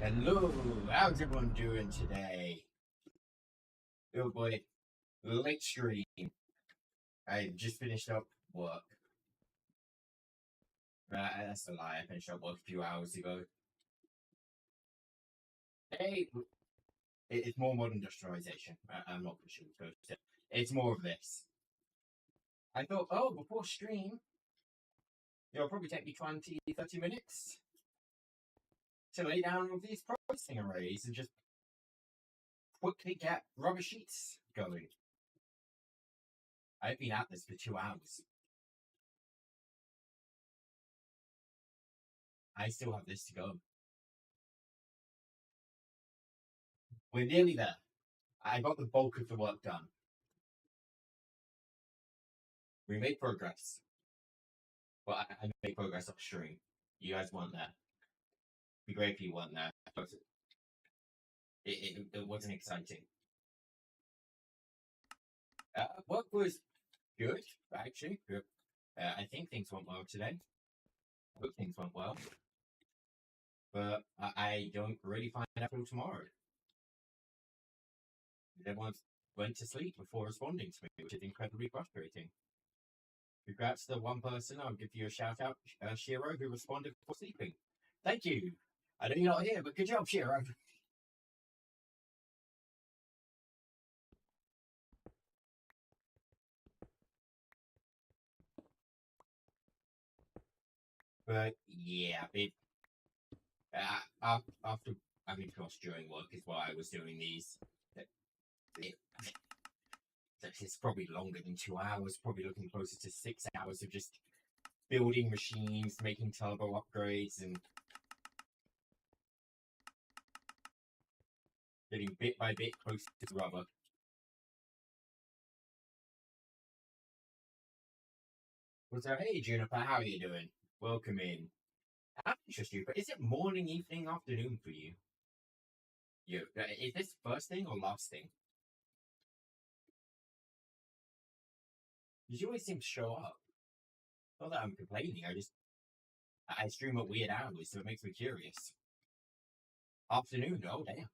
Hello, how's everyone doing today? Oh boy, late stream. I just finished up work. That's a lie. I finished up work a few hours ago. Hey, it's more modern industrialization. I'm not sure it's more of this. I thought, oh, before stream, it'll probably take me 20, 30 minutes to lay down all these processing arrays and just quickly get rubber sheets going. I've been at this for 2 hours. I still have this to go. We're nearly there. I got the bulk of the work done. We made progress. Well, I made progress upstream. You guys weren't there. It'd be great if you weren't there. But it wasn't exciting. Work was good, actually. Good. I think things went well today. I hope things went well. But I don't really find out till tomorrow. Everyone went to sleep before responding to me, which is incredibly frustrating. Congrats to the one person. I'll give you a shout out, Shiro, who responded before sleeping. Thank you. I know you're not here, but good job, Shiro. But yeah, after of course during work is why I was doing these. It's probably longer than 2 hours. Probably looking closer to 6 hours of just building machines, making turbo upgrades, and getting bit by bit closer to rubber. So, hey Juniper, how are you doing? Welcome in. I'm interested, but is it morning, evening, afternoon for you? Is this first thing or last thing? Because you always seem to show up. Not that I'm complaining, I stream at weird hours, so it makes me curious. Afternoon? Oh damn.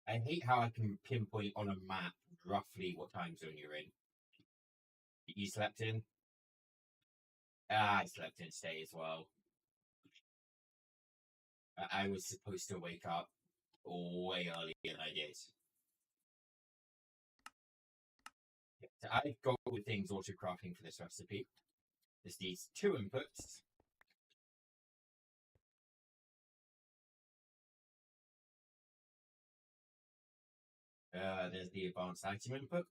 I hate how I can pinpoint on a map roughly what time zone you're in. You slept in? I slept in today as well. I was supposed to wake up way earlier than I did. So I've got with things auto crafting for this recipe. There's these 2 inputs. There's the advanced item input.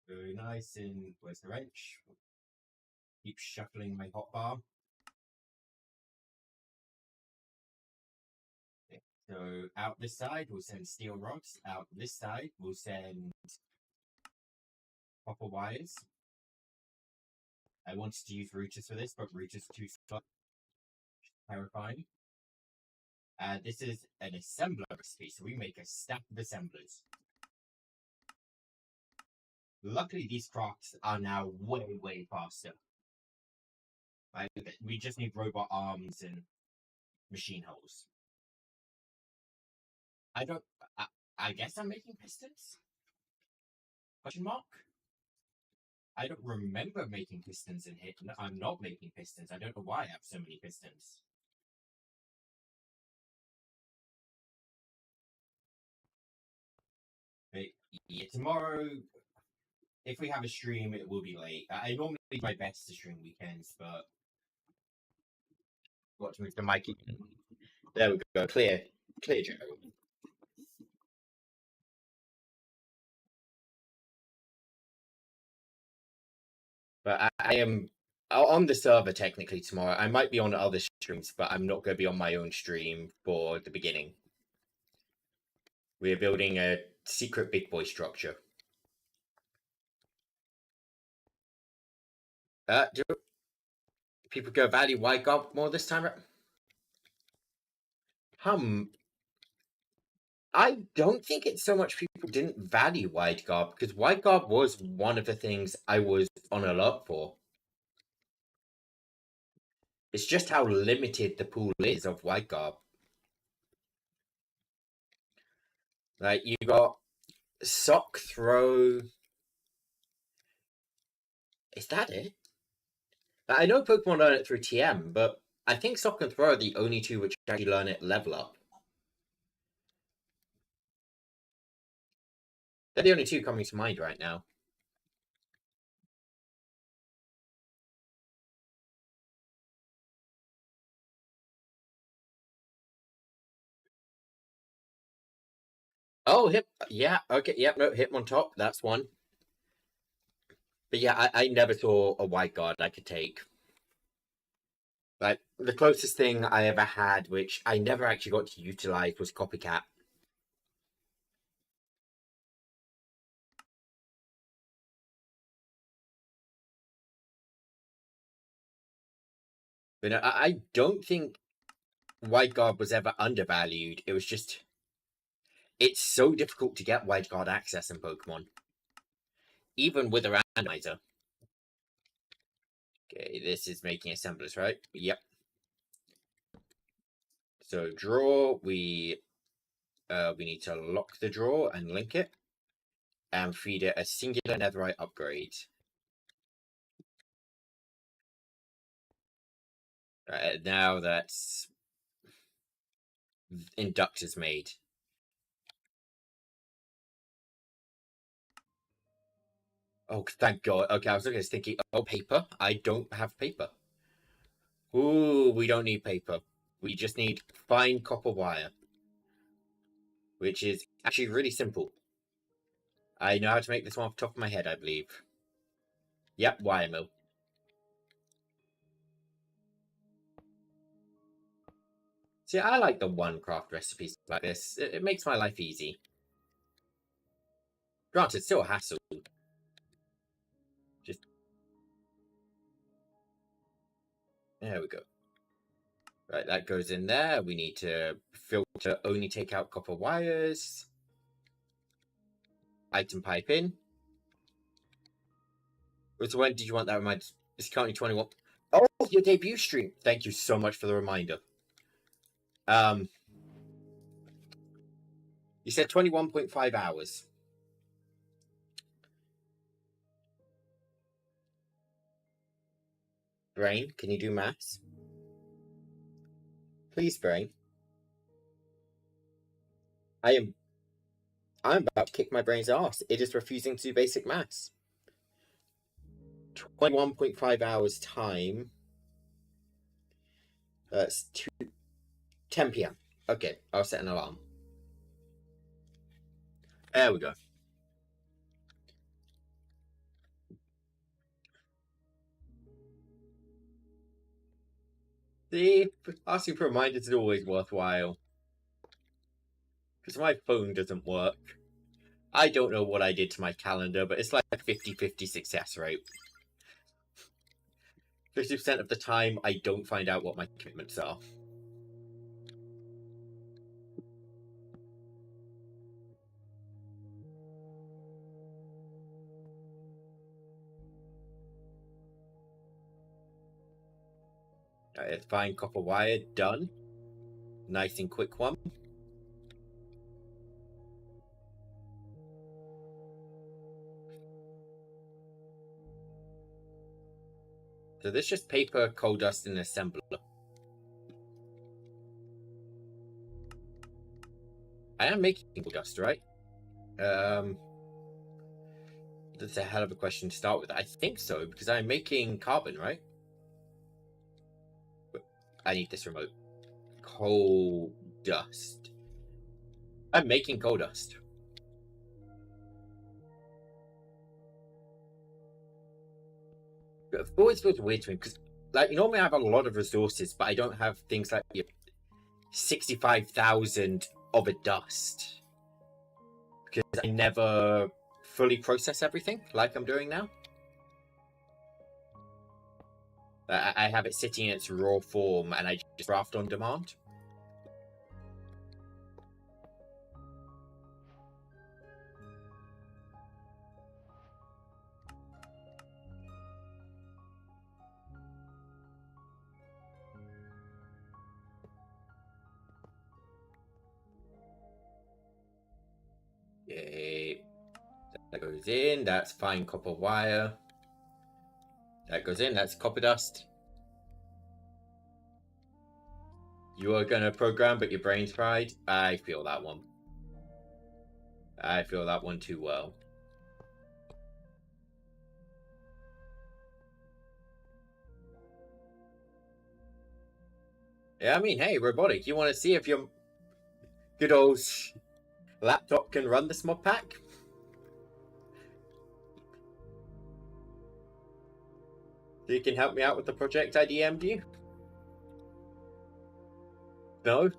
Very nice. And where's the wrench? Keep shuffling my hotbar. Okay. So out this side, we'll send steel rods. Out this side, we'll send copper wires. I wanted to use routers for this, but routers are too slow. Terrifying. This is an assembler recipe, so we make a stack of assemblers. Luckily, these crafts are now way, way faster. We just need robot arms and machine holes. I guess I'm making pistons? Question mark? I don't remember making pistons in here. No, I'm not making pistons. I don't know why I have so many pistons. But yeah, tomorrow, if we have a stream, it will be late. I normally do my best to stream weekends, but got to move the mic. There we go. Clear, Joe. But I am on the server technically tomorrow. I might be on other streams, but I'm not going to be on my own stream for the beginning. We're building a secret big boy structure. Do people go value why God more this time? I don't think it's so much people didn't value wide guard, because wide guard was one of the things I was on alert for. It's just how limited the pool is of wide guard. Like, you got sock, throw. Is that it? I know Pokemon learn it through TM, but I think sock and throw are the only two which actually learn it level up. They're the only two coming to mind right now. Oh, hip. Yeah, okay, yeah, no, hip on top. That's one. But yeah, I never saw a white guard I could take. Like, the closest thing I ever had, which I never actually got to utilize, was Copycat. But no, I don't think white guard was ever undervalued. It was just, it's so difficult to get white guard access in Pokemon, even with a randomizer. Okay, this is making assemblers, right? Yep. So draw, we need to lock the draw and link it, and feed it a singular netherite upgrade. Now that's Induct is made. Oh, thank God. Okay, I was looking at this thinking, oh, paper? I don't have paper. Ooh, we don't need paper. We just need fine copper wire, which is actually really simple. I know how to make this one off the top of my head, I believe. Yep, wire mill. See, I like the one craft recipes like this. It makes my life easy. Granted, it's still a hassle. Just... There we go. Right, that goes in there. We need to filter, only take out copper wires. Item pipe in. So when did you want that reminded? It's currently 21. Oh, your debut stream. Thank you so much for the reminder. You said 21.5 hours. Brain, can you do maths? Please, Brain. I'm about to kick my brain's ass. It is refusing to do basic maths. 21.5 hours time. That's 10 p.m. Okay, I'll set an alarm. There we go. See, asking for reminders is always worthwhile. Because my phone doesn't work. I don't know what I did to my calendar, but it's like a 50-50 success rate. 50% of the time, I don't find out what my commitments are. Fine copper wire, done. Nice and quick one. So this is just paper, coal dust, and an assembler. I am making coal dust, right? That's a hell of a question to start with. I think so, because I'm making carbon, right? I need this remote. Coal dust. I'm making coal dust. It always feels weird to me, because like normally I have a lot of resources, but I don't have things like 65,000 of a dust. Because I never fully process everything like I'm doing now. I have it sitting in its raw form and I just craft on demand. That goes in. That's fine copper wire. That goes in. That's copper dust. You are gonna program, but your brain's fried. I feel that one. I feel that one too well. Yeah, I mean, hey, robotic, you want to see if your good old laptop can run this mod pack? So you can help me out with the project I DM'd you? No?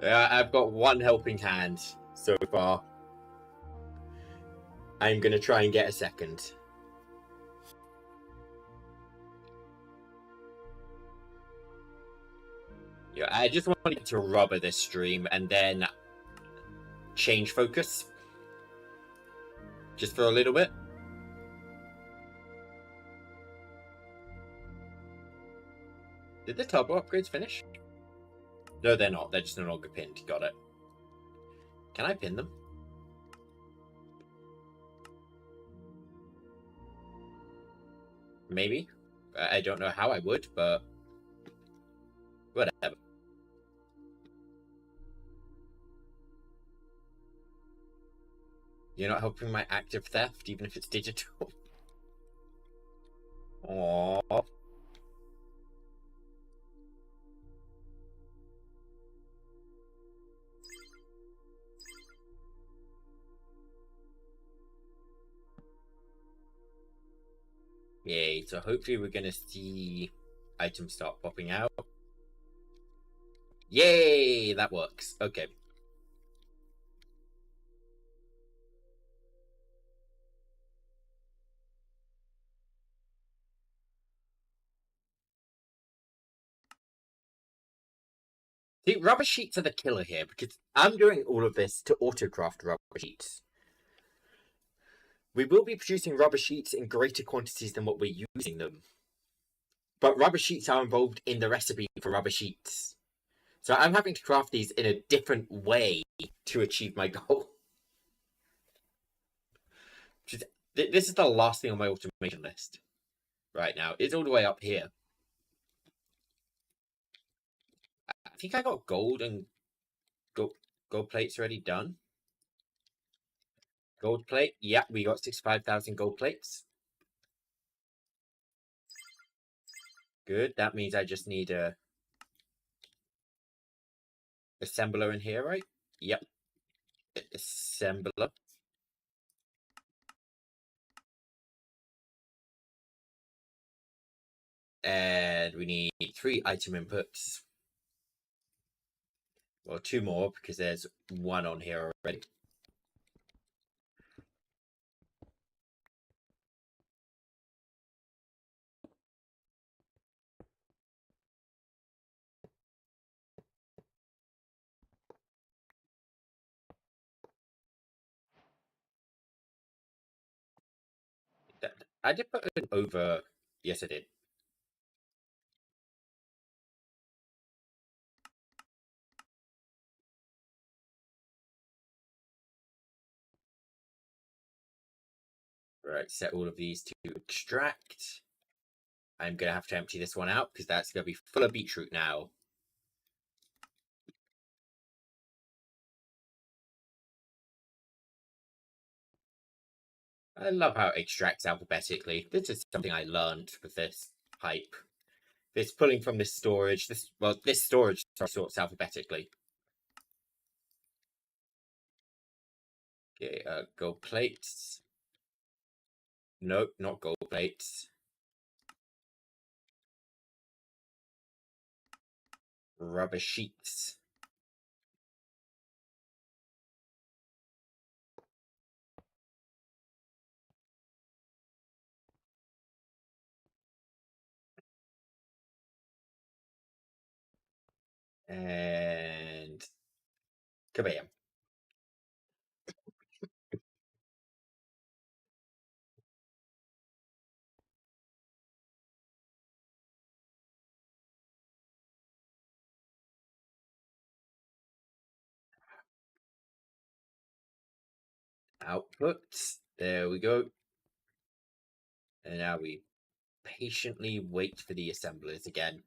I've got one helping hand so far. I'm gonna try and get a second. Yeah, I just wanted to rubber this stream and then change focus. Just for a little bit. Did the turbo upgrades finish? No, they're not. They're just no longer pinned. Got it. Can I pin them? Maybe. I don't know how I would, but whatever. You're not helping my active theft, even if it's digital. Aww. Yay, so hopefully we're gonna see items start popping out. Yay, that works. Okay. See, rubber sheets are the killer here, because I'm doing all of this to autocraft rubber sheets. We will be producing rubber sheets in greater quantities than what we're using them. But rubber sheets are involved in the recipe for rubber sheets. So I'm having to craft these in a different way to achieve my goal. This is the last thing on my automation list right now. It's all the way up here. I think I got gold and gold plates already done. Gold plate. Yeah, we got 65,000 gold plates. Good. That means I just need a assembler in here, right? Yep. Assembler. And we need 3 item inputs. Well, 2 more because there's 1 on here already. I did put it over. Yes, I did. Right, set all of these to extract. I'm going to have to empty this one out because that's going to be full of beetroot now. I love how it extracts alphabetically. This is something I learned with this pipe. It's pulling from this storage. This storage sorts alphabetically. Okay, gold plates. Nope, not gold plates. Rubber sheets. And kabam. Output. There we go. And now we patiently wait for the assemblers again.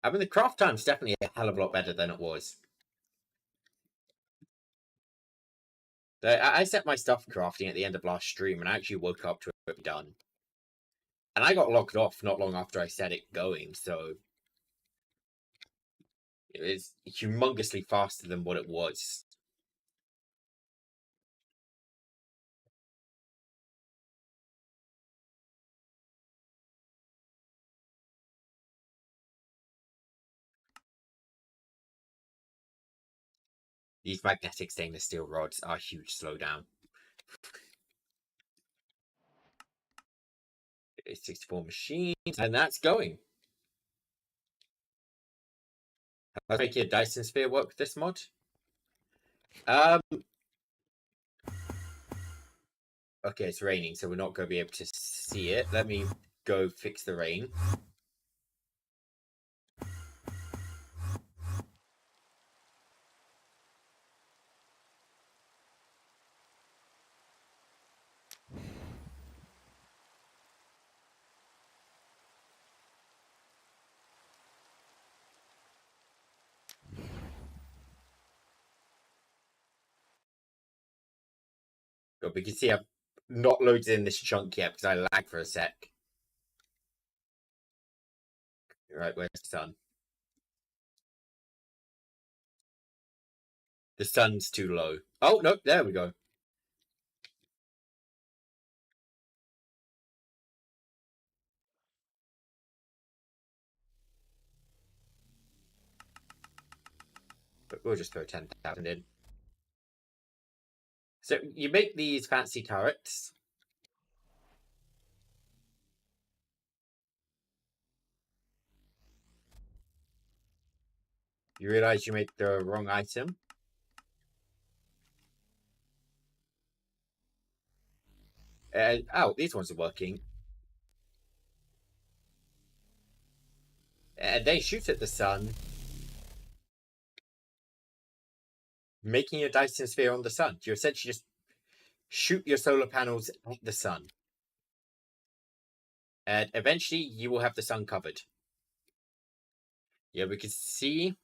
I mean, the craft time's definitely a hell of a lot better than it was. I set my stuff crafting at the end of last stream, and I actually woke up to it done. And I got logged off not long after I set it going, so it's humongously faster than what it was. These magnetic stainless steel rods are a huge slowdown. It's 64 machines, and that's going. Let's make a Dyson sphere work with this mod. Okay, it's raining, so we're not going to be able to see it. Let me go fix the rain. But we can see I've not loaded in this chunk yet because I lag for a sec. Right, where's the sun? The sun's too low. Oh, no, there we go. But we'll just throw 10,000 in. So you make these fancy turrets. You realize you made the wrong item. And oh, these ones are working. And they shoot at the sun, making a Dyson sphere on the sun. You essentially just shoot your solar panels at the sun. And eventually you will have the sun covered. Yeah, we can see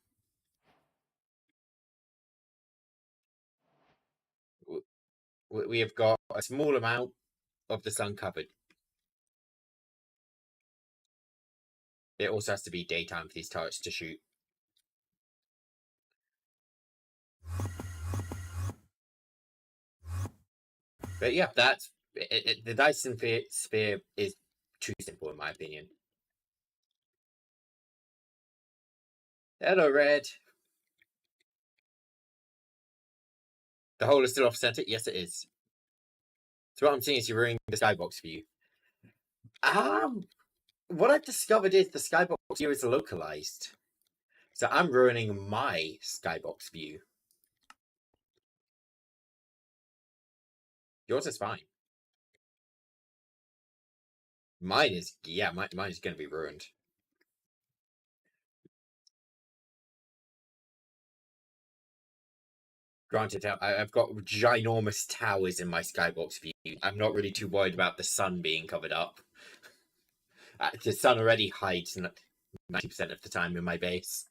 we have got a small amount of the sun covered. It also has to be daytime for these turrets to shoot. But yeah, that's the Dyson sphere is too simple in my opinion. Hello, Red. The hole is still off center. Yes, it is. So what I'm seeing is you're ruining the skybox view. What I've discovered is the skybox view is localized. So I'm ruining my skybox view. Yours is fine. Mine is, yeah, mine is going to be ruined. Granted, I've got ginormous towers in my skybox view. I'm not really too worried about the sun being covered up. The sun already hides 90% of the time in my base.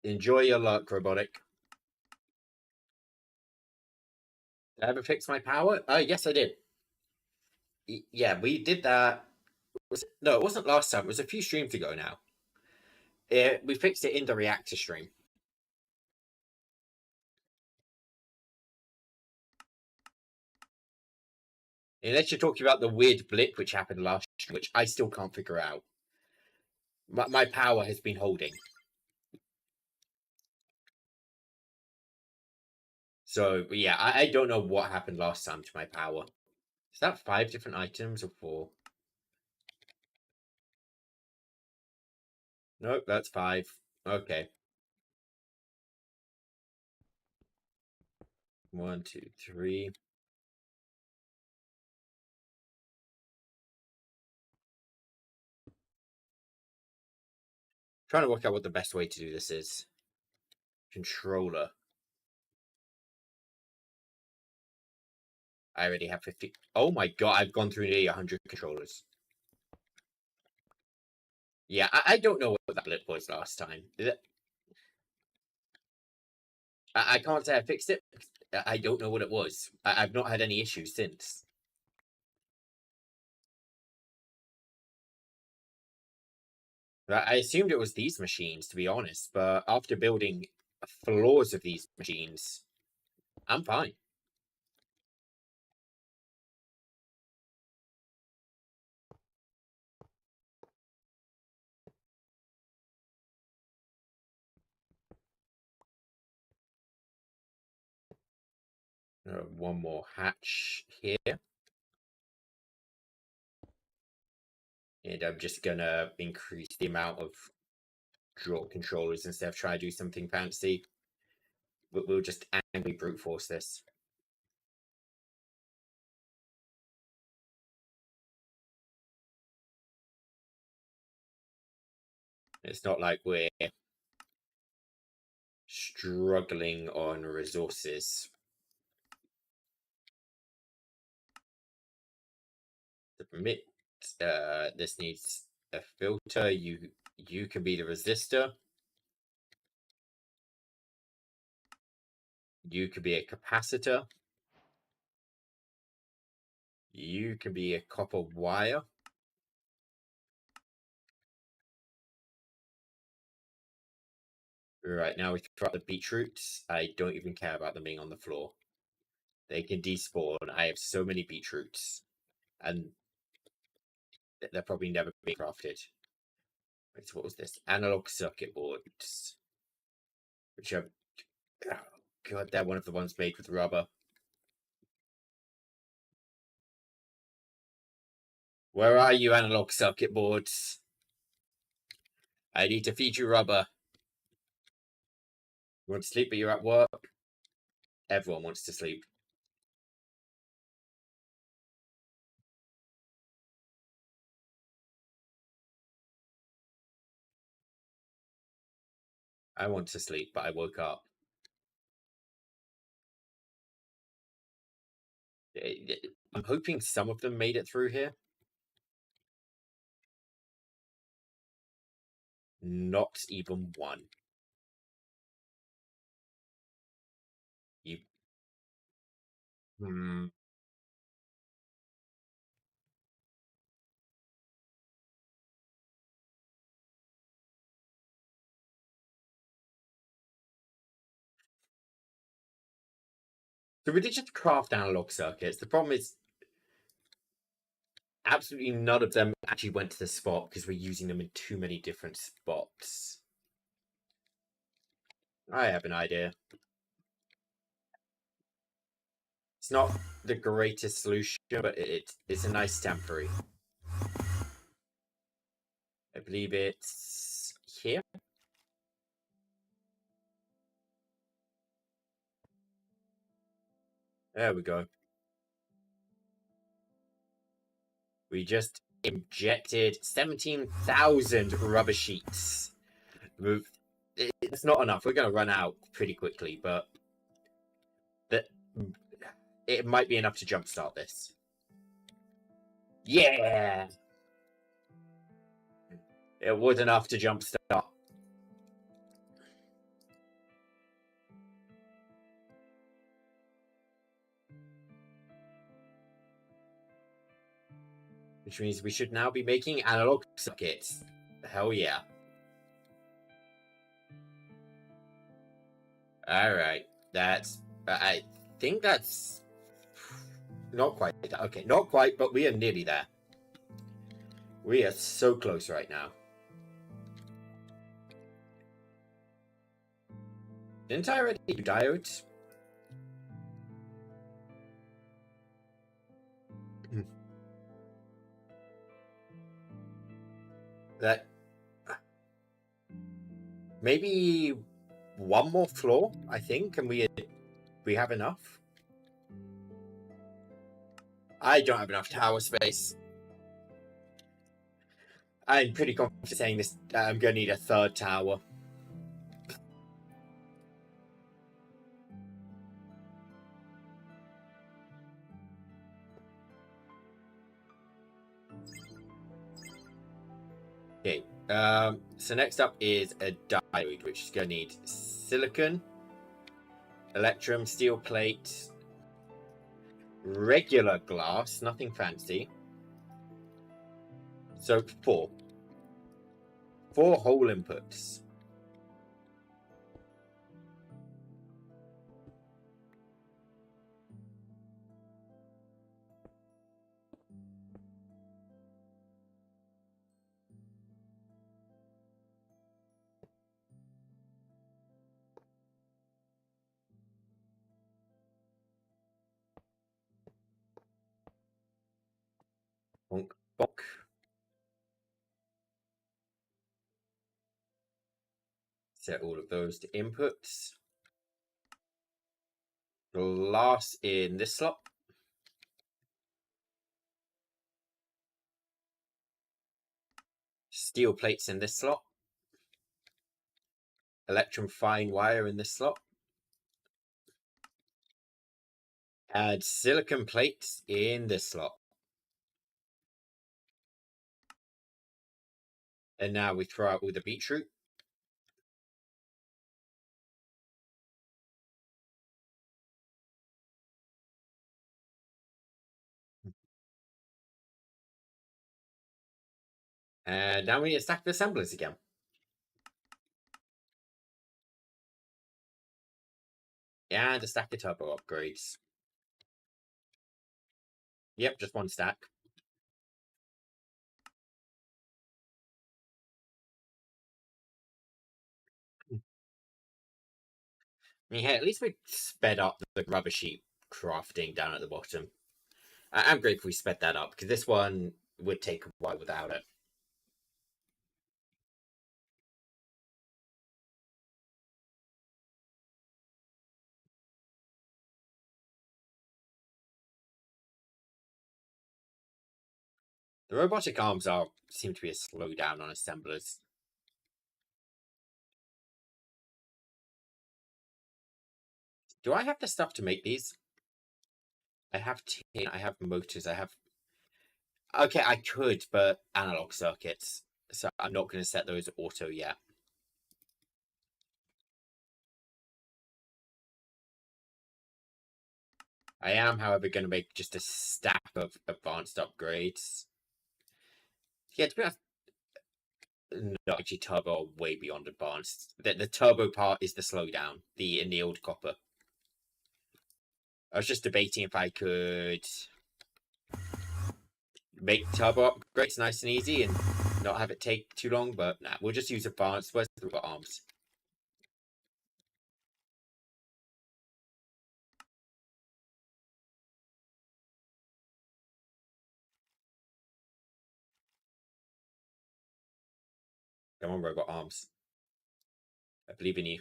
Enjoy your luck, robotic. Did I ever fix my power? Yes, I did. Yeah, we did that. No, it wasn't last time. It was a few streams ago now. We fixed it in the reactor stream. Unless you're talking about the weird blip which happened last stream, which I still can't figure out. My power has been holding. So, yeah, I don't know what happened last time to my power. Is that 5 different items or 4? Nope, that's 5. Okay. 1, 2, 3. Trying to work out what the best way to do this is. Controller. I already have 50. Oh my god, I've gone through nearly 100 controllers. Yeah, I don't know what that blip was last time. I can't say I fixed it. I don't know what it was. I've not had any issues since. I assumed it was these machines, to be honest, but after building floors of these machines, I'm fine. One more hatch here. And I'm just gonna increase the amount of draw controllers instead of trying to do something fancy. But we'll just angrily brute force this. It's not like we're struggling on resources. Submit. This needs a filter. You can be the resistor. You could be a capacitor. You can be a copper wire. Right, now we throw out the beetroots. I don't even care about them being on the floor. They can despawn. I have so many beetroots. And they're probably never being crafted. Wait, so what was this? Analog circuit boards. Which are... Oh, God, they're one of the ones made with rubber. Where are you, analog circuit boards? I need to feed you rubber. You want to sleep, but you're at work? Everyone wants to sleep. I want to sleep, but I woke up. I'm hoping some of them made it through here. Not even one. You... So we did just craft analog circuits. The problem is absolutely none of them actually went to the spot because we're using them in too many different spots. I have an idea. It's not the greatest solution, but it's a nice temporary. I believe it's here. There we go. We just injected 17,000 rubber sheets. It's not enough. We're going to run out pretty quickly, but it might be enough to jumpstart this. Yeah! It was enough to jumpstart. Which means we should now be making analog circuits. Hell yeah. Alright, that's... I think that's... Not quite. Okay, not quite, but we are nearly there. We are so close right now. Didn't I already do diodes? That... Maybe one more floor, I think, and we have enough? I don't have enough tower space. I'm pretty confident saying this. I'm going to need a third tower. Okay. So next up is a diode, which is going to need silicon, electrum, steel plate, regular glass, nothing fancy. So four whole inputs. Bonk, bonk. Set all of those to inputs. Glass in this slot. Steel plates in this slot. Electrum fine wire in this slot. Add silicon plates in this slot. And now we throw out all the beetroot. And now we need to stack the assemblers again. And a stack of turbo upgrades. Yep, just one stack. I mean, hey, at least we sped up the rubber sheet crafting down at the bottom. I'm grateful we sped that up, because this one would take a while without it. The robotic arms seem to be a slowdown on assemblers. Do I have the stuff to make these? I have tin, I have motors, I have... Okay, I could, but analog circuits. So I'm not going to set those auto yet. I am, however, going to make just a stack of advanced upgrades. Yeah, to be honest, no, actually, turbo are way beyond advanced. The turbo part is the slowdown, the annealed copper. I was just debating if I could make turbo upgrades nice and easy and not have it take too long, but nah, we'll just use advanced. Where's the robot arms? Come on, robot arms. I believe in you.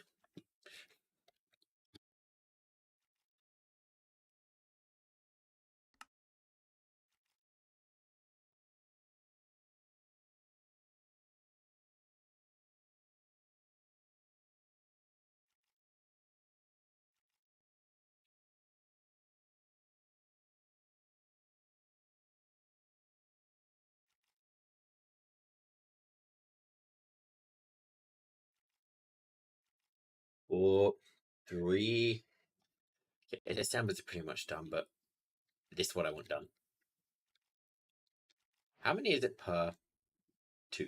Four, three. The assemblers are pretty much done, but this is what I want done. How many is it per two?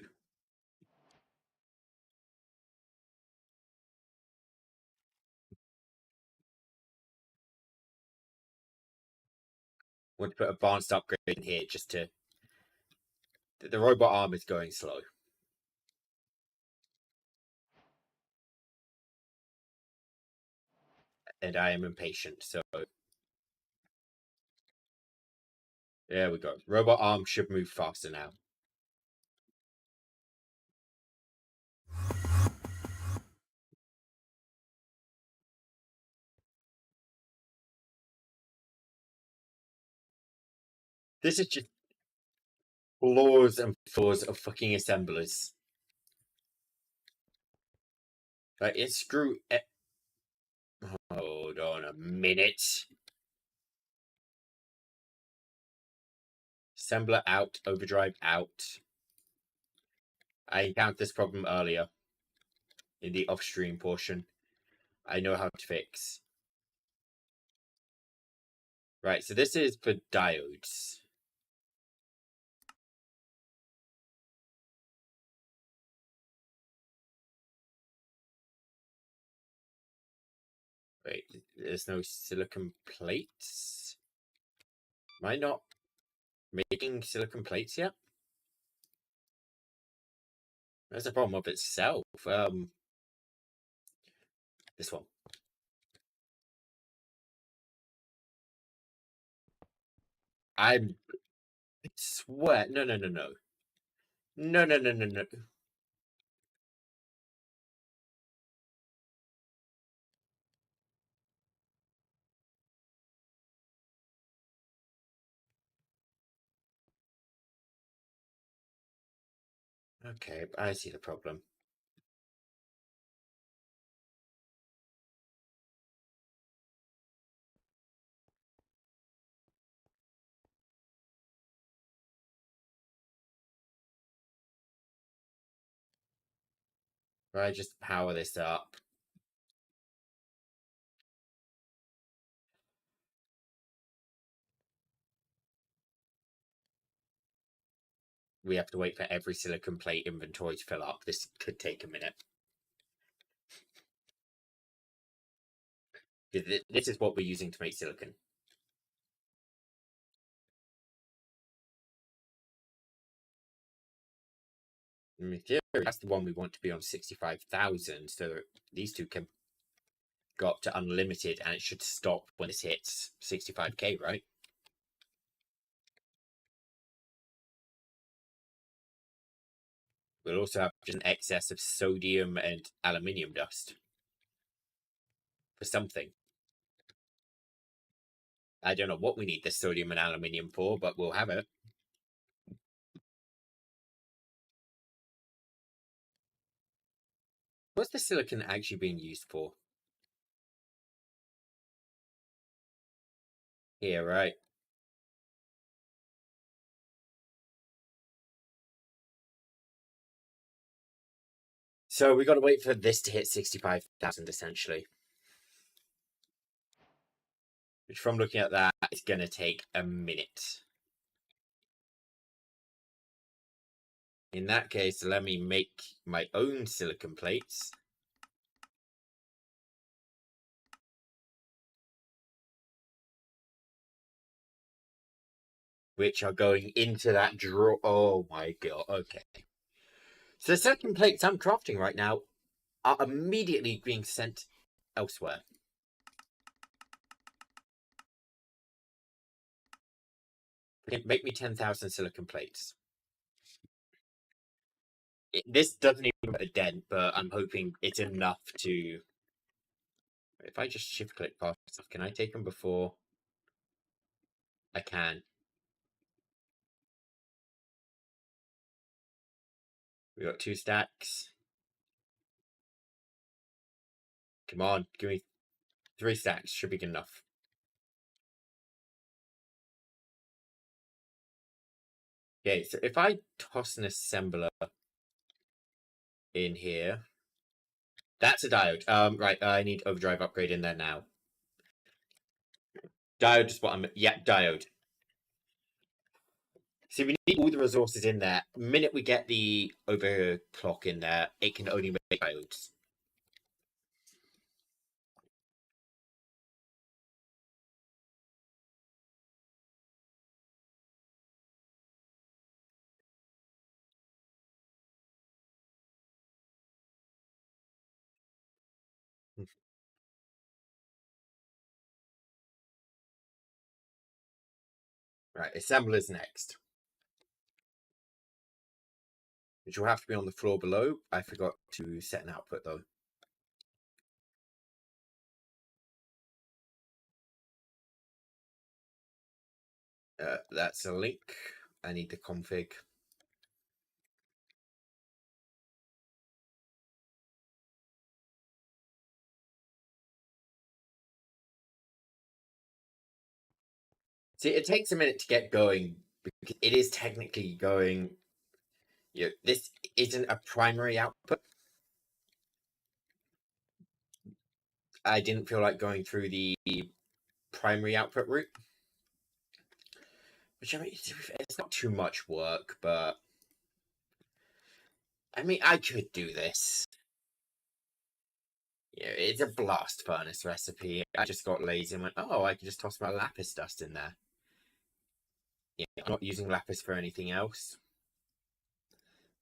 I want to put advanced upgrade in here just to... The robot arm is going slow. And I am impatient, so... There we go. Robot arm should move faster now. This is just... Floors and floors of fucking assemblers. Right, it's screw. Hold on a minute. Assembler out, overdrive out. I encountered this problem earlier in the off-stream portion. I know how to fix. Right, so this is for diodes. Wait, there's no silicon plates? Am I not making silicon plates yet? That's a problem of itself. This one. I swear. No. No. Okay, I see the problem. Right, just power this up. We have to wait for every silicon plate inventory to fill up. This could take a minute. This is what we're using to make silicon. In theory, that's the one we want to be on 65,000, so these two can go up to unlimited, and it should stop when this hits 65k, right? We'll also have just an excess of sodium and aluminium dust for something. I don't know what we need this sodium and aluminium for, but we'll have it. What's the silicon actually being used for? Here, right? So we got to wait for this to hit 65,000, essentially. Which, from looking at that, is going to take a minute. In that case, let me make my own silicon plates. Which are going into that drawer. Oh my god, okay. So the silicon plates I'm crafting right now are immediately being sent elsewhere. Make me 10,000 silicon plates. This doesn't even put a dent, but I'm hoping it's enough to... If I just shift click past stuff, can I take them before? I can. We got 2 stacks. Come on, give me 3 stacks. Should be good enough. Okay, so if I toss an assembler in here, that's a diode. Right, I need overdrive upgrade in there now. Diode is what I'm... Yeah, diode. So we need all the resources in there. The minute we get the overclock in there, it can only make diodes. Right, assemblers next. Which will have to be on the floor below. I forgot to set an output though. That's a link. I need the config. See, it takes a minute to get going because it is technically going. This isn't a primary output. I didn't feel like going through the primary output route. Which, I mean, it's not too much work, but I mean, I could do this. It's a blast furnace recipe. I just got lazy and went, oh, I can just toss my lapis dust in there. I'm not using lapis for anything else.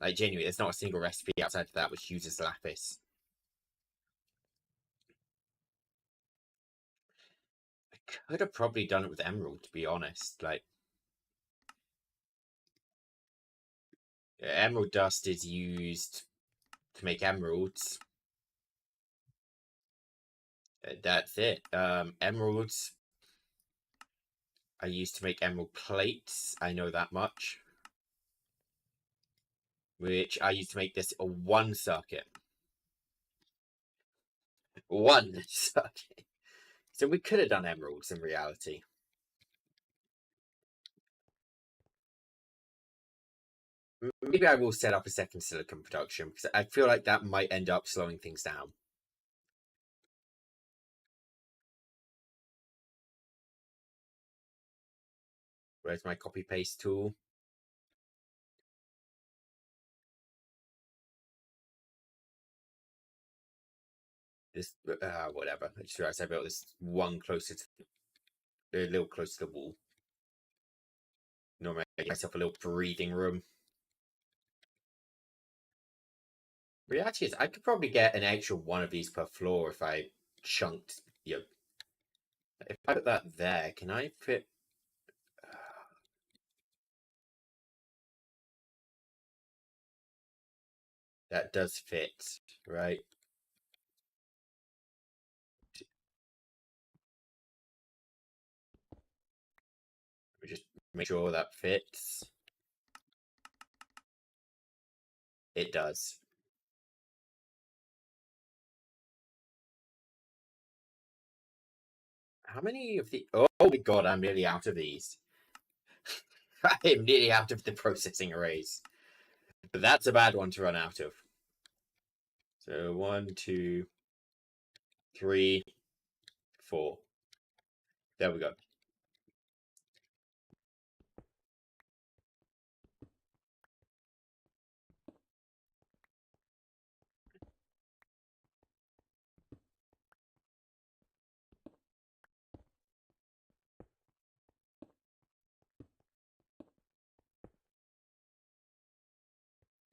Like, genuinely, there's not a single recipe outside of that which uses lapis. I could have probably done it with emerald, to be honest. Like, emerald dust is used to make emeralds. That's it. Emeralds are used to make emerald plates. I know that much. Which I used to make this a one circuit. One circuit. So we could have done emeralds in reality. Maybe I will set up a second silicon production because I feel like that might end up slowing things down. Where's my copy paste tool? This, whatever. I just realized I built this one closer to, a little closer to the wall. Normally I get myself a little breathing room. Reality is, I could probably get an extra one of these per floor if I chunked. If I put that there, can I fit? That does fit, right? Let me just make sure that fits. It does. How many of the... Oh my god, I'm nearly out of these. I am nearly out of the processing arrays. But that's a bad one to run out of. So 1, 2, 3, 4. There we go.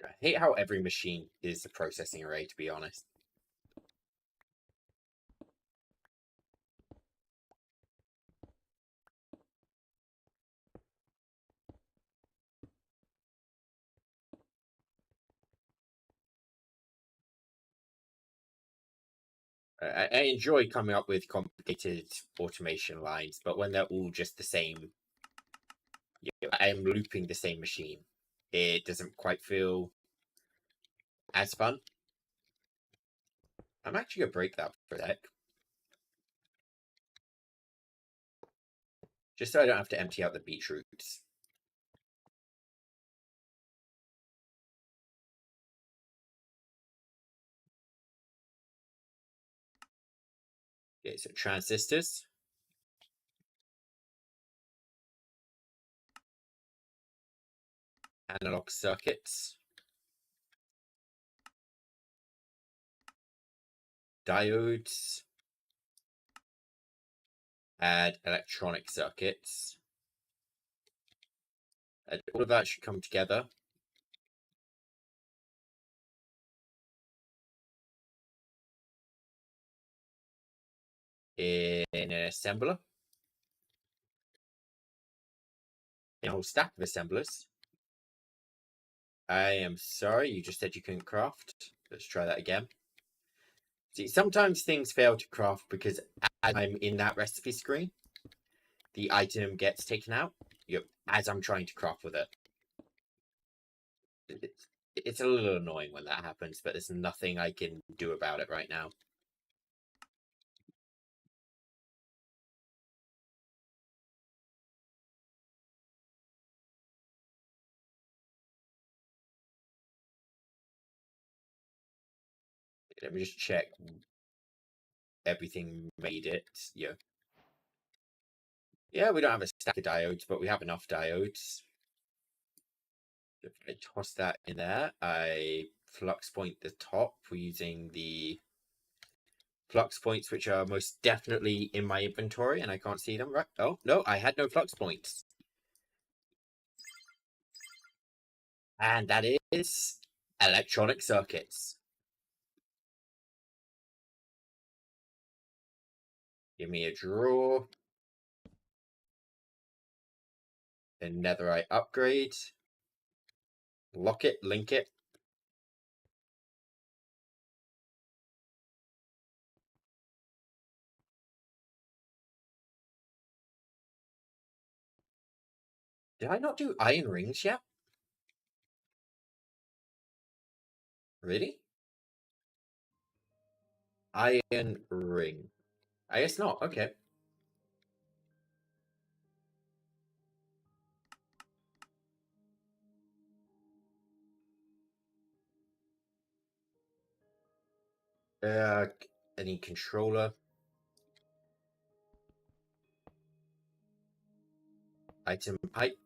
I hate how every machine is a processing array, to be honest. I enjoy coming up with complicated automation lines, but when they're all just the same, I am looping the same machine. It doesn't quite feel as fun. I'm actually going to break that for a sec. Just so I don't have to empty out the beetroots. Okay, so transistors. Analog circuits. Diodes. Add electronic circuits. And all of that should come together. In an assembler. In a whole stack of assemblers. I am sorry, you just said you couldn't craft. Let's try that again. See, sometimes things fail to craft because as I'm in that recipe screen, the item gets taken out as I'm trying to craft with it. It's a little annoying when that happens, but there's nothing I can do about it right now. Let me just check everything made it. Yeah. Yeah, we don't have a stack of diodes, but we have enough diodes. If I toss that in there, I flux point the top. We're using the flux points, which are most definitely in my inventory, and I can't see them. Right? Oh, no, I had no flux points. And that is electronic circuits. Give me a draw. A netherite upgrade. Lock it, link it. Did I not do iron rings yet? Really? Iron ring. I guess not. Okay. Any controller? Item pipe.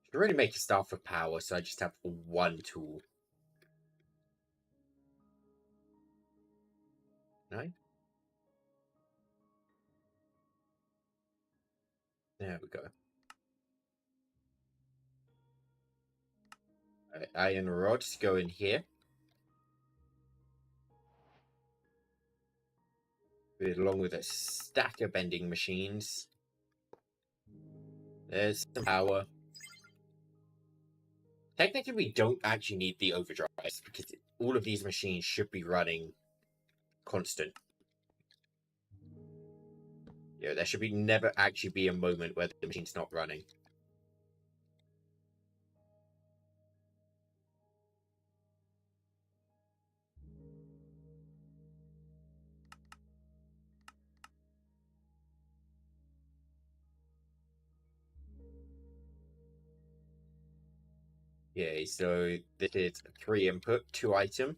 Should really make a start for power, so I just have one tool. No? There we go. Right, iron rods go in here. Along with a stack of bending machines. There's some power. Technically, we don't actually need the overdrives because all of these machines should be running constant. Yeah, there should be never actually be a moment where the machine's not running. Yeah, so this is 3 input, 2 item.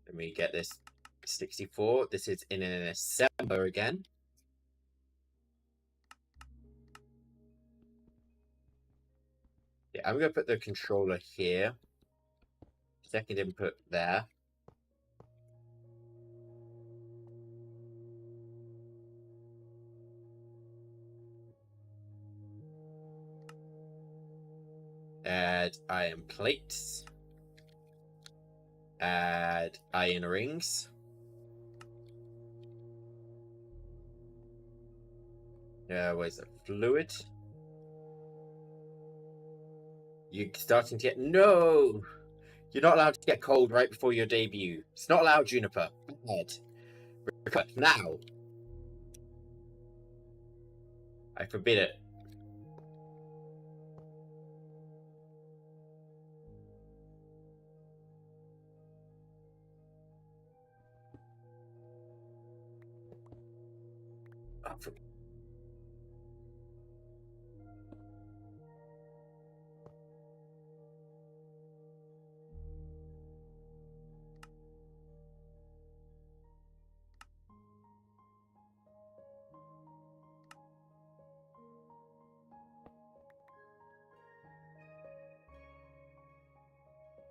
Let me get this 64. This is in an assembler again. Yeah, I'm going to put the controller here. Second input there. Add iron plates. Add iron rings. Where's the fluid? You're starting to get... No! You're not allowed to get cold right before your debut. It's not allowed, Juniper. Bad. Cut now. I forbid it.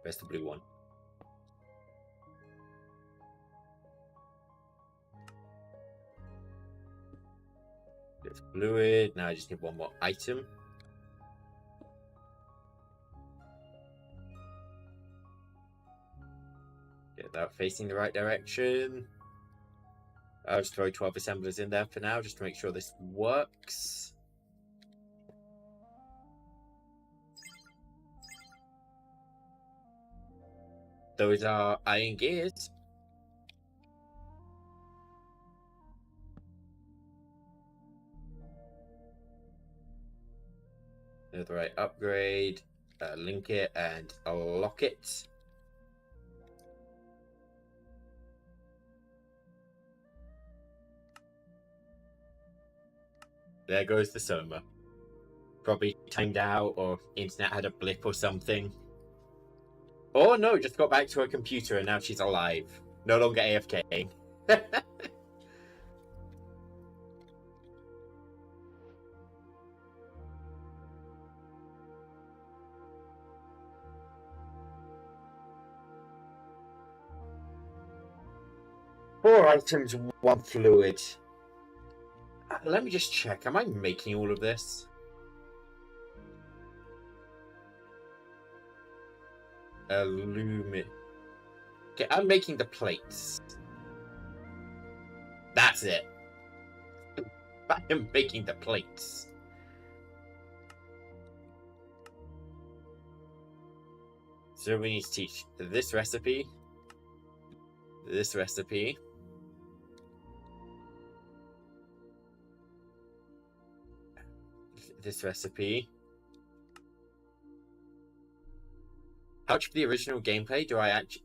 Where's the blue one? It's fluid. Now I just need one more item. Get that facing the right direction. I'll just throw 12 assemblers in there for now, just to make sure this works. Those are iron gears. Another right upgrade. Link it and lock it. There goes the Soma. Probably timed out, or internet had a blip or something. Oh no, just got back to her computer and now she's alive. No longer AFK. Four items, one fluid. Let me just check. Am I making all of this? Aluminum. Okay, I'm making the plates. That's it. I am making the plates. So we need to teach this recipe, this recipe, this recipe. How much of the original gameplay do I actually...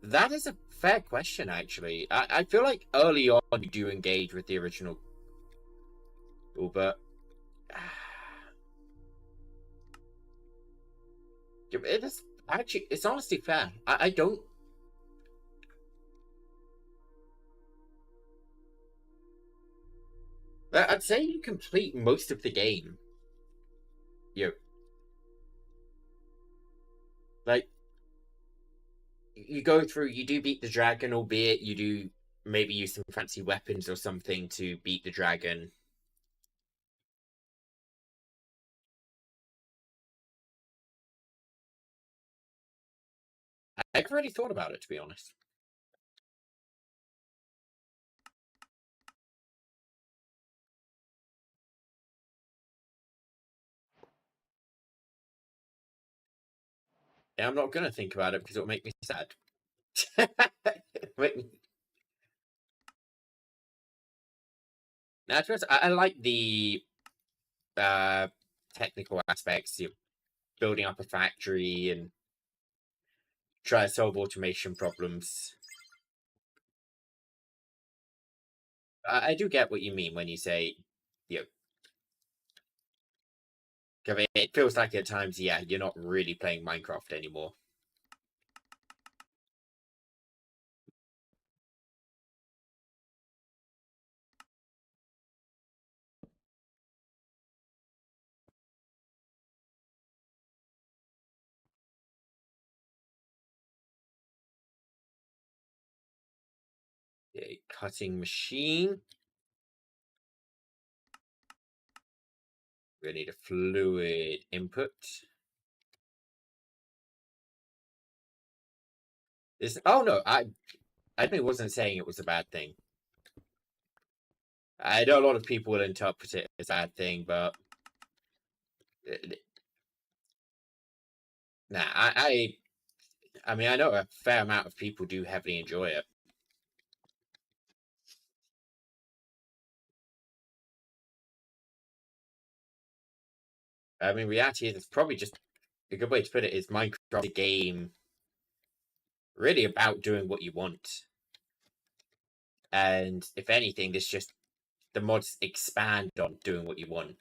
That is a fair question, actually. I feel like early on you do engage with the original... Oh, but... It is actually... It's honestly fair. I don't... I'd say you complete most of the game. Like, you go through, you do beat the dragon, albeit you do maybe use some fancy weapons or something to beat the dragon. I've already thought about it, to be honest. Yeah, I'm not going to think about it because it'll make me sad. Now, I like the technical aspects. You're building up a factory and try to solve automation problems. I do get what you mean when you say, you know, it feels like at times, yeah, you're not really playing Minecraft anymore. A cutting machine. We need a fluid input. Oh no, I definitely wasn't saying it was a bad thing. I know a lot of people will interpret it as a bad thing, but nah, I mean, I know a fair amount of people do heavily enjoy it. I mean, reality is, it's probably just a good way to put it is Minecraft a game really about doing what you want. And if anything, this just the mods expand on doing what you want.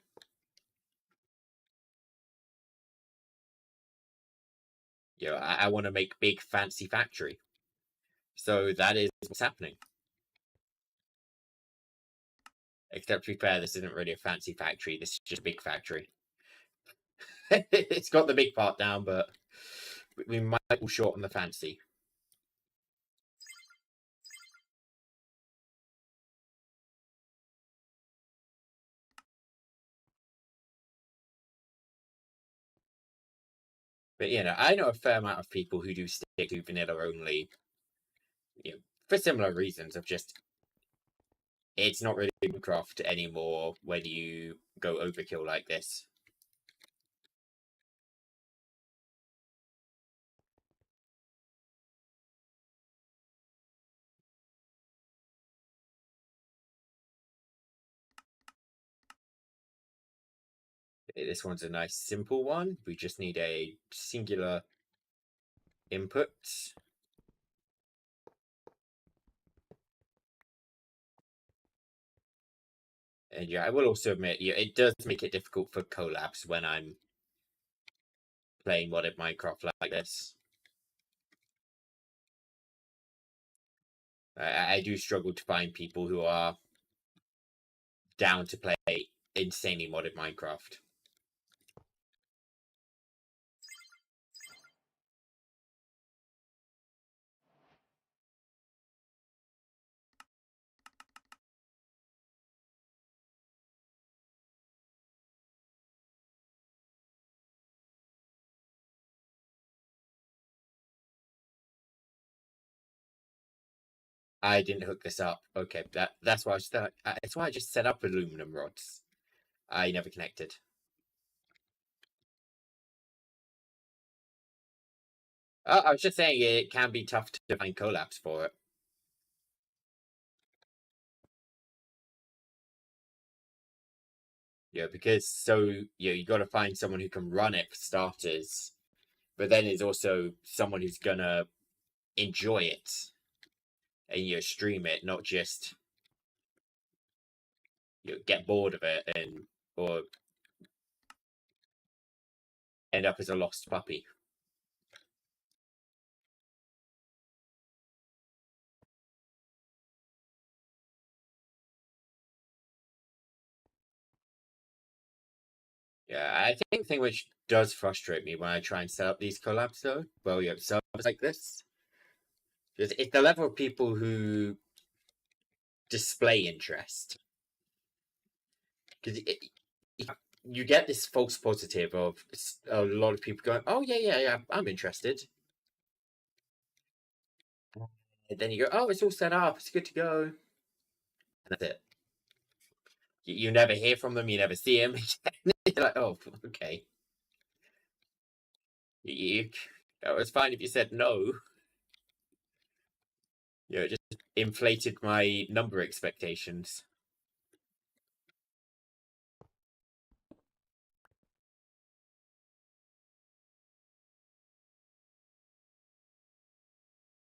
You know, I want to make big fancy factory. So that is what's happening. Except to be fair, this isn't really a fancy factory, this is just a big factory. It's got the big part down, but we might fall short on the fancy. But you know, I know a fair amount of people who do stick to vanilla only, you know, for similar reasons of just it's not really Minecraft anymore when you go overkill like this. This one's a nice simple one. We just need a singular input. And yeah, I will also admit, yeah, it does make it difficult for collabs when I'm playing modded Minecraft like this. I do struggle to find people who are down to play insanely modded Minecraft. I didn't hook this up. Okay, that's why that's why I just set up aluminum rods. I never connected. I was just saying it can be tough to find collabs for it. Yeah, because you got to find someone who can run it for starters, but then there's also someone who's gonna enjoy it and stream it, not just get bored of it or end up as a lost puppy. Yeah, I think the thing which does frustrate me when I try and set up these collabs, though, well, servers like this, is it's the level of people who display interest. Because you get this false positive of a lot of people going, "Oh yeah, I'm interested," and then you go, "Oh, it's all set up, it's good to go," and that's it. You never hear from them, you never see them. You're like, "Oh, okay." It was fine if you said no. It just inflated my number expectations.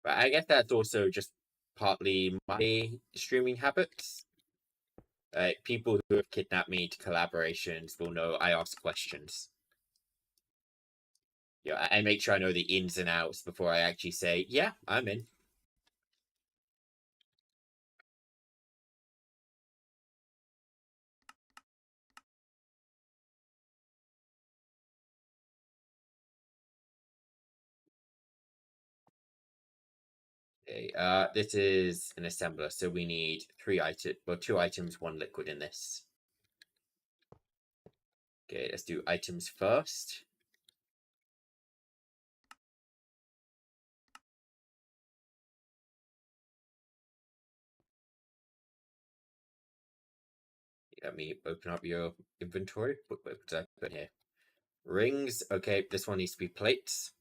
But I guess that's also just partly my streaming habits. People who have kidnapped me to collaborations will know I ask questions. I make sure I know the ins and outs before I actually say, "Yeah, I'm in." Okay, this is an assembler, so we need 2 items, 1 liquid in this. Okay, let's do items first. Let me open up your inventory. What did I put here? Rings. Okay, this one needs to be plates.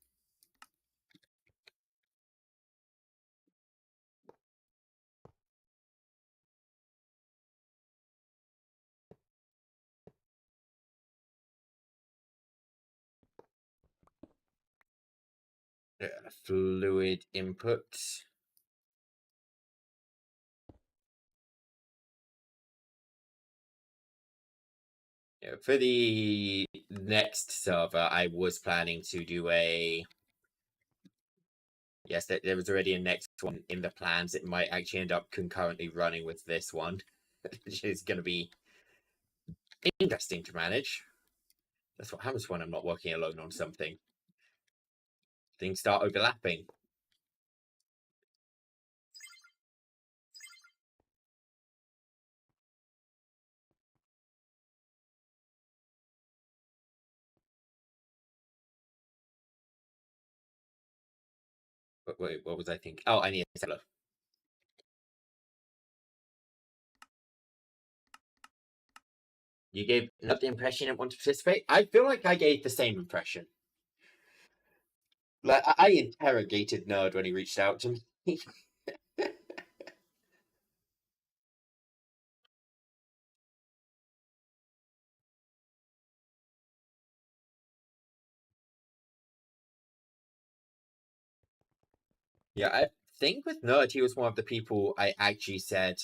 Fluid input. For the next server, I was planning to do a... Yes, there was already a next one in the plans. It might actually end up concurrently running with this one, which is going to be interesting to manage. That's what happens when I'm not working alone on something. Things start overlapping. But wait, what was I thinking? Oh, I need a seller. You gave not the impression you didn't want to participate? I feel like I gave the same impression. Like, I interrogated Nerd when he reached out to me. Yeah, I think with Nerd, he was one of the people I actually said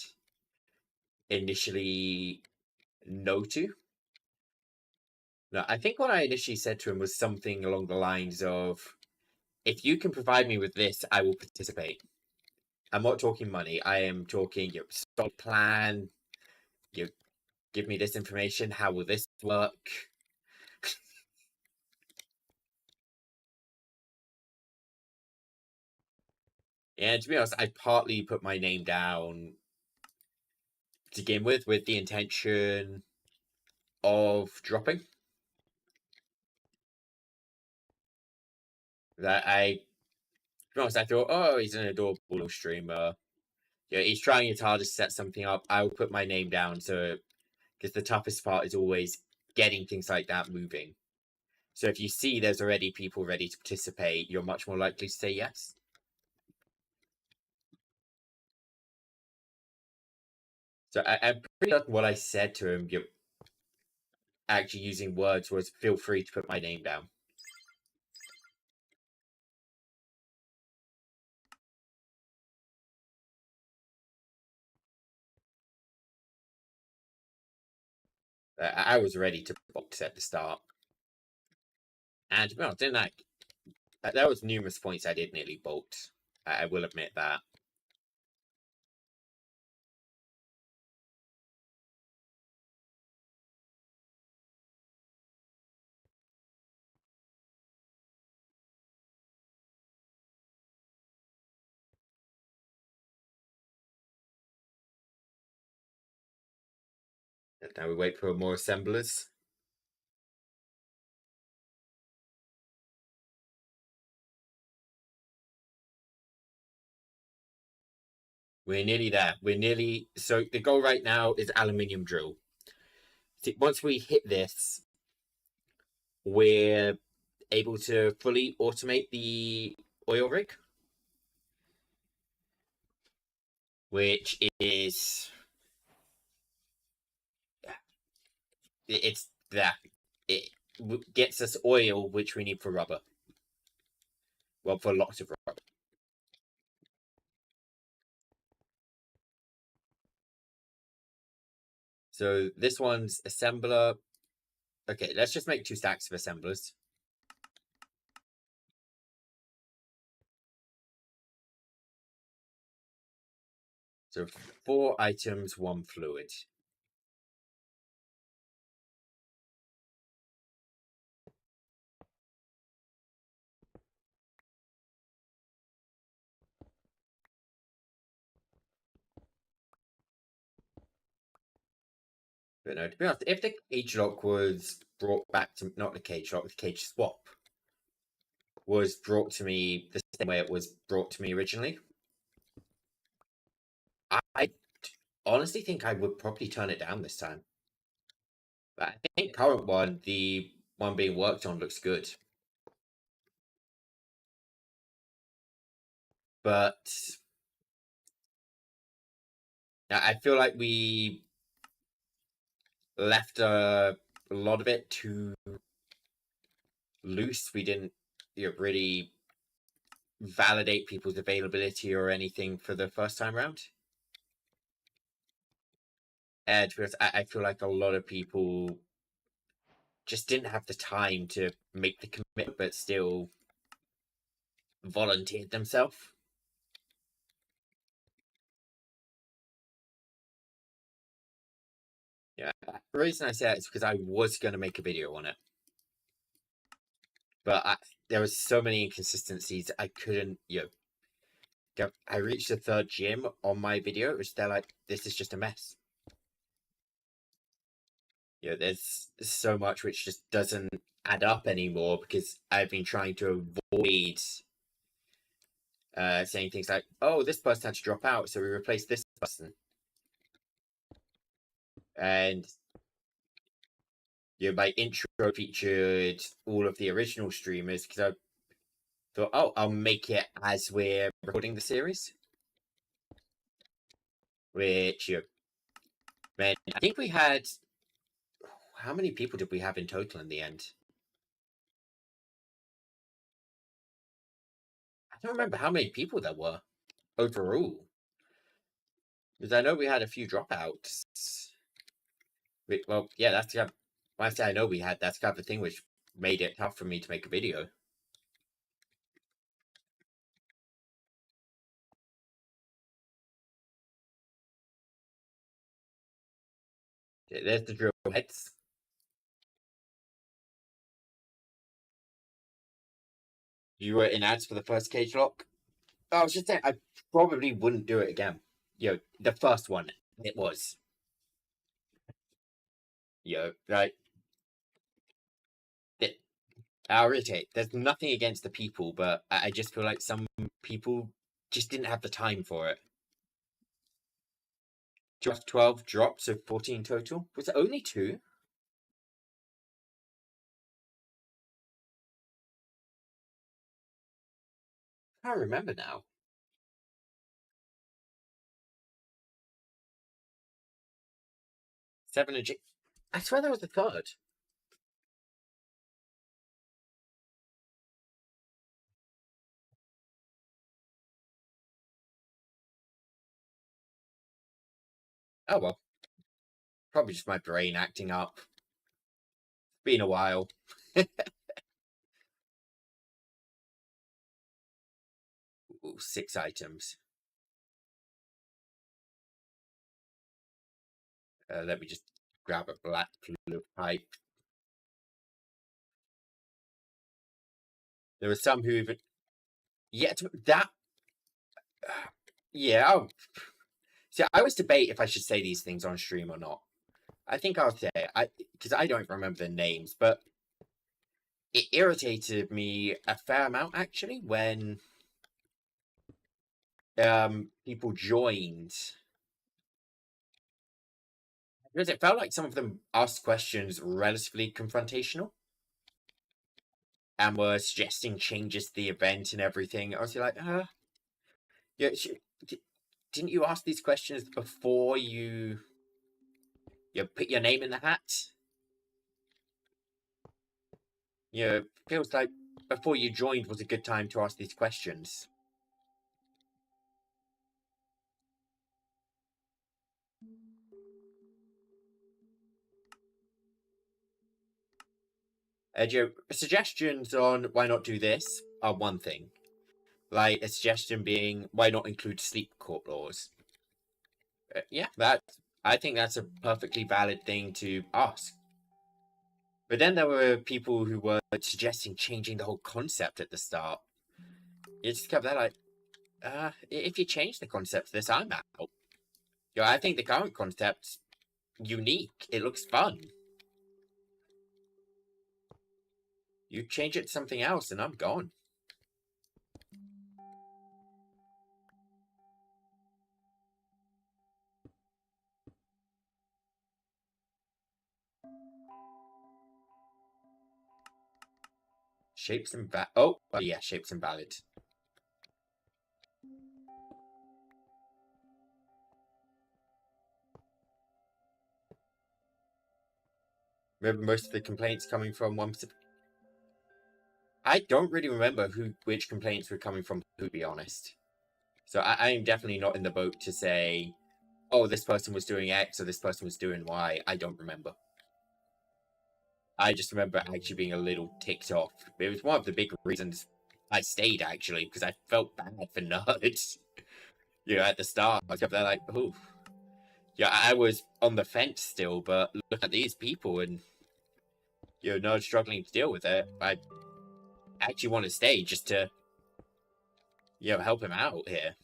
initially no to. No, I think what I initially said to him was something along the lines of, if you can provide me with this, I will participate. I'm not talking money. I am talking your solid plan. You give me this information. How will this work? And to be honest, I partly put my name down to begin with the intention of dropping. That to be honest, I thought, oh, he's an adorable little streamer. Yeah, he's trying his hardest to set something up. I'll put my name down because the toughest part is always getting things like that moving. So if you see there's already people ready to participate, you're much more likely to say yes. So I'm pretty certain what I said to him, you're actually using words, was feel free to put my name down. I was ready to box at the start. And to be honest, there was numerous points I did nearly bolt. I will admit that. Now we wait for more assemblers. We're nearly there. So the goal right now is aluminium drill. See, once we hit this, we're able to fully automate the oil rig, which is it's that it gets us oil, which we need for rubber. Well, for lots of rubber. So this one's assembler. Okay, let's just make 2 stacks of assemblers. So 4 items, 1 fluid. But no, to be honest, if the cage lock was brought back to, not the cage lock, the cage swap was brought to me the same way it was brought to me originally, I honestly think I would probably turn it down this time. But I think current one, the one being worked on, looks good. But I feel like we left a lot of it too loose. We didn't really validate people's availability or anything for the first time round. And because I feel like a lot of people just didn't have the time to make the commitment, but still volunteered themselves. Yeah, the reason I say that is because I was going to make a video on it, but there was so many inconsistencies I couldn't. I reached the 3rd gym on my video, which they're like, this is just a mess. There's so much which just doesn't add up anymore because I've been trying to avoid saying things like, oh, this person had to drop out, so we replaced this person. And my intro featured all of the original streamers because I thought, oh, I'll make it as we're recording the series. Which, man, I think we had, how many people did we have in total in the end? I don't remember how many people there were overall. Because I know we had a few dropouts. Well, yeah, that's kind of, when I say I know we had, that's kind of the thing which made it tough for me to make a video. There's the drill heads. You were in ads for the first cage lock. I was just saying, I probably wouldn't do it again. The first one, it was. Right. I'll irritate. There's nothing against the people, but I just feel like some people just didn't have the time for it. Just 12 drops, so 14 total. Was it only 2? I can't remember now. 7 and I swear there was a third. Oh well. Probably just my brain acting up. Been a while. Ooh, 6 items. Let me just grab a black blue pipe. There were some who even. Yeah, that. Yeah. See, I was debate if I should say these things on stream or not. I think I'll say it. Because I don't remember the names, but it irritated me a fair amount actually when people joined, because it felt like some of them asked questions relatively confrontational and were suggesting changes to the event and everything. I was like, yeah, didn't you ask these questions before you put your name in the hat? Feels like before you joined was a good time to ask these questions. Suggestions on why not do this are one thing. Like a suggestion being, why not include sleep court laws? Yeah, I think that's a perfectly valid thing to ask. But then there were people who were suggesting changing the whole concept at the start. You just kept that like, if you change the concept of this, I'm out. I think the current concept's unique. It looks fun. You change it to something else, and I'm gone. Shapes invalid. Oh, yeah, shapes invalid. Remember most of the complaints coming from one specific. I don't really remember which complaints were coming from, to be honest. So I am definitely not in the boat to say, oh, this person was doing X or this person was doing Y. I don't remember. I just remember actually being a little ticked off. It was one of the big reasons I stayed, actually, because I felt bad for nerds. At the start, I was there like, oh. Yeah, I was on the fence still, but look at these people and, nerds struggling to deal with it. I actually want to stay just to, help him out here.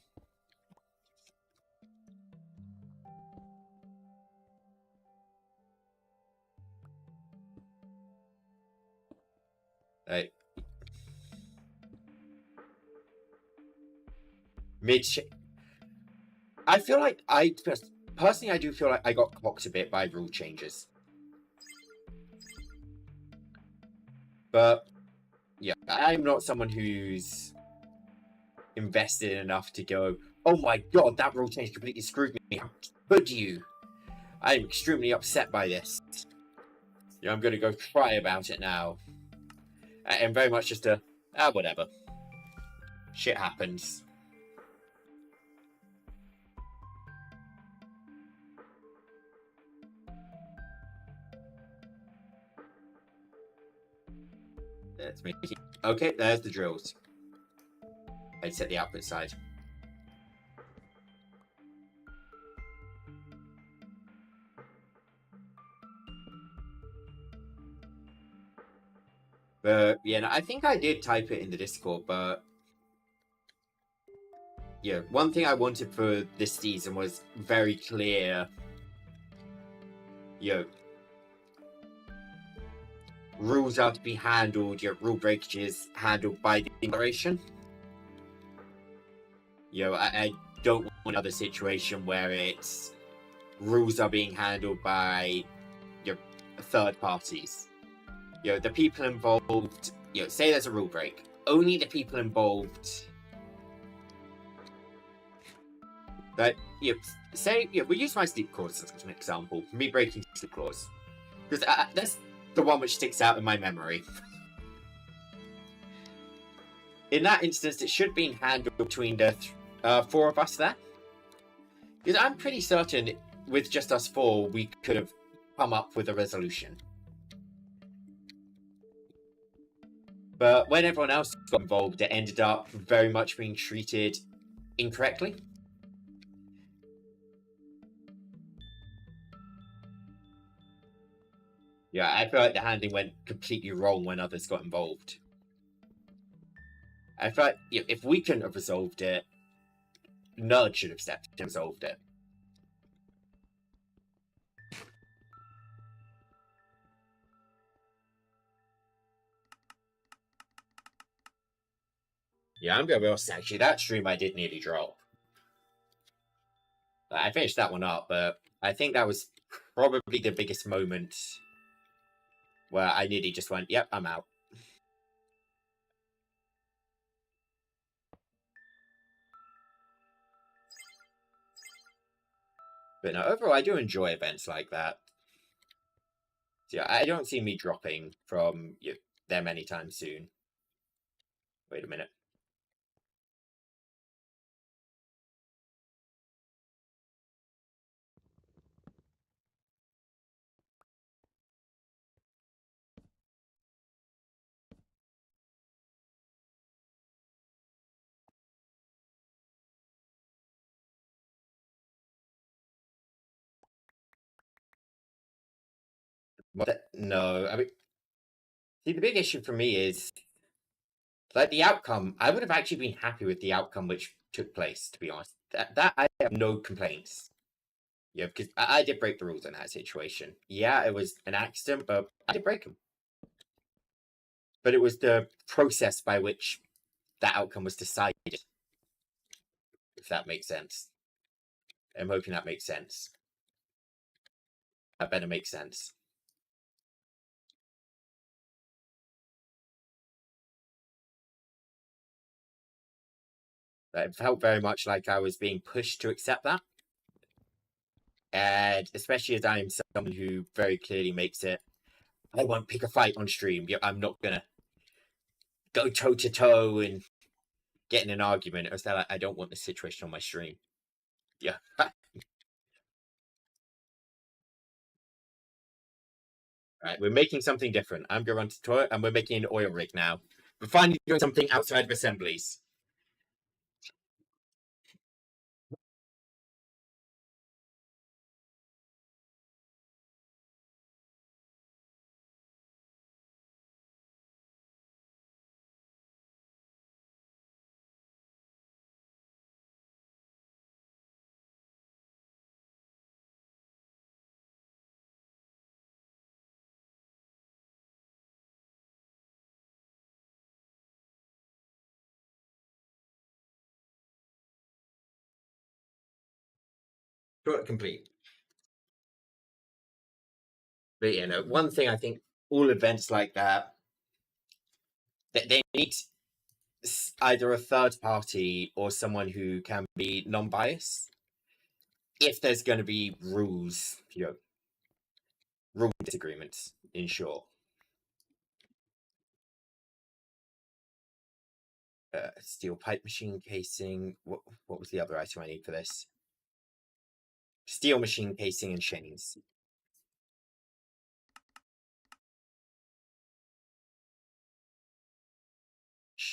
Like, I feel like personally, I do feel like I got cocked a bit by rule changes. But yeah, I'm not someone who's invested enough to go, oh my god, that rule change completely screwed me. How could you? I'm extremely upset by this. I'm going to go cry about it now. And very much just whatever. Shit happens. Let's make it. Okay, there's the drills. I'd set the output side. But yeah, no, I think I did type it in the Discord, but yeah, one thing I wanted for this season was very clear, you know, rules are to be handled, your rule breakages handled by the Declaration. You know, I don't want another situation where it's rules are being handled by your third parties. You know, the people involved, you know, say there's a rule break. Only the people involved, that, you know, say, you know, we use my sleep clause as an example, me breaking sleep clause. Because that's the one which sticks out in my memory. In that instance, it should be handled between the four of us there. Because I'm pretty certain with just us four, we could have come up with a resolution. But when everyone else got involved, it ended up very much being treated incorrectly. Yeah, I feel like the handling went completely wrong when others got involved. I feel like, you know, if we couldn't have resolved it, Nerd should have stepped in and resolved it. Yeah, I'm gonna be honest, actually, that stream I did nearly drop. I finished that one up, but I think that was probably the biggest moment where I nearly just went, yep, I'm out. But no, overall, I do enjoy events like that. So yeah, I don't see me dropping from them anytime soon. Wait a minute. No, I mean, see, the big issue for me is like the outcome. I would have actually been happy with the outcome which took place, to be honest. That I have no complaints. Yeah, because I did break the rules in that situation. Yeah, it was an accident, but I did break them. But it was the process by which that outcome was decided. If that makes sense. I'm hoping that makes sense. That better make sense. It felt very much like I was being pushed to accept that. And especially as I am someone who very clearly makes it, I won't pick a fight on stream. I'm not going to go toe to toe and get in an argument. Or that I don't want this situation on my stream. Yeah. All right, we're making something different. I'm going to run to the toilet and we're making an oil rig now. We're finally doing something outside of assemblies. Toilet complete. But one thing I think all events like that, they need either a third party or someone who can be non-biased. If there's going to be rules, rule disagreements, in short. Steel pipe machine casing. What was the other item I need for this? Steel machine casing and chains.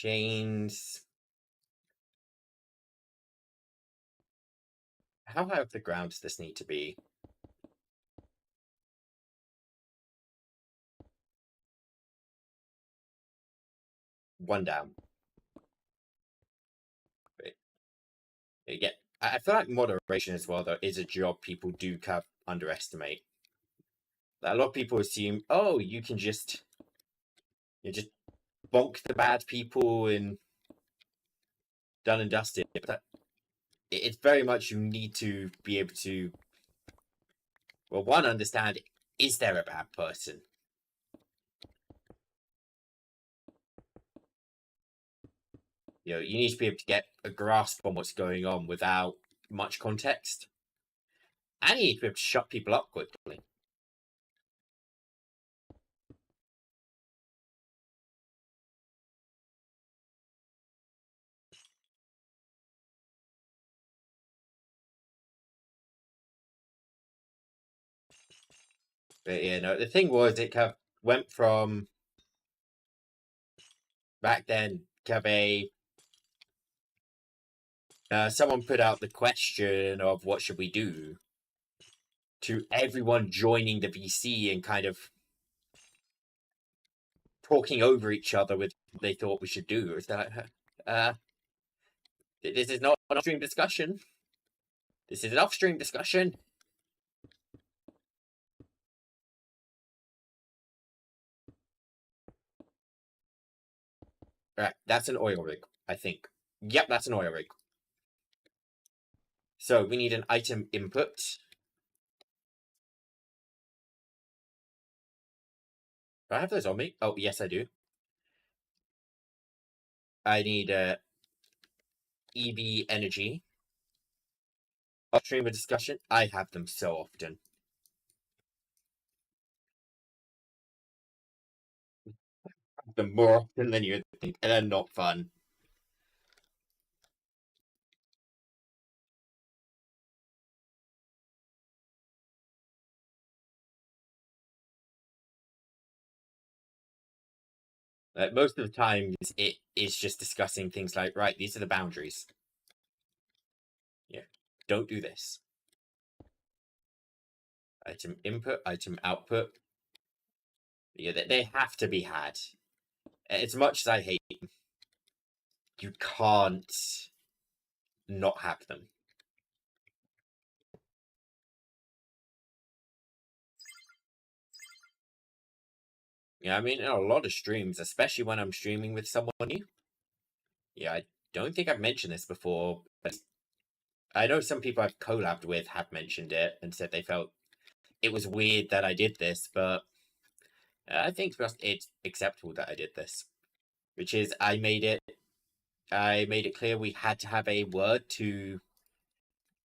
chains. How high off the ground does this need to be? One down. Yeah, I feel like moderation as well, though, is a job people do kind of underestimate. A lot of people assume, oh, you can just bonk the bad people and done and dusted. But it's very much you need to be able to, well, one, understand, is there a bad person? You need to be able to get a grasp on what's going on without much context. And you need to be able to shut people up quickly. But the thing was, it kind of went from back then, kind of someone put out the question of what should we do, to everyone joining the VC and kind of talking over each other with what they thought we should do. Is that this is not an upstream discussion. This is an upstream discussion. Right, that's an oil rig, I think. Yep, that's an oil rig. So we need an item input. Do I have those on me? Oh, yes, I do. I need EV energy. Upstream of discussion. I have them so often. Them more often than you think, and they're not fun. Most of the time, it is just discussing things like, right, these are the boundaries. Yeah, don't do this. Item input, item output. Yeah, they have to be had. As much as I hate them, you can't not have them. Yeah, I mean, in a lot of streams, especially when I'm streaming with someone new. Yeah, I don't think I've mentioned this before, but I know some people I've collabed with have mentioned it and said they felt it was weird that I did this, but I think it's acceptable that I did this, which is I made it clear we had to have a word to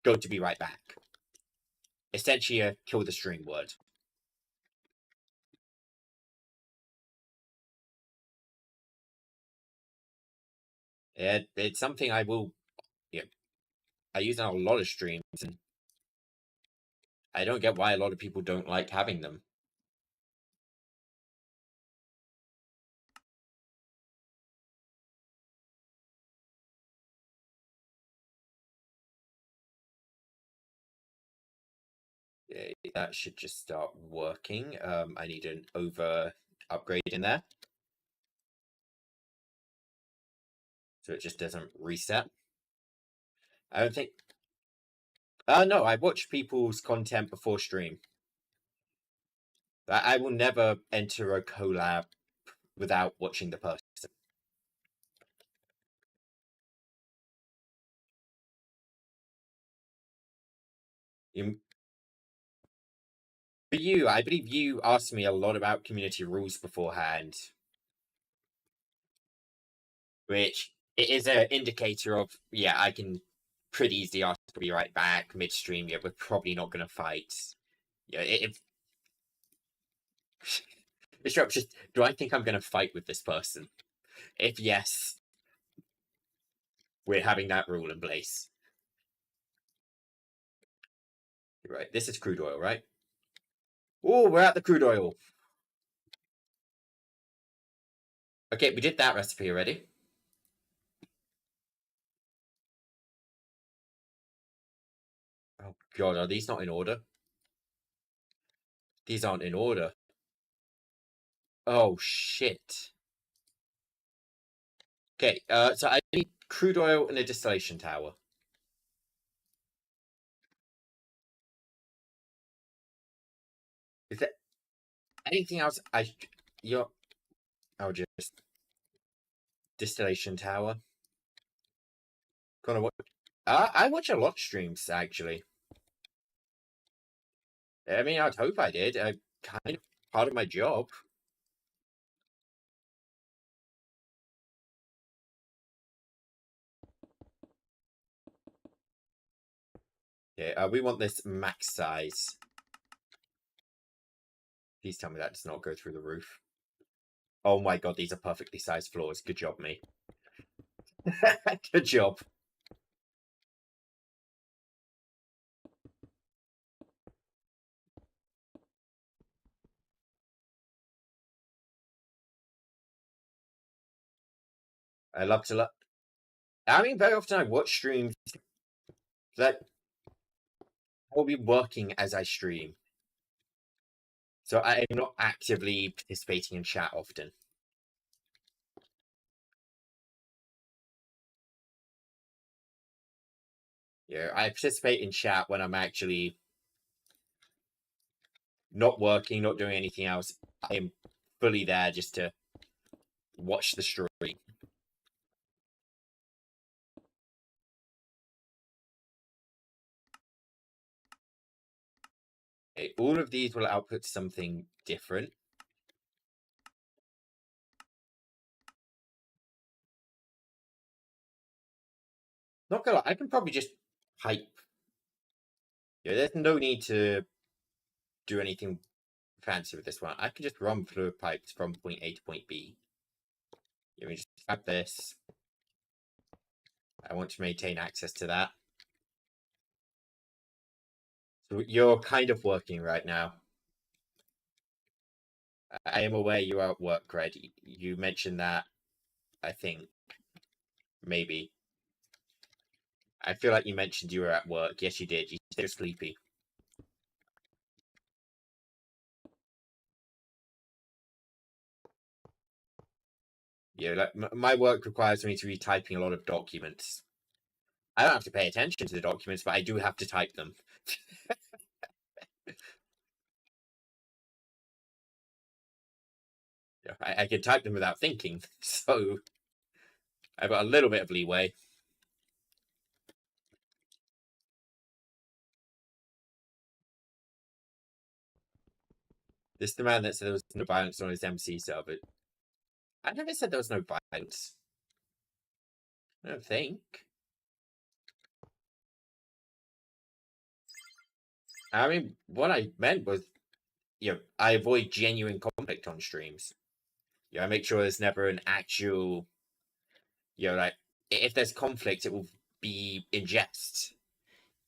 go to be right back. Essentially, a kill the stream word. It's something I will, I use on a lot of streams, and I don't get why a lot of people don't like having them. That should just start working. I need an over upgrade in there, so it just doesn't reset. I don't think. No, I watch people's content before stream. I will never enter a collab without watching the person. For you, I believe you asked me a lot about community rules beforehand, which it is an indicator of, yeah, I can pretty easily ask to be right back midstream. Yeah, we're probably not going to fight. Yeah, if just, do I think I'm going to fight with this person? If yes, we're having that rule in place. Right, this is crude oil, right? Oh, we're at the crude oil. Okay, we did that recipe already. Oh god, are these not in order? These aren't in order. Oh shit. Okay, so I need crude oil and a distillation tower. Is there anything else I'll just distillation tower. Kind of what I watch a lot of streams actually. I mean, I'd hope I did. Kind of part of my job. Yeah, we want this max size. Please tell me that does not go through the roof. Oh my god, these are perfectly sized floors. Good job, me. Good job. I love to I mean, very often I watch streams that I'll be working as I stream. So I am not actively participating in chat often. Yeah, I participate in chat when I'm actually not working, not doing anything else. I am fully there just to watch the stream. Okay, all of these will output something different. Not gonna lie, I can probably just pipe. Yeah, there's no need to do anything fancy with this one. I can just run fluid pipes from point A to point B. Let me just add this. I want to maintain access to that. So you're kind of working right now. I am aware you are at work, Red. You mentioned that, I think, maybe. I feel like you mentioned you were at work. Yes, you did. You said you're sleepy. Yeah, like my work requires me to be typing a lot of documents. I don't have to pay attention to the documents, but I do have to type them. I can type them without thinking, so I've got a little bit of leeway. This is the man that said there was no violence on his MC server. I never said there was no violence. I don't think. I mean, what I meant was, I avoid genuine conflict on streams. I make sure there's never an actual, like, if there's conflict, it will be in jest.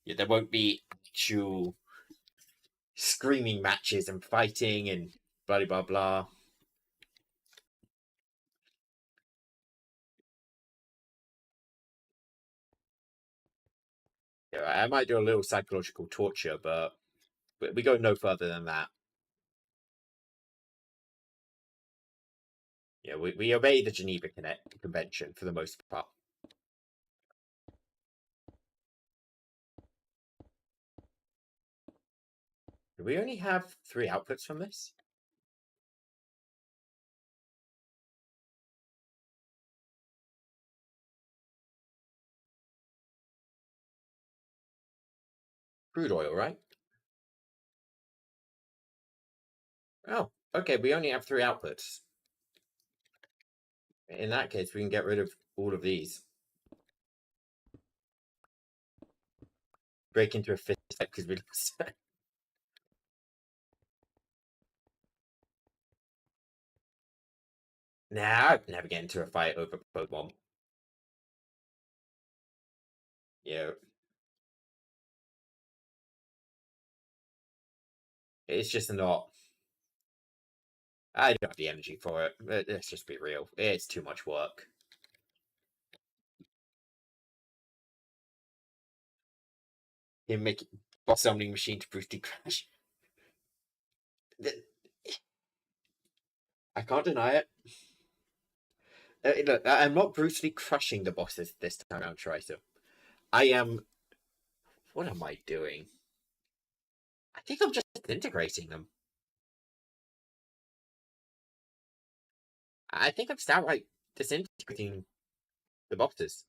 There won't be actual screaming matches and fighting and blah blah blah. I might do a little psychological torture, but we go no further than that. We obey the Geneva Convention for the most part. Do we only have 3 outputs from this? Crude oil, right? Oh, okay, we only have 3 outputs. In that case, we can get rid of all of these. Break into a fist fight because we lost. Nah, I'd never get into a fight over Pokemon. It's just not. I don't have the energy for it. Let's just be real. It's too much work. boss summoning machine to brutally crash. I can't deny it. Look, I'm not brutally crushing the bosses this time around, Triso. I am. What am I doing? I think I'm just disintegrating them. I think I'm just outright disintegrating the bosses.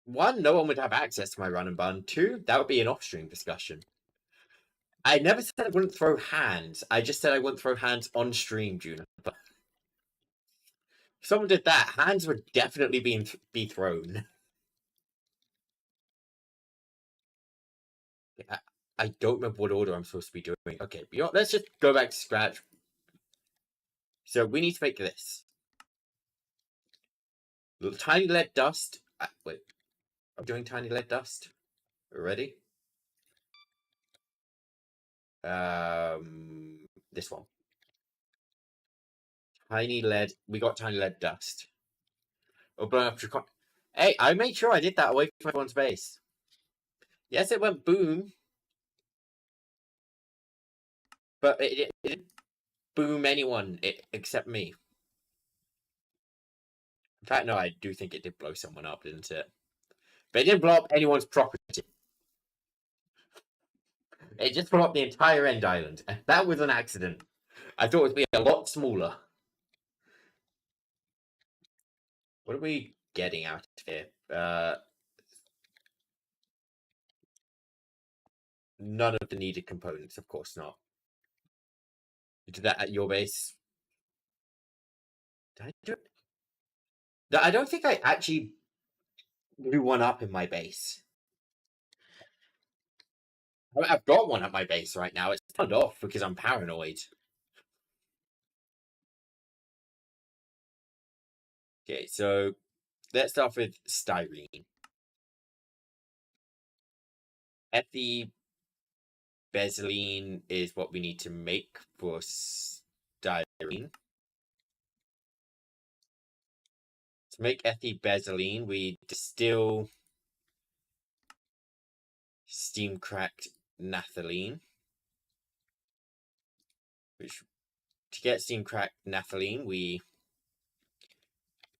One, no one would have access to my run and bun. Two, that would be an off-stream discussion. I never said I wouldn't throw hands. I just said I wouldn't throw hands on stream, Juniper. If someone did that, hands would definitely be thrown. I don't remember what order I'm supposed to be doing. Okay, let's just go back to scratch. So we need to make this. Little tiny lead dust. Wait, I'm doing tiny lead dust. Ready? This one. Tiny lead. We got tiny lead dust. Oh, blown up. Hey, I made sure I did that away from everyone's base. Yes, it went boom. But it didn't boom anyone except me. In fact, no, I do think it did blow someone up, didn't it? But it didn't blow up anyone's property. It just blew up the entire end island. And that was an accident. I thought it would be a lot smaller. What are we getting out of here? None of the needed components, of course not. You did that at your base? Did I do it? I don't think I actually blew one up in my base. I've got one at my base right now. It's turned off because I'm paranoid. Okay, so let's start with styrene. Ethylbenzylene is what we need to make for styrene. To make ethylbenzylene, we distill steam cracked naphthalene. Which, to get steam cracked naphthalene, we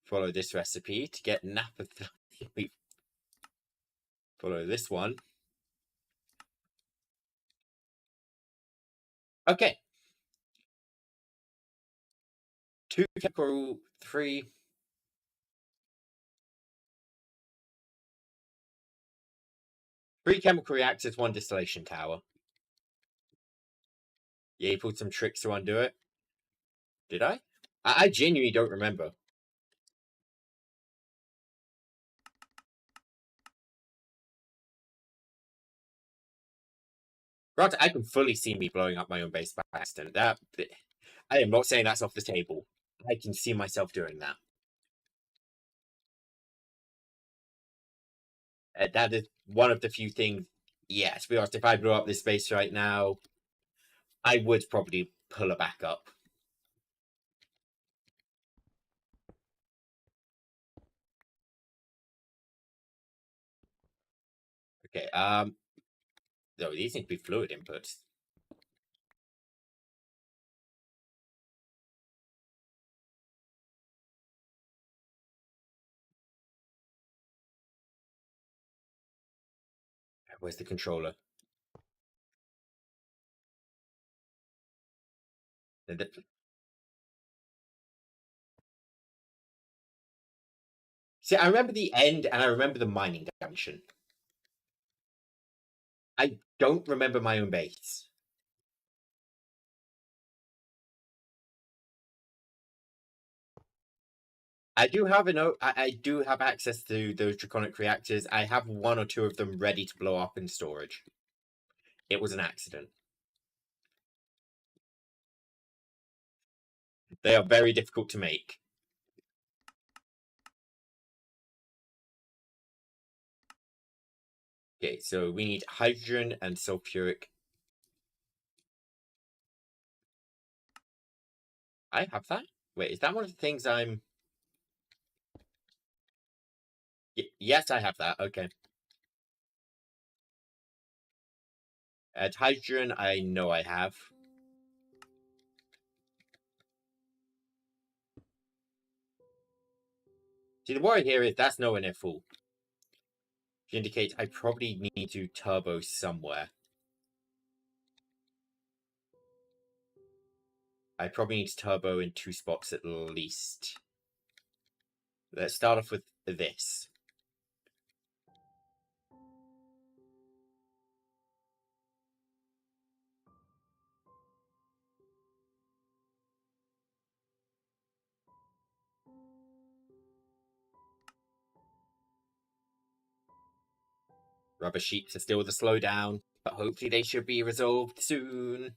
follow this recipe. To get naphthalene, we follow this one. Okay. 2 chemical 3. 3 chemical reactors, 1 distillation tower. Yeah, you pulled some tricks to undo it. Did I? I genuinely don't remember. Granted, I can fully see me blowing up my own base by accident. I am not saying that's off the table. I can see myself doing that. That is one of the few things. Yeah, to be honest, if I blew up this base right now, I would probably pull it back up. Okay, no, these need to be fluid inputs. Where's the controller? See, I remember the end and I remember the mining dimension. I don't remember my own base. I do have access to those draconic reactors. I have 1 or 2 of them ready to blow up in storage. It was an accident. They are very difficult to make. Okay, so we need hydrogen and sulfuric I have that? Wait, is that one of the things I'm... yes, I have that. Okay. Hydrogen, I know I have. See, the worry here is that's nowhere near full. Which indicates I probably need to turbo somewhere. I probably need to turbo in 2 spots at least. Let's start off with this. Rubber sheets are still the slowdown, but hopefully they should be resolved soon.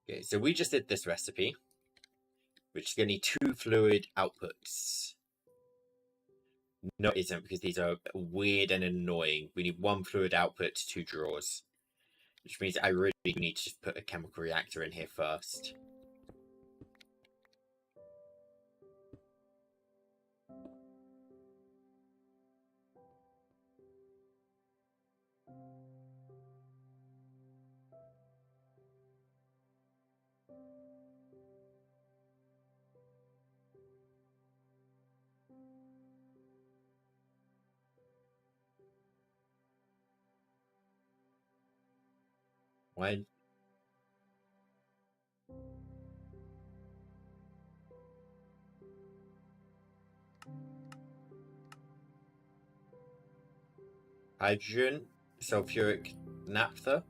Okay, so we just did this recipe, which is going to need 2 fluid outputs. No, it isn't, because these are weird and annoying. We need 1 fluid output, 2 draws. Which means I really need to just put a chemical reactor in here first. When hydrogen, sulfuric naphtha.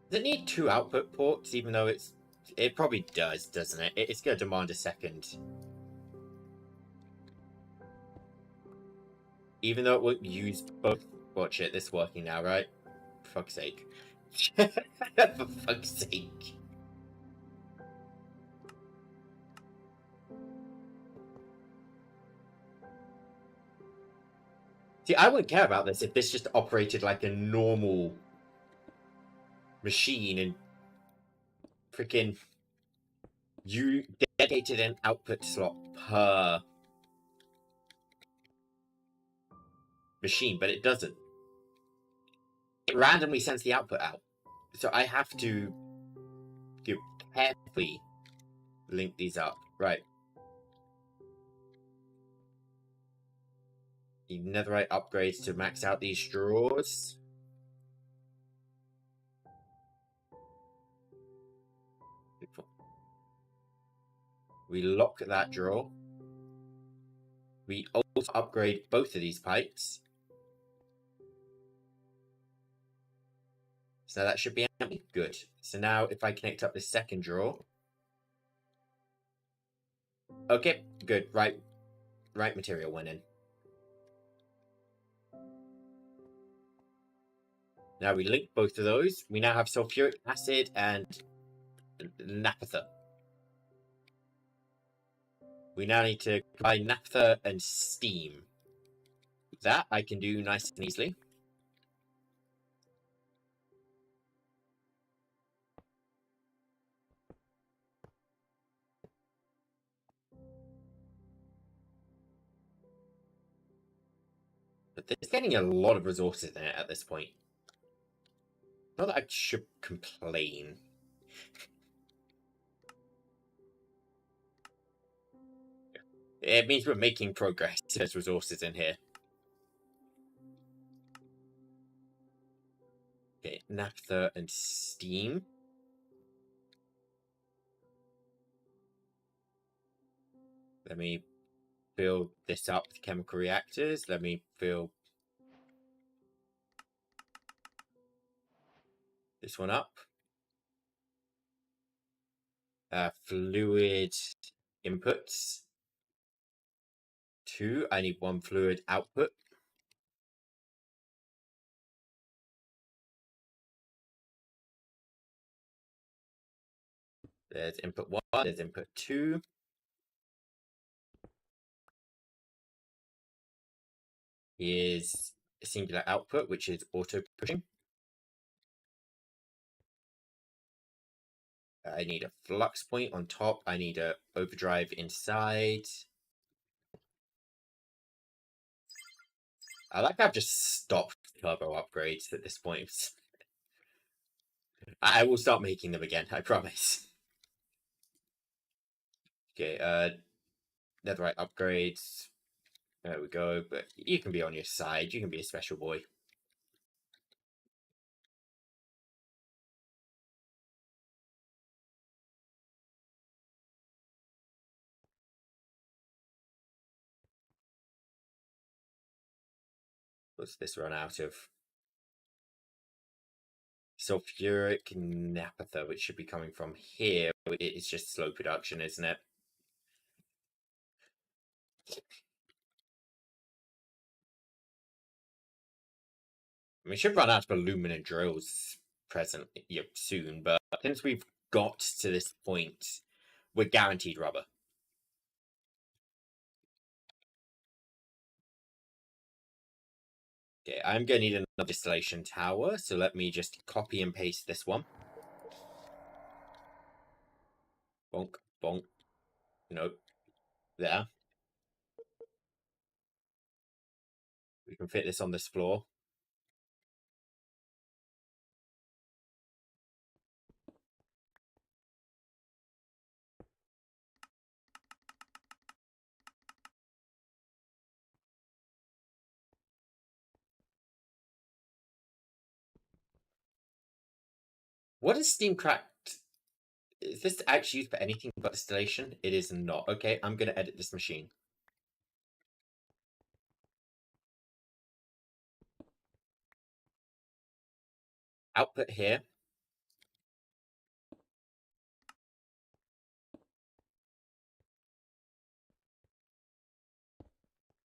Does it need 2 output ports, even though it probably does, doesn't it? It's going to demand a second. Even though it won't use both. Watch it, this is working now, right? For fuck's sake. For fuck's sake. See, I wouldn't care about this if this just operated like a normal machine and freaking you dedicated an output slot per machine, but it doesn't. It randomly sends the output out. So I have to carefully link these up. Right. The netherite upgrades to max out these straws. We lock that drawer. We also upgrade both of these pipes. So that should be empty. Good. So now if I connect up this second drawer. Okay, good. Right material went in. Now we link both of those. We now have sulfuric acid and naphtha. We now need to combine naphtha and steam. That I can do nice and easily. But there's getting a lot of resources in it at this point. Not that I should complain. It means we're making progress. There's resources in here. Okay, naphtha and steam. Let me fill this up with chemical reactors. Let me fill this one up. Fluid inputs. 2. I need 1 fluid output. There's input 1. There's input 2. Here's a singular output, which is auto pushing. I need a flux point on top. I need a overdrive inside. I like I've just stopped turbo upgrades at this point. I will start making them again, I promise. Okay, netherite upgrades. There we go, but you can be on your side. You can be a special boy. What's this run out of? Sulfuric naphtha, which should be coming from here. It's just slow production, isn't it? We should run out of aluminum drills soon, but since we've got to this point, we're guaranteed rubber. Okay, I'm going to need another distillation tower, so let me just copy and paste this one. Bonk, bonk. Nope. There. We can fit this on this floor. What is steam cracked? Is this actually used for anything but distillation? It is not. Okay, I'm going to edit this machine. Output here.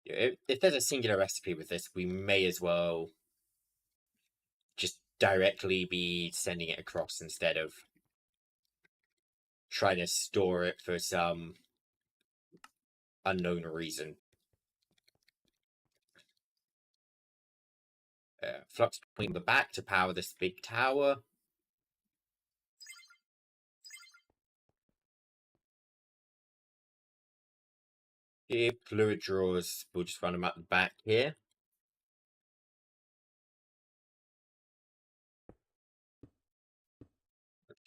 If there's a singular recipe with this, we may as well just directly be sending it across instead of trying to store it for some unknown reason. Flux point in the back to power this big tower. Here, fluid drawers, we'll just run them at the back here.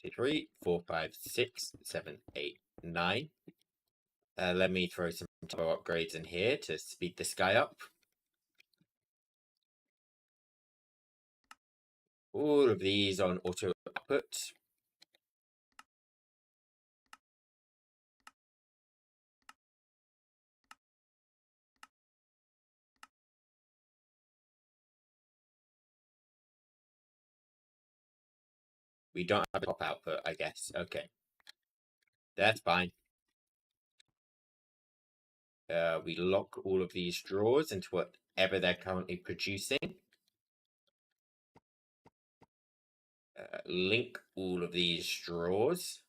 Two, 3, 4, 5, 6, 7, 8, 9. Let me throw some turbo upgrades in here to speed this guy up. All of these on auto output. We don't have a top output, I guess. Okay. That's fine. We lock all of these drawers into whatever they're currently producing. Link all of these drawers.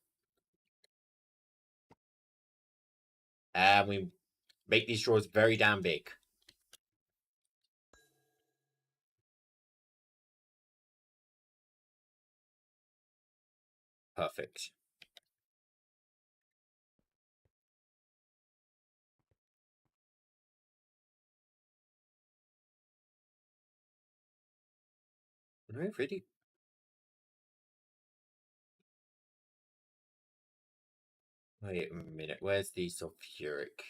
And we make these drawers very damn big. Perfect. No, really? Wait a minute. Where's the sulfuric?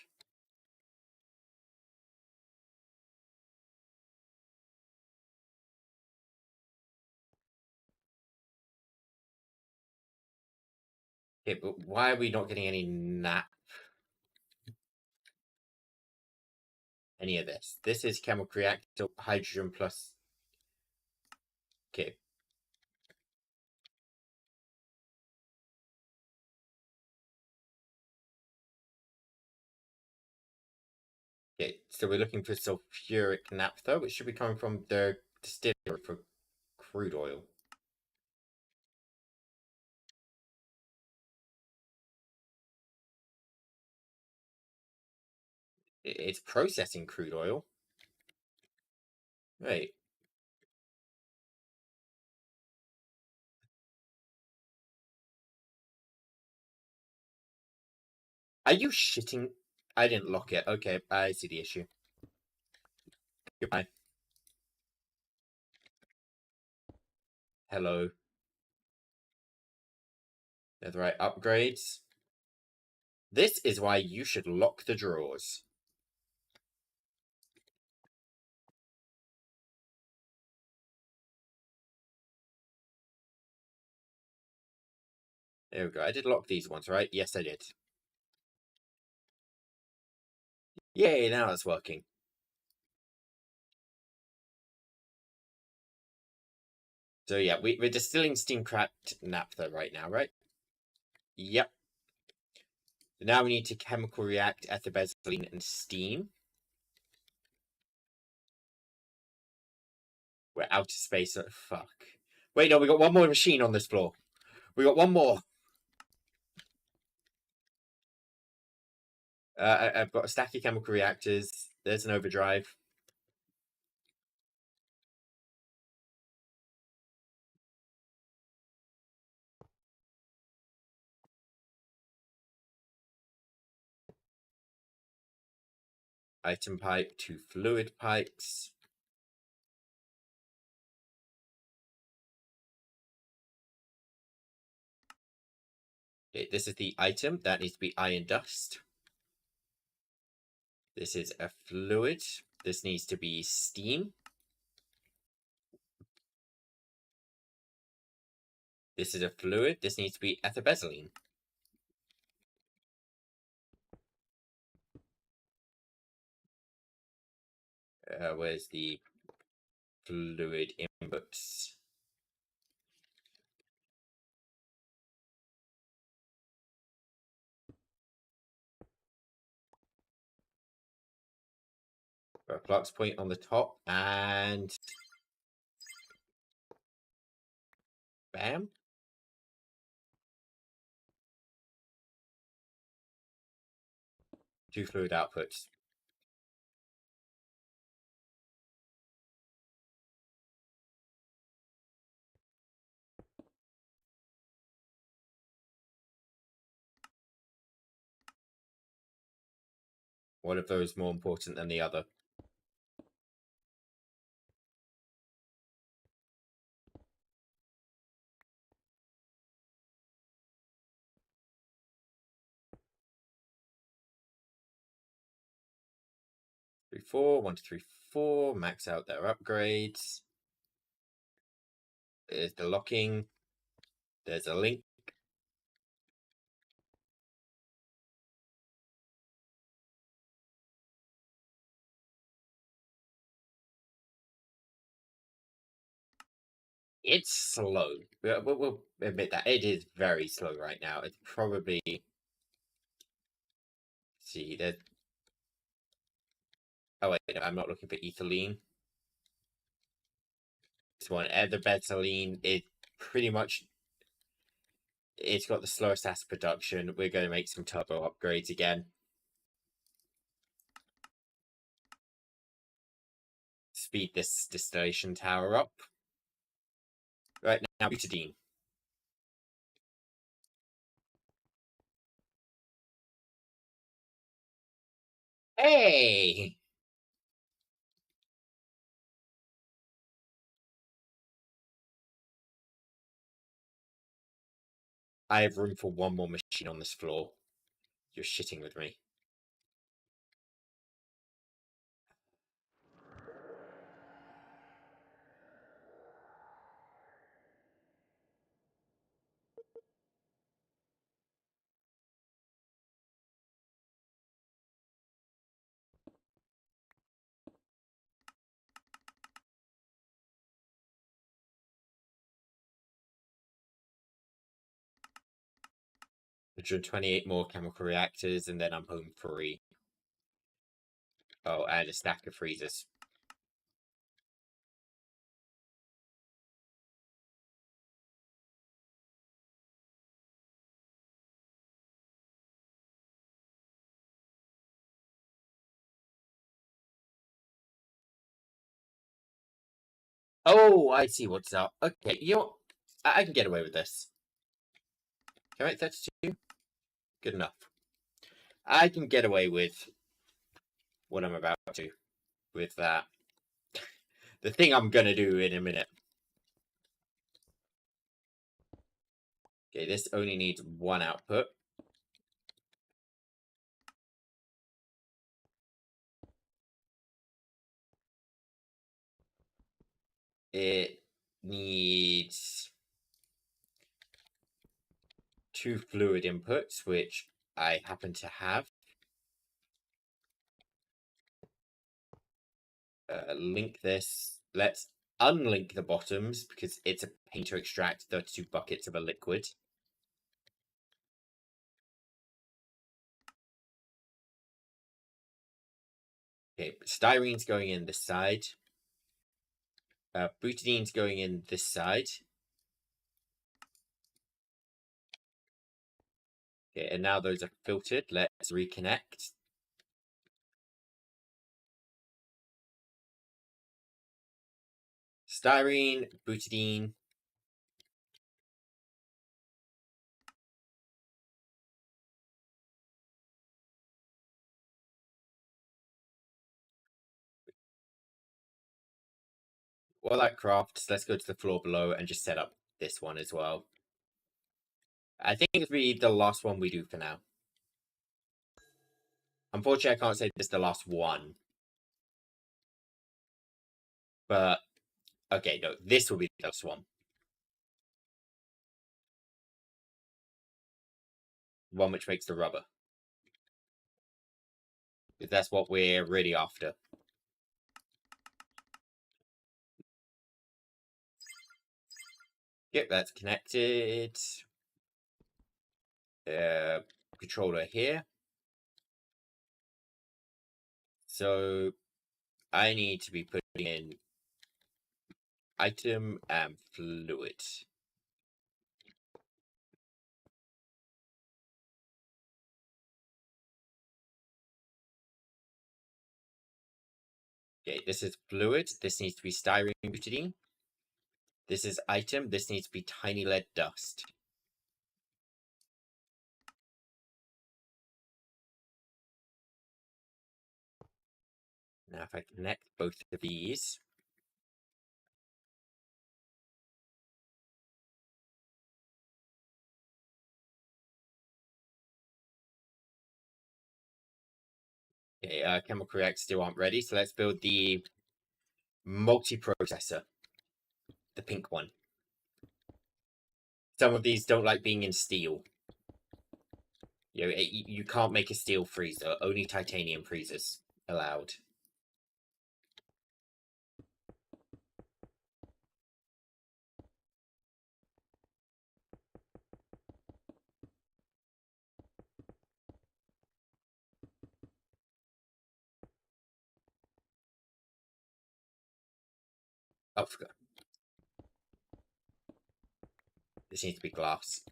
Okay, but why are we not getting any of this? This is chemical reactor hydrogen plus. Okay. Okay, so we're looking for sulfuric naphtha, which should be coming from the distillery for crude oil. It's processing crude oil. Wait. Are you shitting? I didn't lock it. Okay, I see the issue. Goodbye. Hello. They're the right upgrades. This is why you should lock the drawers. There we go. I did lock these ones, right? Yes, I did. Yay, now it's working. So yeah, we're distilling steam-cracked naphtha right now, right? Yep. Now we need to chemical react ethylbenzene and steam. We're out of space. Fuck. Wait, no, we got one more machine on this floor. We got one more. I've got a stack of chemical reactors. There's an overdrive. Item pipe, 2 fluid pipes. Okay, this is the item. That needs to be iron dust. This is a fluid. This needs to be steam. This is a fluid. This needs to be ethylbenzene. Where's the fluid inputs? Got a flux point on the top, and bam. Two fluid outputs. One of those more important than the other. Three, four, 1, 2, 3, 4. Max out their upgrades. There's the locking. There's a link. It's slow. We'll admit that it is very slow right now. It's probably see that. Oh wait, no, I'm not looking for ethylene. This one, the benzene, it pretty much it's got the slowest acid production. We're going to make some turbo upgrades again. Speed this distillation tower up. Right now, butadiene. Hey! I have room for one more machine on this floor. You're shitting with me. Hundred 28 more chemical reactors, and then I'm home free. Oh, and a stack of freezers. Oh, I see what's up. Okay, you know what? I can get away with this. Can I make 32? Good enough. I can get away with what I'm about to with that. The thing I'm gonna do in a minute. Okay, this only needs one output. It needs 2 fluid inputs, which I happen to have. Link this. Let's unlink the bottoms because it's a pain to extract 32 buckets of a liquid. Okay, styrene's going in this side. Butydine's going in this side. Okay, and now those are filtered. Let's reconnect. Styrene, butadiene. While that crafts, let's go to the floor below and just set up this one as well. I think it'll be the last one we do for now. Unfortunately, I can't say this is the last one. But, okay, no, this will be the last one. One which makes the rubber. Because that's what we're really after. Yep, that's connected. Controller here. So I need to be putting in item and fluid. Okay, this is fluid. This needs to be styrene butadiene. This is item. This needs to be tiny lead dust. Now if I connect both of these. Okay, chemical reactors still aren't ready, so let's build the multiprocessor. The pink one. Some of these don't like being in steel. You know, you can't make a steel freezer. Only titanium freezers allowed. Oh, forgot. This needs to be glass.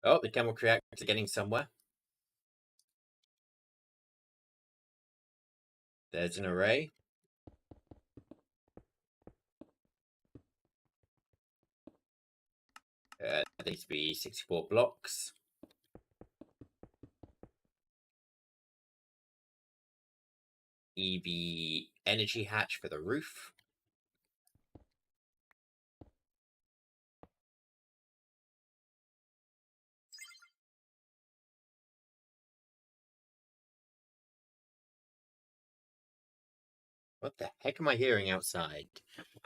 Oh, the chemical reactors are getting somewhere. There's an array. There needs to be 64 blocks. EV energy hatch for the roof. What the heck am I hearing outside?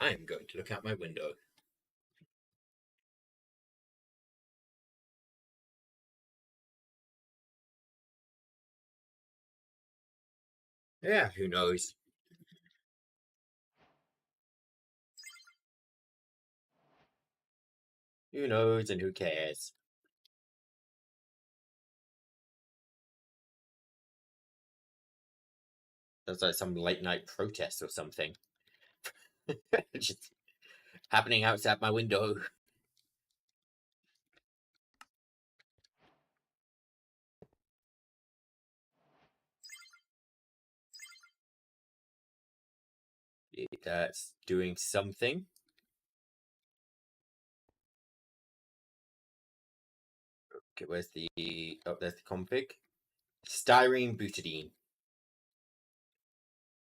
I'm going to look out my window. Yeah, who knows? Who knows and who cares? That's like some late night protest or something. Just happening outside my window. That's doing something. Okay, where's the... Oh, there's the config. Styrene butadiene.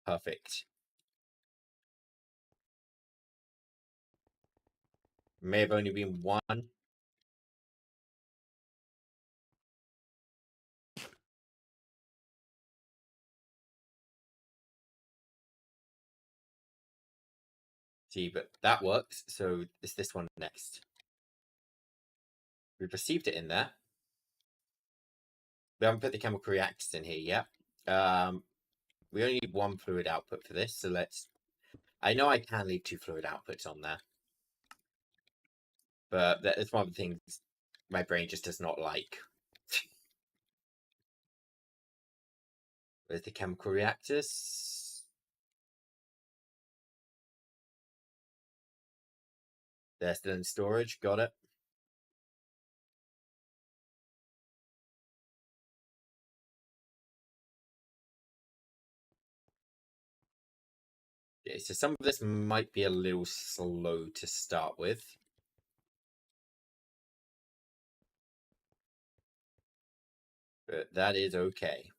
Perfect. May have only been one. See, but that works, so it's this one next. We've received it in there. We haven't put the chemical reactors in here yet. We only need one fluid output for this, so let's... I know I can leave 2 fluid outputs on there. But that's one of the things my brain just does not like. Where's the chemical reactors? They're still in storage, got it. Okay, so some of this might be a little slow to start with. But that is okay.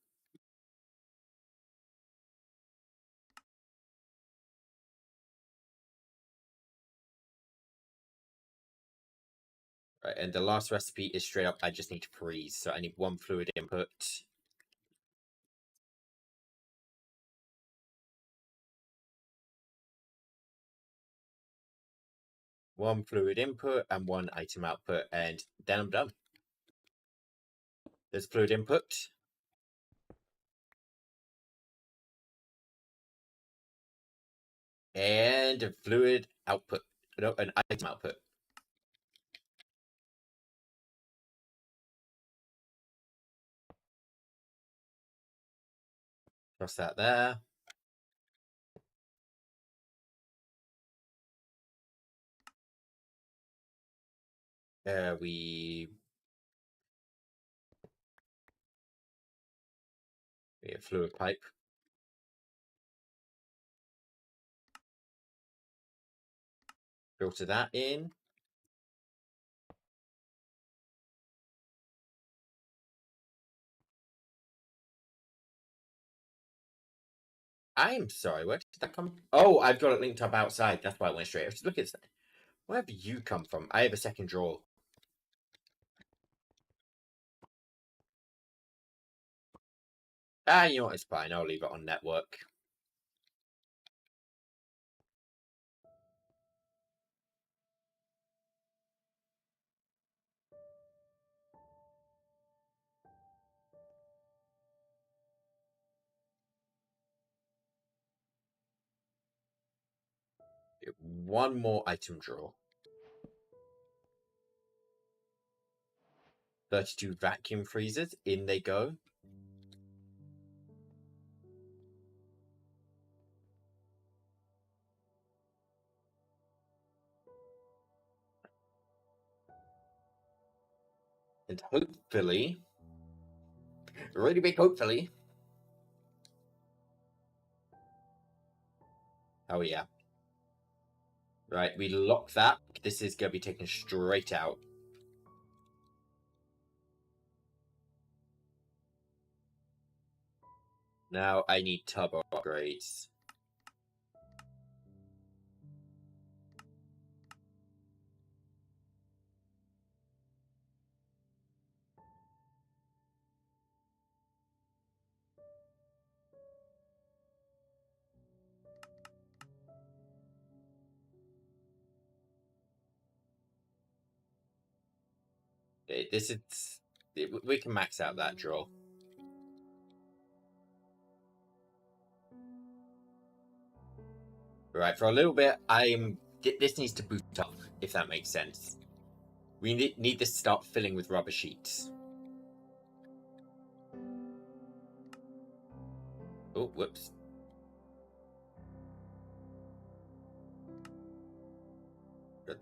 Right, and the last recipe is straight up, I just need to freeze. So I need 1 fluid input. One fluid input and 1 item output, and then I'm done. There's fluid input. And a fluid output. No, an item output. Cross that there. We have fluid pipe. Filter that in. I'm sorry, where did that come from? Oh, I've got it linked up outside. That's why I went straight. I was look at that. Where have you come from? I have a second drawer. You know what? It's fine. I'll leave it on network. One more item drawer. 32 vacuum freezers. In they go. And hopefully, really big hopefully. Oh yeah. Right, we lock that. This is going to be taken straight out. Now I need turbo upgrades. This is... We can max out that draw. Right, for a little bit, this needs to boot up, if that makes sense. We need this to start filling with rubber sheets. Oh, whoops.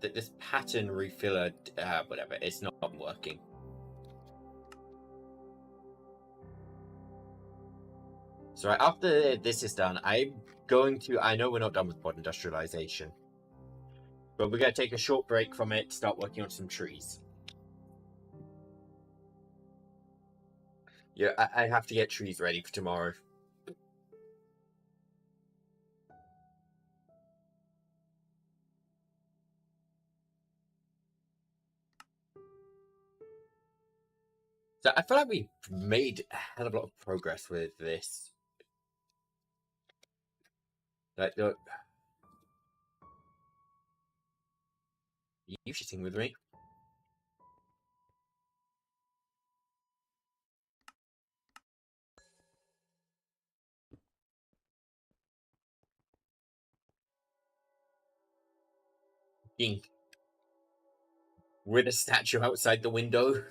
This pattern refiller, whatever, it's not working. So right after this is done, I'm going to, I know we're not done with pod industrialization, but we're going to take a short break from it, start working on some trees. Yeah, I have to get trees ready for tomorrow. So I feel like we've made a hell of a lot of progress with this. Like, you shitting with me? Being with a statue outside the window.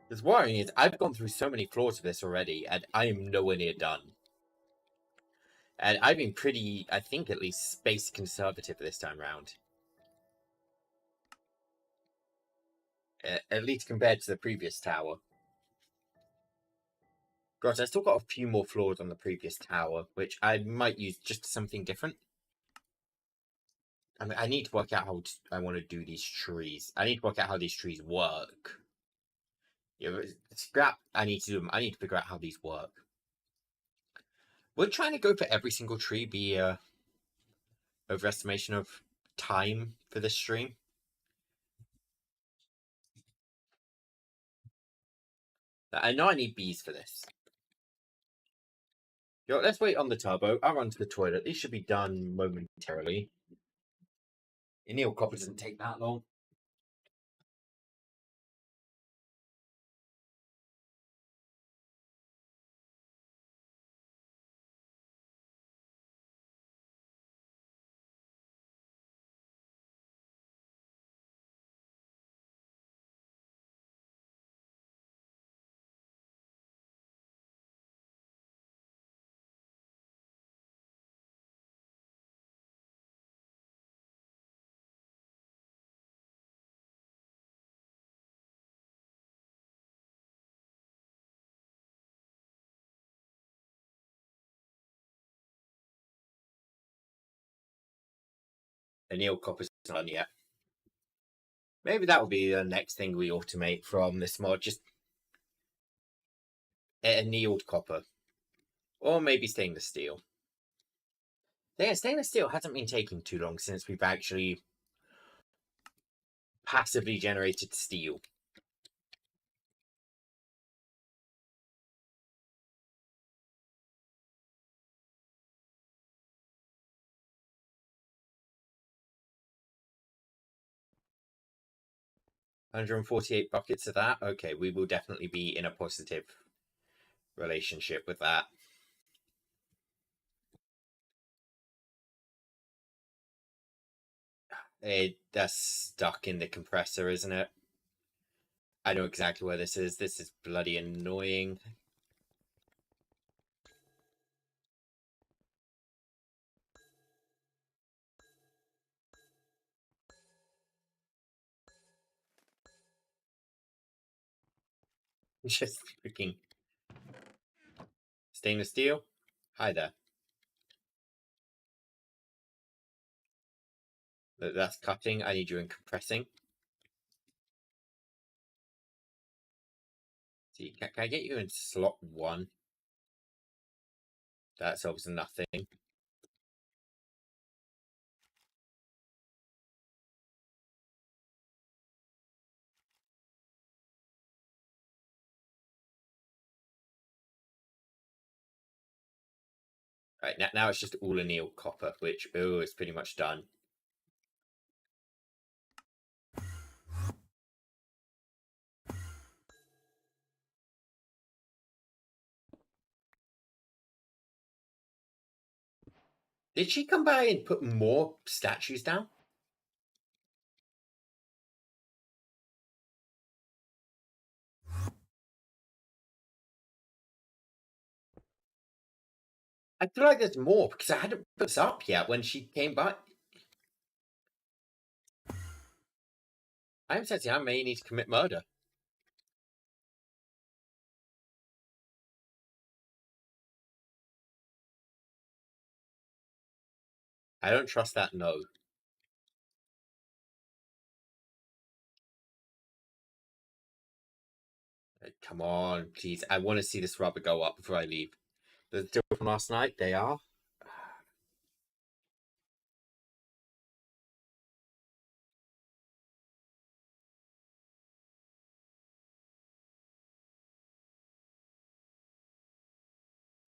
What's worrying is I've gone through so many floors of this already, and I am nowhere near done. And I've been pretty, I think, at least space conservative this time round. At least compared to the previous tower. God, I still got a few more floors on the previous tower, which I might use just something different. I mean, I need to work out how I want to do these trees. I need to work out how these trees work. Yeah, scrap. I need to do them. I need to figure out how these work. We're trying to go for every single tree be overestimation of time for this stream. I know I need bees for this. Yo, let's wait on the turbo. I'll run to the toilet. These should be done momentarily. Anneal copper doesn't take that long. Anneal copper's not done yet. Maybe that will be the next thing we automate from this mod. Just annealed copper. Or maybe stainless steel. Yeah, stainless steel hasn't been taking too long since we've actually passively generated steel. $148 buckets of that. Okay, we will definitely be in a positive relationship with that. That's stuck in the compressor, isn't it? I know exactly where this is. This is bloody annoying. Just freaking stainless steel. Hi there. That's cutting. I need you in compressing. See, can I get you in slot 1? That solves nothing. Right, now it's just all anneal copper, which, is pretty much done. Did she come by and put more statues down? I feel like there's more because I hadn't put this up yet when she came by. I'm sensing I may need to commit murder. I don't trust that, no. Come on, please. I want to see this rubber go up before I leave. They're still from last night? They are?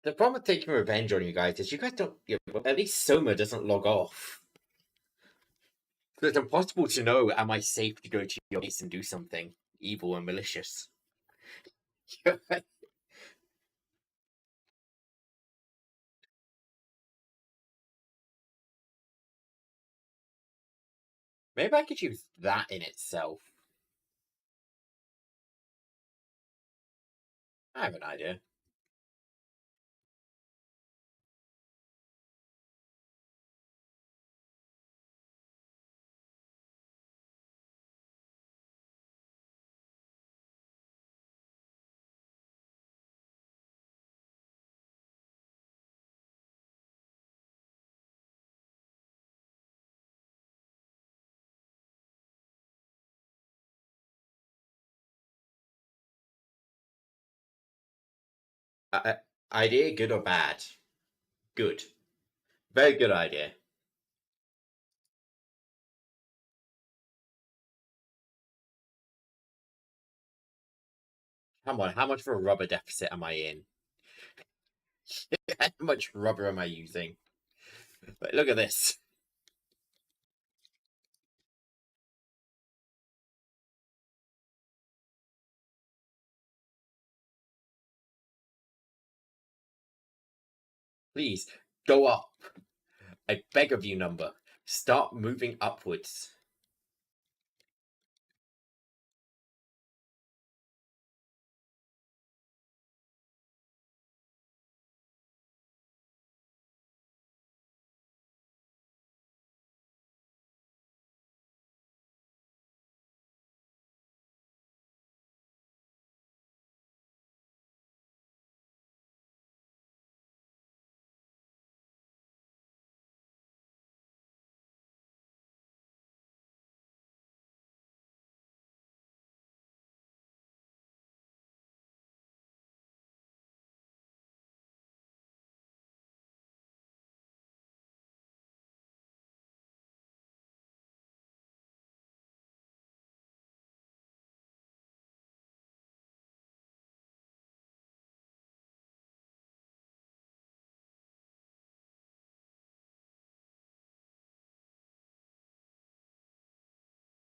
The problem with taking revenge on you guys is you guys don't. At least Soma doesn't log off. So it's impossible to know, am I safe to go to your base and do something evil and malicious? Maybe I could use that in itself. I have an idea. Idea, good or bad? Good. Very good idea. Come on, how much of a rubber deficit am I in? How much rubber am I using? But look at this. Please, go up. I beg of you, number. Start moving upwards.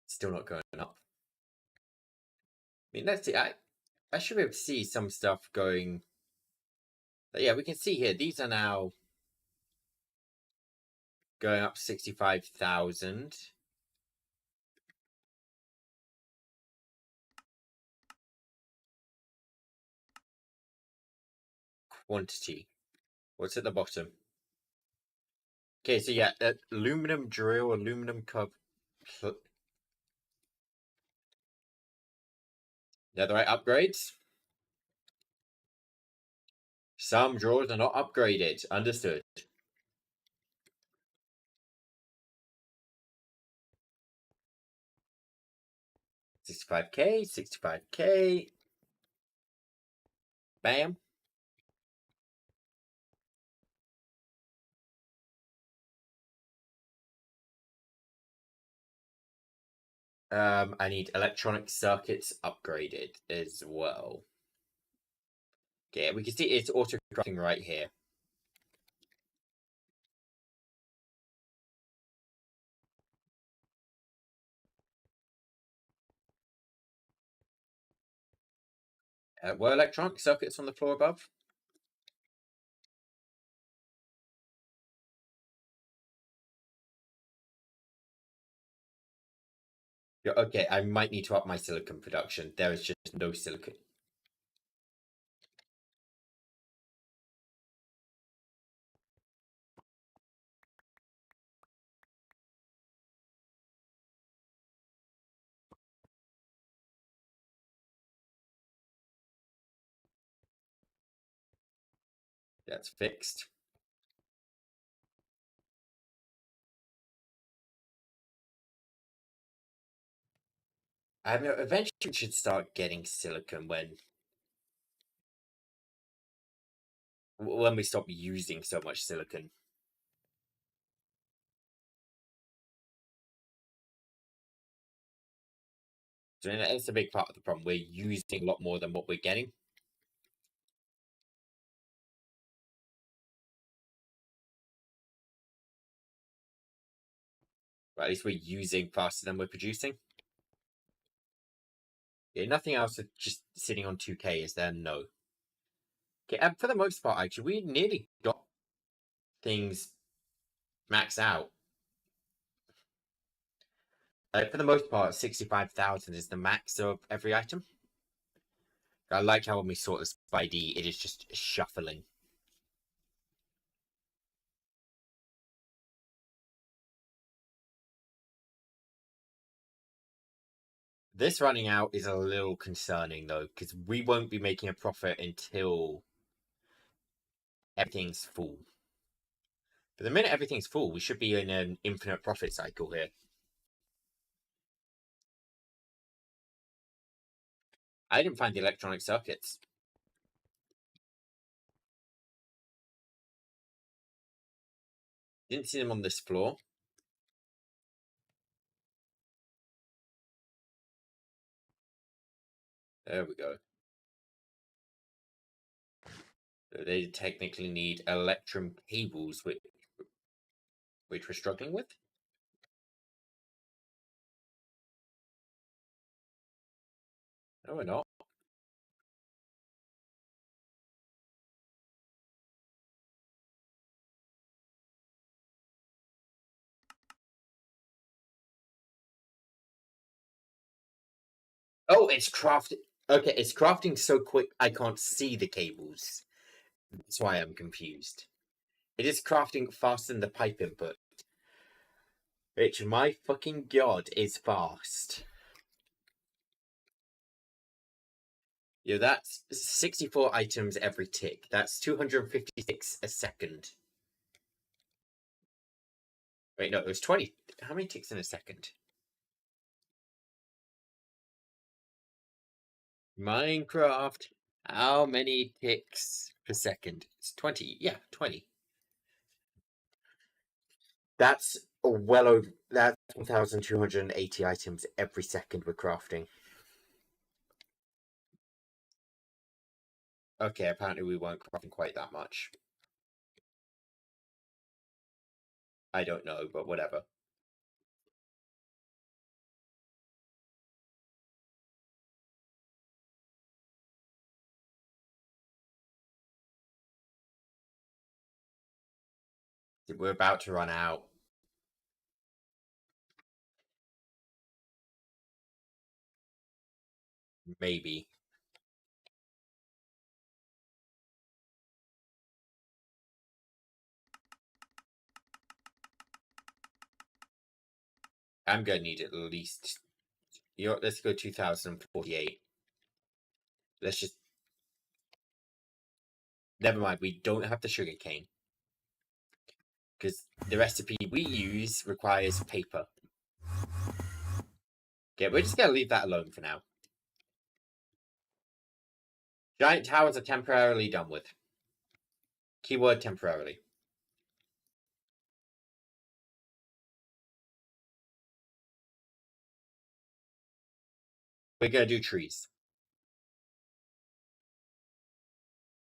Still not going up. I mean, let's see. I should be able to see some stuff going. Yeah, we can see here. These are now going up 65,000. Quantity. What's at the bottom? Okay, so yeah, aluminum drill, aluminum cup. They're the right upgrades. Some drawers are not upgraded. Understood. 65k, 65k. Bam. I need electronic circuits upgraded as well. Okay, we can see it's auto-crafting right here. Were electronic circuits on the floor above? Yeah, okay, I might need to up my silicon production. There is just no silicon. That's fixed. I mean, eventually we should start getting silicon when we stop using so much silicon. So that's a big part of the problem. We're using a lot more than what we're getting. Or at least we're using faster than we're producing. Yeah, nothing else just sitting on 2K, is there? No. Okay, and for the most part, actually, we nearly got things maxed out. For the most part, 65,000 is the max of every item. I like how when we sort this by ID, it is just shuffling. This running out is a little concerning, though, because we won't be making a profit until everything's full. But the minute everything's full, we should be in an infinite profit cycle here. I didn't find the electronic circuits. Didn't see them on this floor. There we go. So they technically need electrum cables, which we're struggling with. No, we're not. Oh, it's crafting. Okay, it's crafting so quick I can't see the cables. That's why I'm confused. It is crafting faster than the pipe input. Which, my fucking god, is fast. Yeah, that's 64 items every tick. That's 256 a second. Wait, no, it was 20. How many ticks in a second? Minecraft. How many ticks per second? It's 20. Yeah, 20. That's well over. That's 1,280 items every second we're crafting. Okay, apparently we weren't crafting quite that much. I don't know, but whatever. We're about to run out. Maybe. I'm gonna need at least. You know, let's go 2048. Let's just. Never mind, we don't have the sugarcane. Because the recipe we use requires paper. Okay, we're just gonna leave that alone for now. Giant towers are temporarily done with. Keyword temporarily. We're gonna do trees.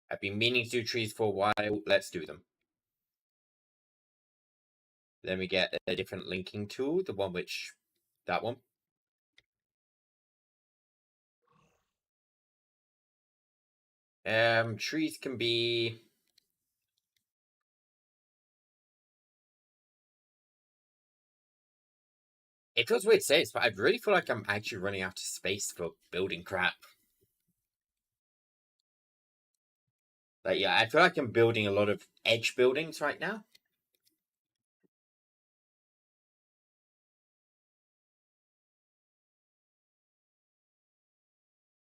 I've been meaning to do trees for a while. Let's do them. Then we get a different linking tool, the one which. That one. Trees can be. It feels weird to say this, but I really feel like I'm actually running out of space for building crap. Like, yeah, I feel like I'm building a lot of edge buildings right now.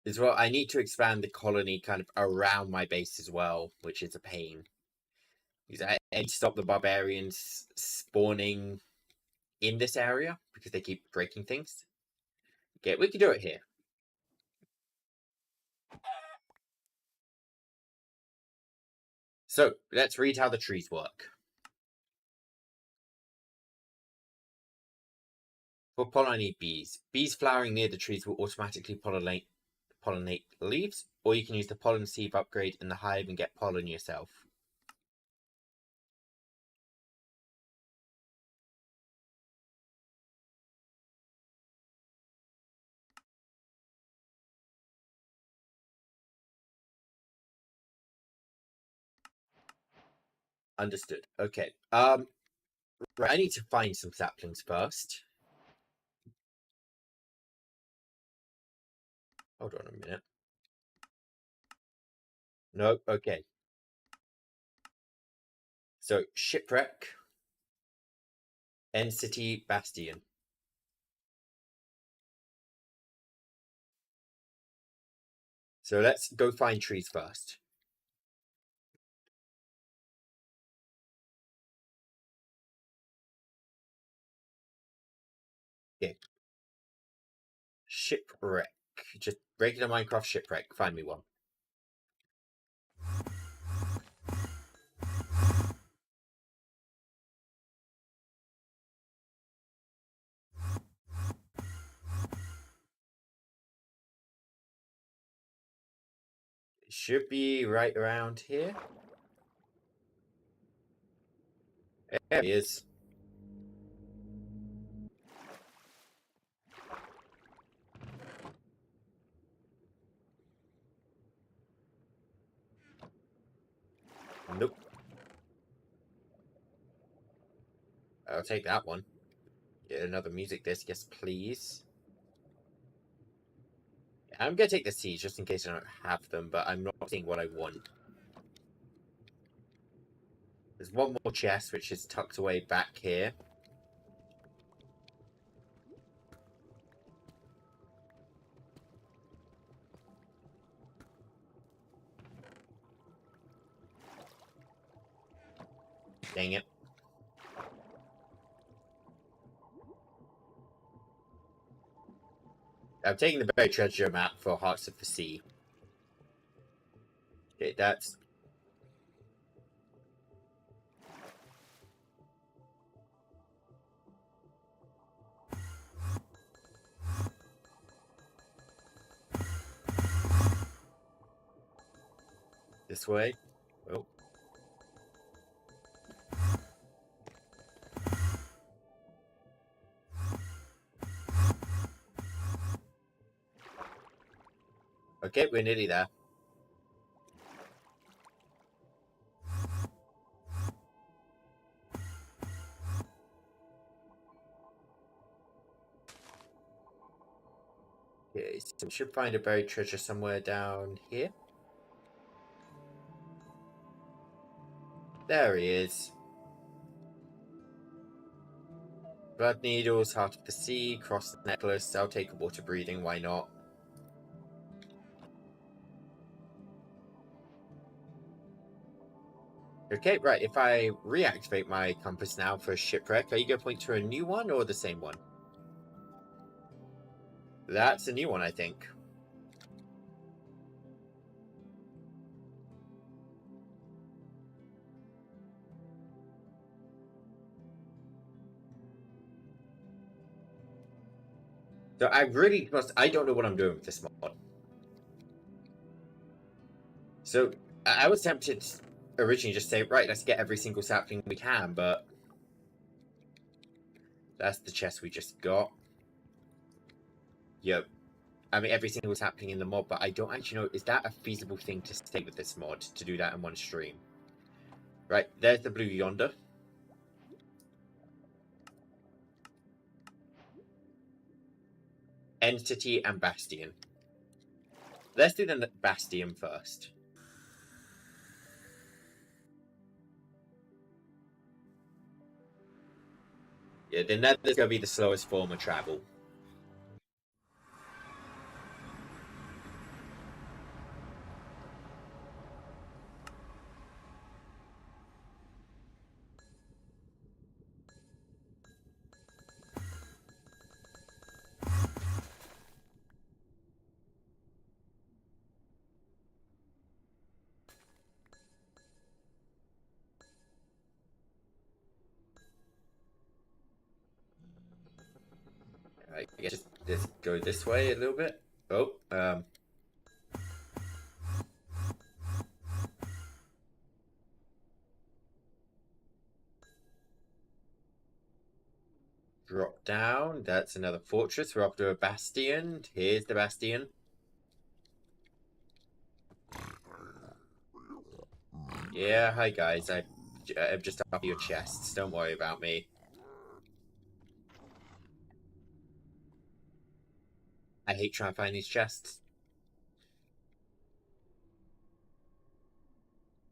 As well, I need to expand the colony kind of around my base as well, which is a pain. Because I need to stop the barbarians spawning in this area because they keep breaking things. Okay, we can do it here. So, let's read how the trees work. For pollinate bees, bees flowering near the trees will automatically pollinate leaves, or you can use the pollen sieve upgrade in the hive and get pollen yourself. Understood. Okay. Right, I need to find some saplings first. Hold on a minute. No, okay. So, shipwreck, end city, bastion. So let's go find trees first. Okay. Shipwreck. Just regular Minecraft shipwreck. Find me one. It should be right around here. There he is. Nope. I'll take that one. Get another music disc, yes please. I'm gonna take the seeds just in case I don't have them, but I'm not seeing what I want. There's one more chest which is tucked away back here. Dang it. I'm taking the buried treasure map for Hearts of the Sea. Okay, that's... this way. Oh. Okay, we're nearly there. Okay, so we should find a buried treasure somewhere down here. There he is. Blood needles, Heart of the Sea, cross necklace. I'll take a water breathing, why not? Okay, right, if I reactivate my compass now for shipwreck, are you going to point to a new one or the same one? That's a new one, I think. So I don't know what I'm doing with this mod. So I was tempted to originally just say, right, let's get every single sapling we can, but that's the chest we just got. Yep. I mean, every single sapling in the mod, but I don't actually know, is that a feasible thing to say with this mod, to do that in one stream? Right, there's the blue yonder. Entity and Bastion. Let's do the Bastion first. Yeah, the Nether's gonna be the slowest form of travel. I guess just go this way a little bit. Oh, drop down. That's another fortress. We're after a bastion. Here's the bastion. Yeah, hi guys. I'm just after your chests. Don't worry about me. I hate trying to find these chests.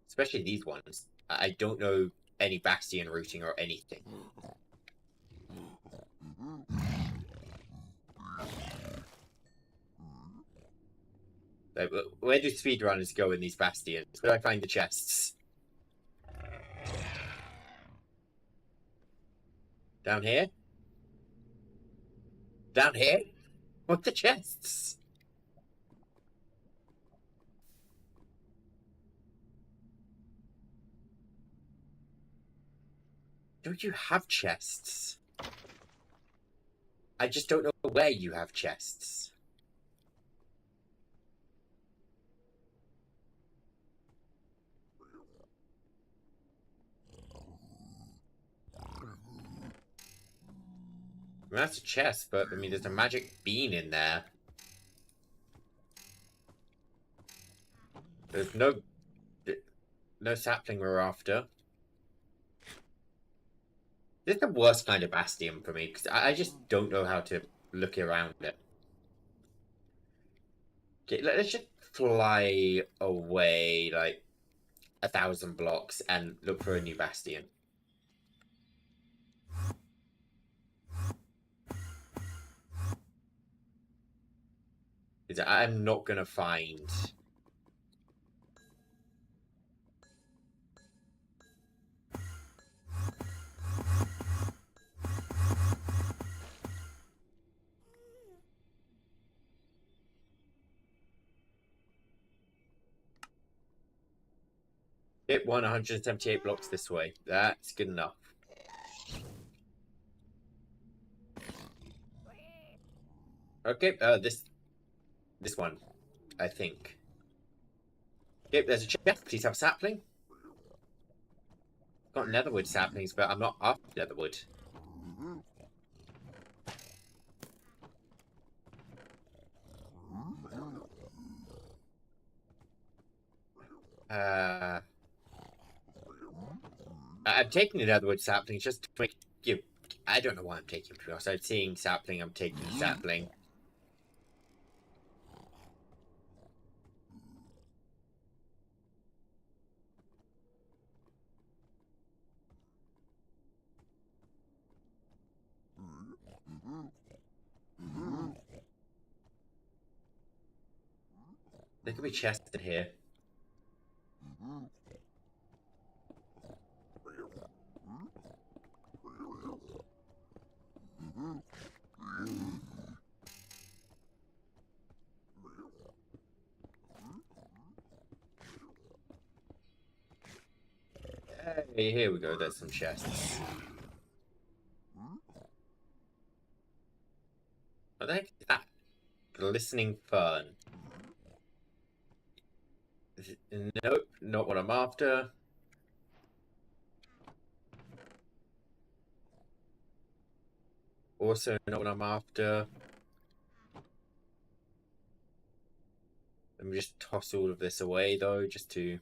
Especially these ones. I don't know any bastion routing or anything. Like, where do speedrunners go in these bastions? Where do I find the chests? Down here? Down here? What the chests? Don't you have chests? I just don't know where you have chests. I mean, that's a chest, but I mean, there's a magic bean in there. There's no sapling we're after. This is the worst kind of bastion for me, because I just don't know how to look around it. Okay, let's just fly away, like, 1,000 blocks and look for a new bastion. I'm not gonna find... It won 178 blocks this way. That's good enough. Okay, this one, I think. Okay, there's a chest. Please have a sapling. Got netherwood saplings, but I'm not after netherwood. I'm taking the netherwood sapling just to make you. I don't know why I'm taking them. I'm seeing sapling. I'm taking sapling. There could be chests in here. Hey, here we go. There's some chests. What the heck is that? Glistening fern. Nope, not what I'm after. Also not what I'm after. Let me just toss all of this away, though, just to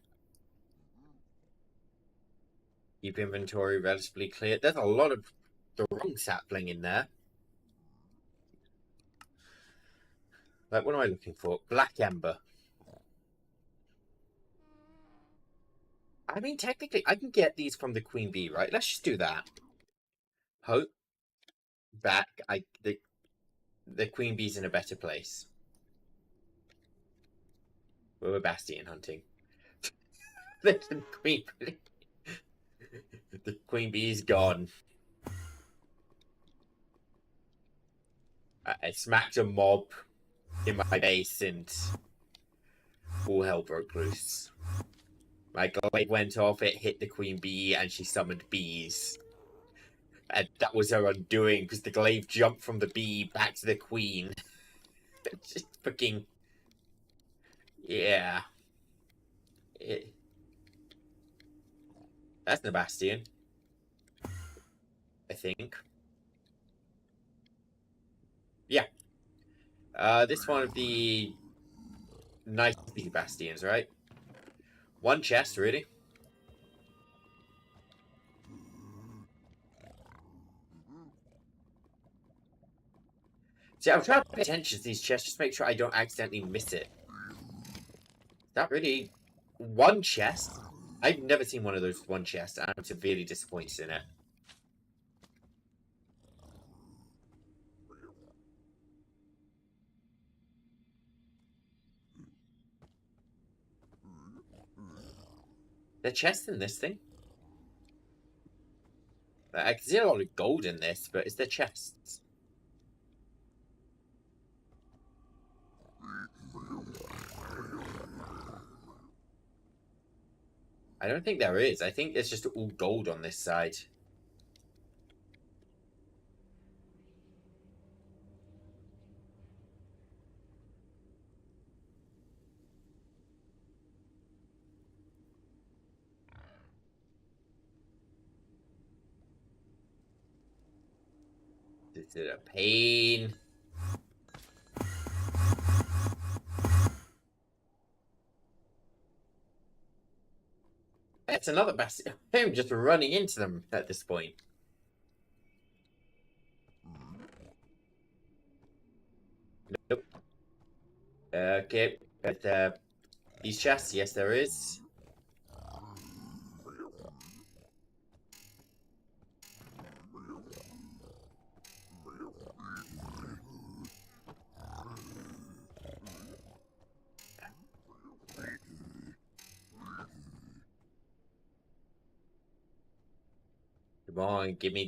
keep inventory relatively clear. There's a lot of the wrong sapling in there. Like, what am I looking for? Black Ember. I mean, technically, I can get these from the Queen Bee, right? Let's just do that. Hope back. The Queen Bee's in a better place. We're Bastion hunting. the Queen Bee. The Queen Bee's gone. I smacked a mob in my base and all hell broke loose. My glaive went off, it hit the Queen Bee, and she summoned bees. And that was her undoing, because the glaive jumped from the bee back to the Queen. Just fucking... Yeah. That's the Bastion. I think. Yeah. This one of the nice bastions, right? One chest, really. See, I'm trying to pay attention to these chests, just make sure I don't accidentally miss it. Is that really one chest? I've never seen one of those one chests, and I'm severely disappointed in it. The chest in this thing? I can see a lot of gold in this, but it's the chests. I don't think there is. I think there's just all gold on this side. This is a pain. That's another bastion. I'm just running into them at this point. Nope. Okay, but these chests, yes, there is. Come on, give me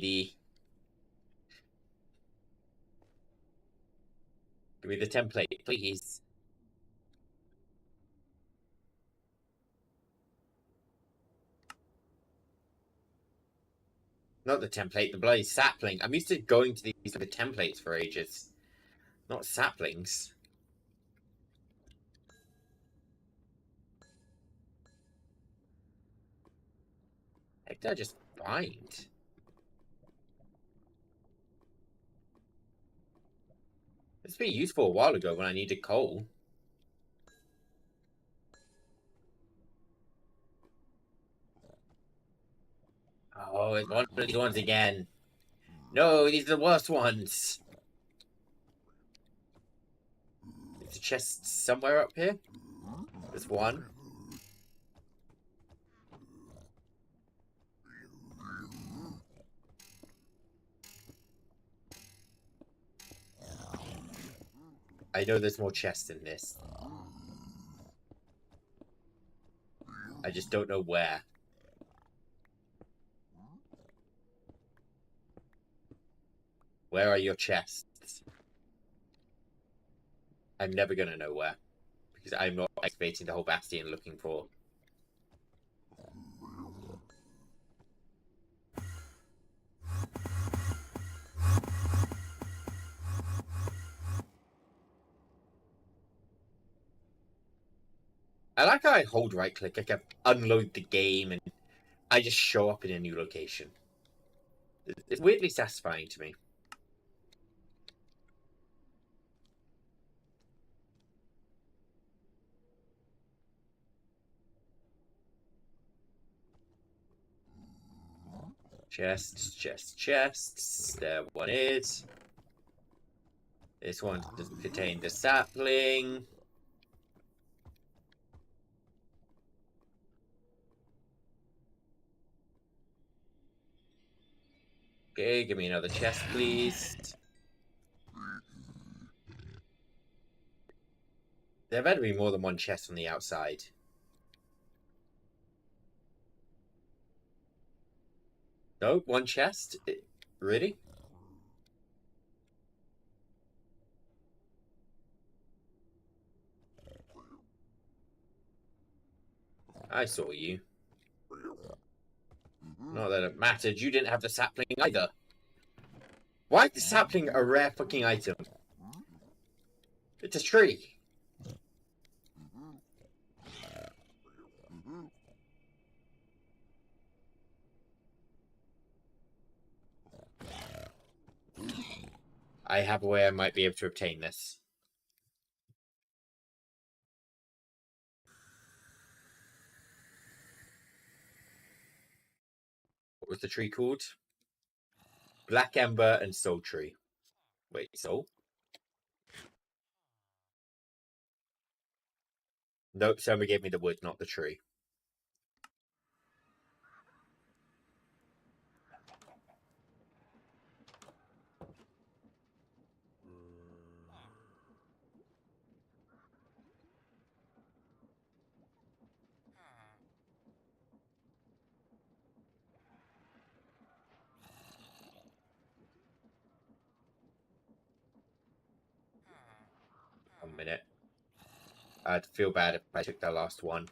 the template, please. Not the template, the bloody sapling. I'm used to going to these for the templates for ages. Not saplings. Heck did I just find? This would be useful a while ago when I needed coal. Oh, it's one of these ones again. No, these are the worst ones. There's a chest somewhere up here. There's one. I know there's more chests in this. I just don't know where. Where are your chests? I'm never gonna know where. Because I'm not excavating the whole bastion looking for. I like how I hold right click, I can unload the game and I just show up in a new location. It's weirdly satisfying to me. Chests, chests, chests. There one is. This one does contain the sapling. Okay, give me another chest, please. There better be more than one chest on the outside. No, one chest? Really? I saw you. Not that it mattered. You didn't have the sapling either. Why is the sapling a rare fucking item? It's a tree. I have a way I might be able to obtain this. What was the tree called? Black Ember and Soul Tree. Wait, Soul? Nope, somebody gave me the wood, not the tree. One minute. I'd feel bad if I took that last one.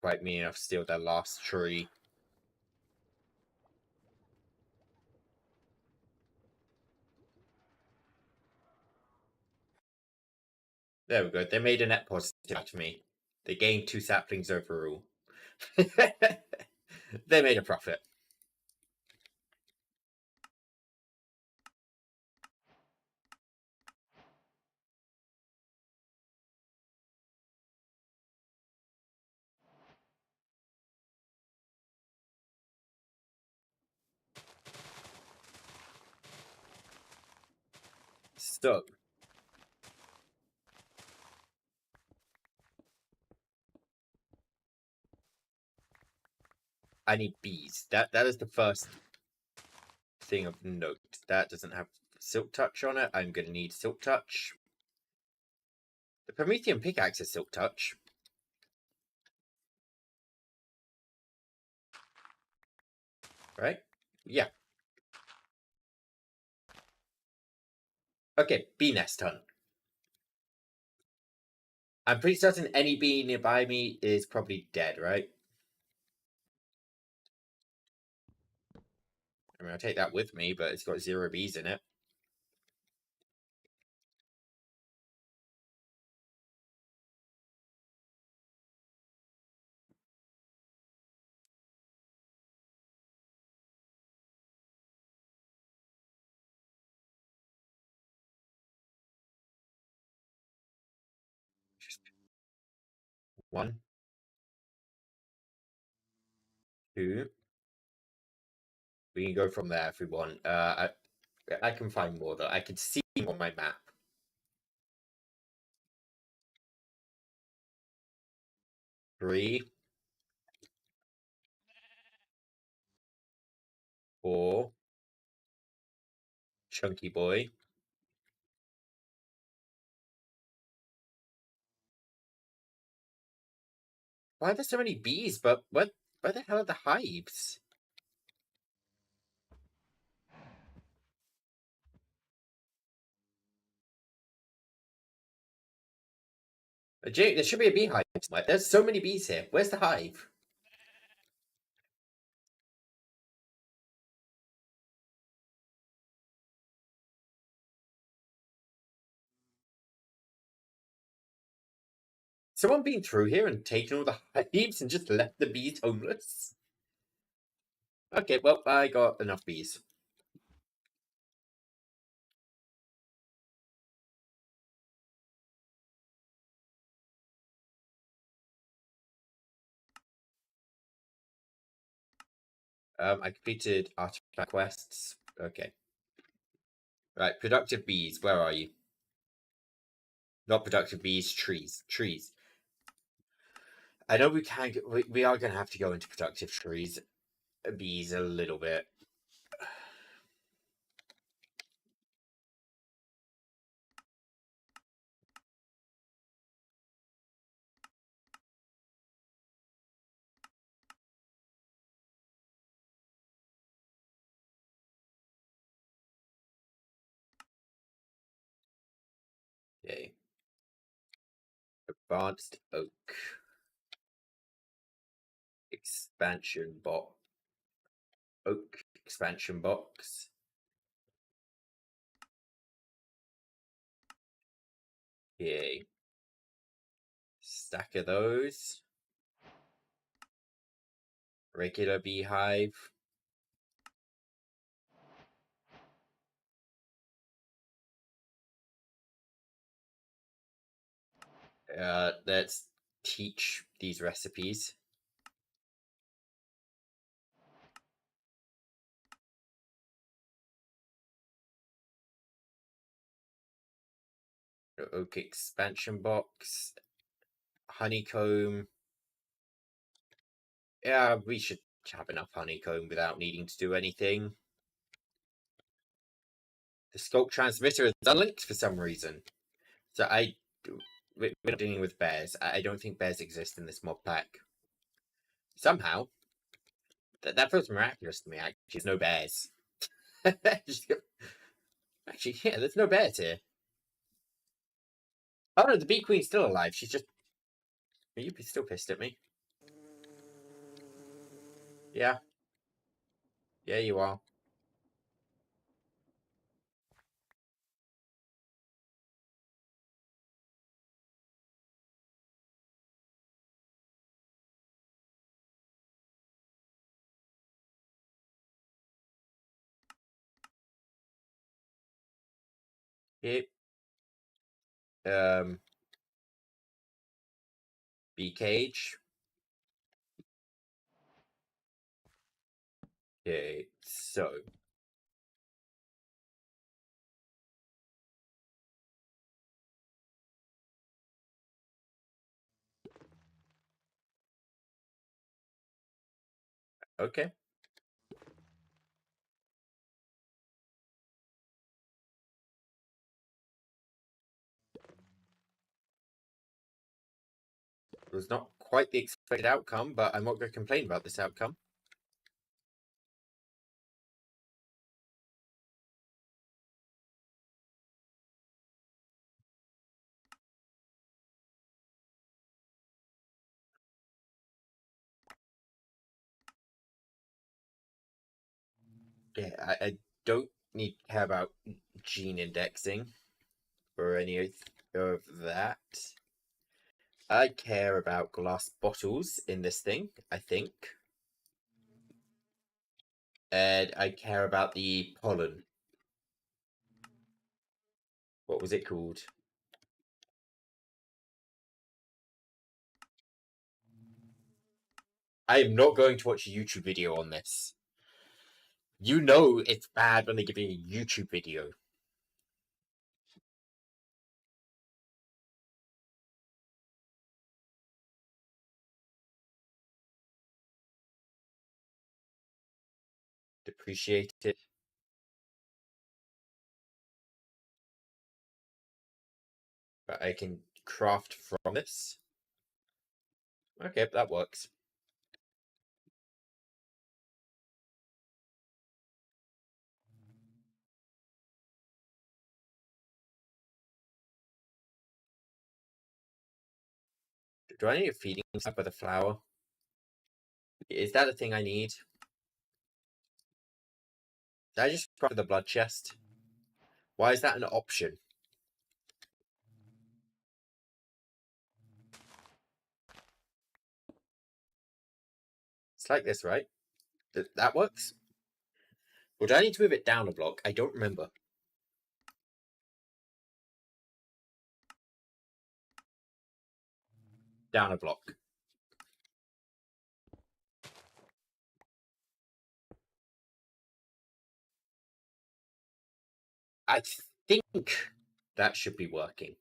Quite me enough to steal that last tree. There we go. They made a net positive out of me. They gained 2 saplings overall. They made a profit. So, I need bees. That is the first thing of note. That doesn't have silk touch on it. I'm going to need silk touch. The Promethean pickaxe has silk touch. Right? Yeah. Okay, bee nest hunt. I'm pretty certain any bee nearby me is probably dead, right? I mean, I'll take that with me, but it's got 0 bees in it. One, two. We can go from there if we want. I can find more though. I can see on my map. 3, 4. Chunky boy. Why are there so many bees? But where the hell are the hives? There should be a beehive. There's so many bees here. Where's the hive? Someone been through here and taken all the hives and just left the bees homeless? Okay, well, I got enough bees. I completed artifact quests. Okay. Right, productive bees, where are you? Not productive bees, trees. Trees. I know we can. We are going to have to go into productive trees, bees a little bit. Okay. Advanced oak. Expansion box. Oak expansion box. Yay. Stack of those. Regular beehive. Let's teach these recipes. Oak expansion box. Honeycomb. Yeah, we should have enough honeycomb without needing to do anything. The sculpt transmitter is unlinked for some reason. So we're not dealing with bears. I don't think bears exist in this mod pack. Somehow, that feels miraculous to me. Actually, there's no bears. Actually, yeah, there's no bears here. Oh no, the bee queen's still alive. She's just. Are you still pissed at me? Yeah. Yeah, you are. Yep. Bee cage. Okay, so. Okay. It was not quite the expected outcome, but I'm not going to complain about this outcome. Yeah, I don't need to care about gene indexing or any of that. I care about glass bottles in this thing, I think. And I care about the pollen. What was it called? I am not going to watch a YouTube video on this. You know it's bad when they give me a YouTube video. Depreciate it. But I can craft from this. Okay, that works. Do I need a feeding sap with a flower? Is that a thing I need? Did I just craft the blood chest? Why is that an option? It's like this, right? That works? Or do I need to move it down a block? I don't remember. Down a block. I think that should be working.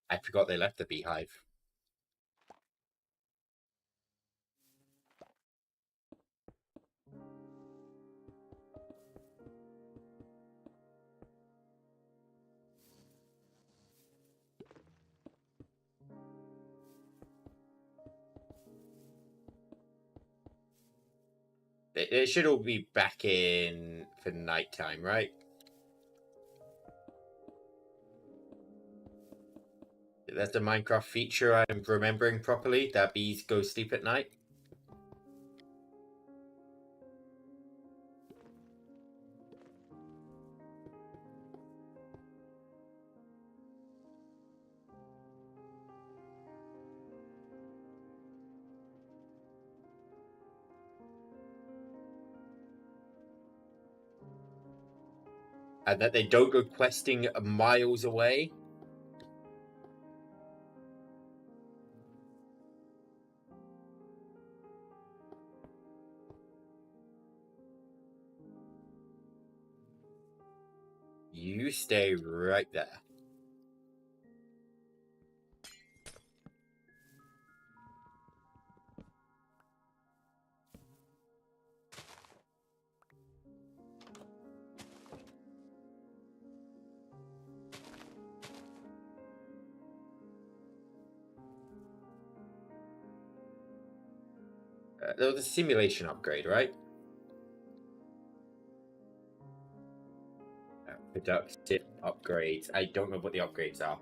I forgot they left the beehive. It should all be back in for nighttime, right? That's the Minecraft feature I'm remembering properly, that bees go sleep at night. And that they don't go questing miles away. You stay right there. There was a simulation upgrade, right? Productive upgrades. I don't know what the upgrades are.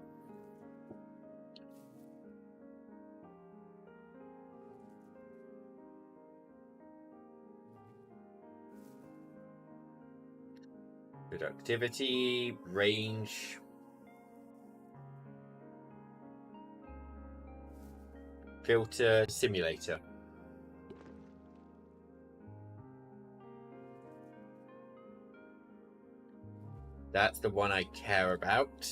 Productivity, range. Filter, simulator. That's the one I care about.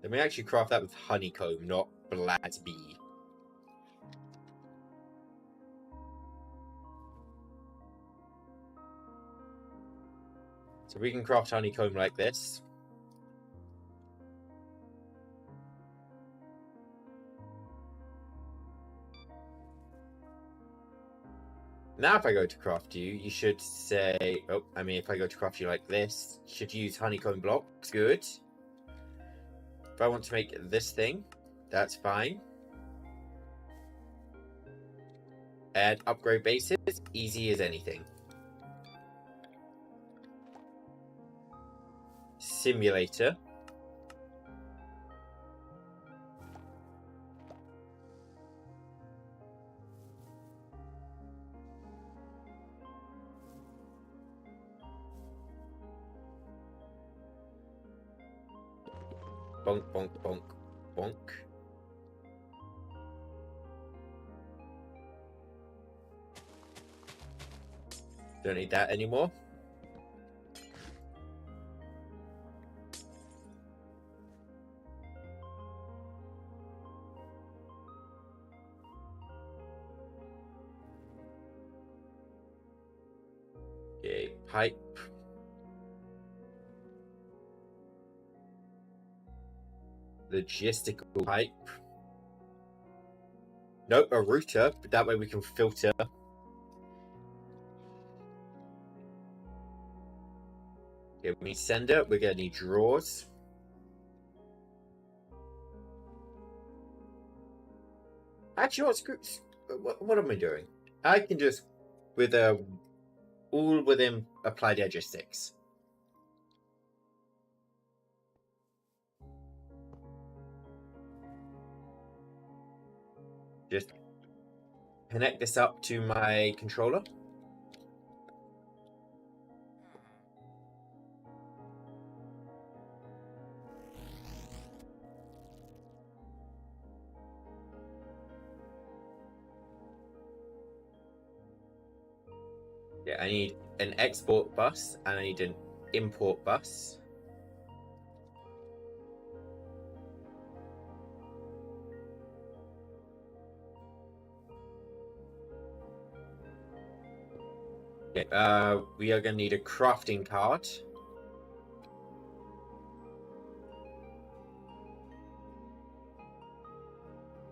Let me actually craft that with honeycomb, not black bee. So we can craft honeycomb like this. Now if I go to craft you, you should say... Oh, I mean, if I go to craft you like this, you should use honeycomb blocks. Good. If I want to make this thing, that's fine. Add upgrade bases, easy as anything. Simulator. Bonk, bonk, bonk, bonk. Don't need that anymore. Okay, pipe. Logistical pipe. Nope, a router, but that way we can filter. Okay, we need sender, we're gonna need drawers. Actually, what am I doing? I can just, with all within applied edge sticks. Just connect this up to my controller. Yeah, I need an export bus and I need an import bus. Okay, we are going to need a crafting card.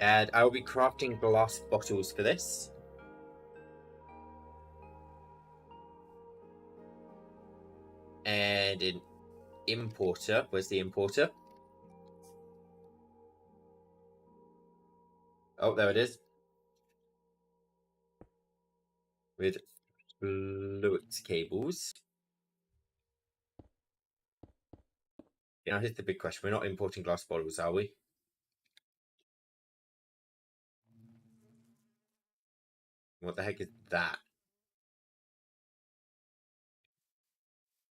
And I will be crafting glass bottles for this. And an importer. Where's the importer? Oh, there it is. With fluid cables. Now here's the big question. We're not importing glass bottles, are we? What the heck is that?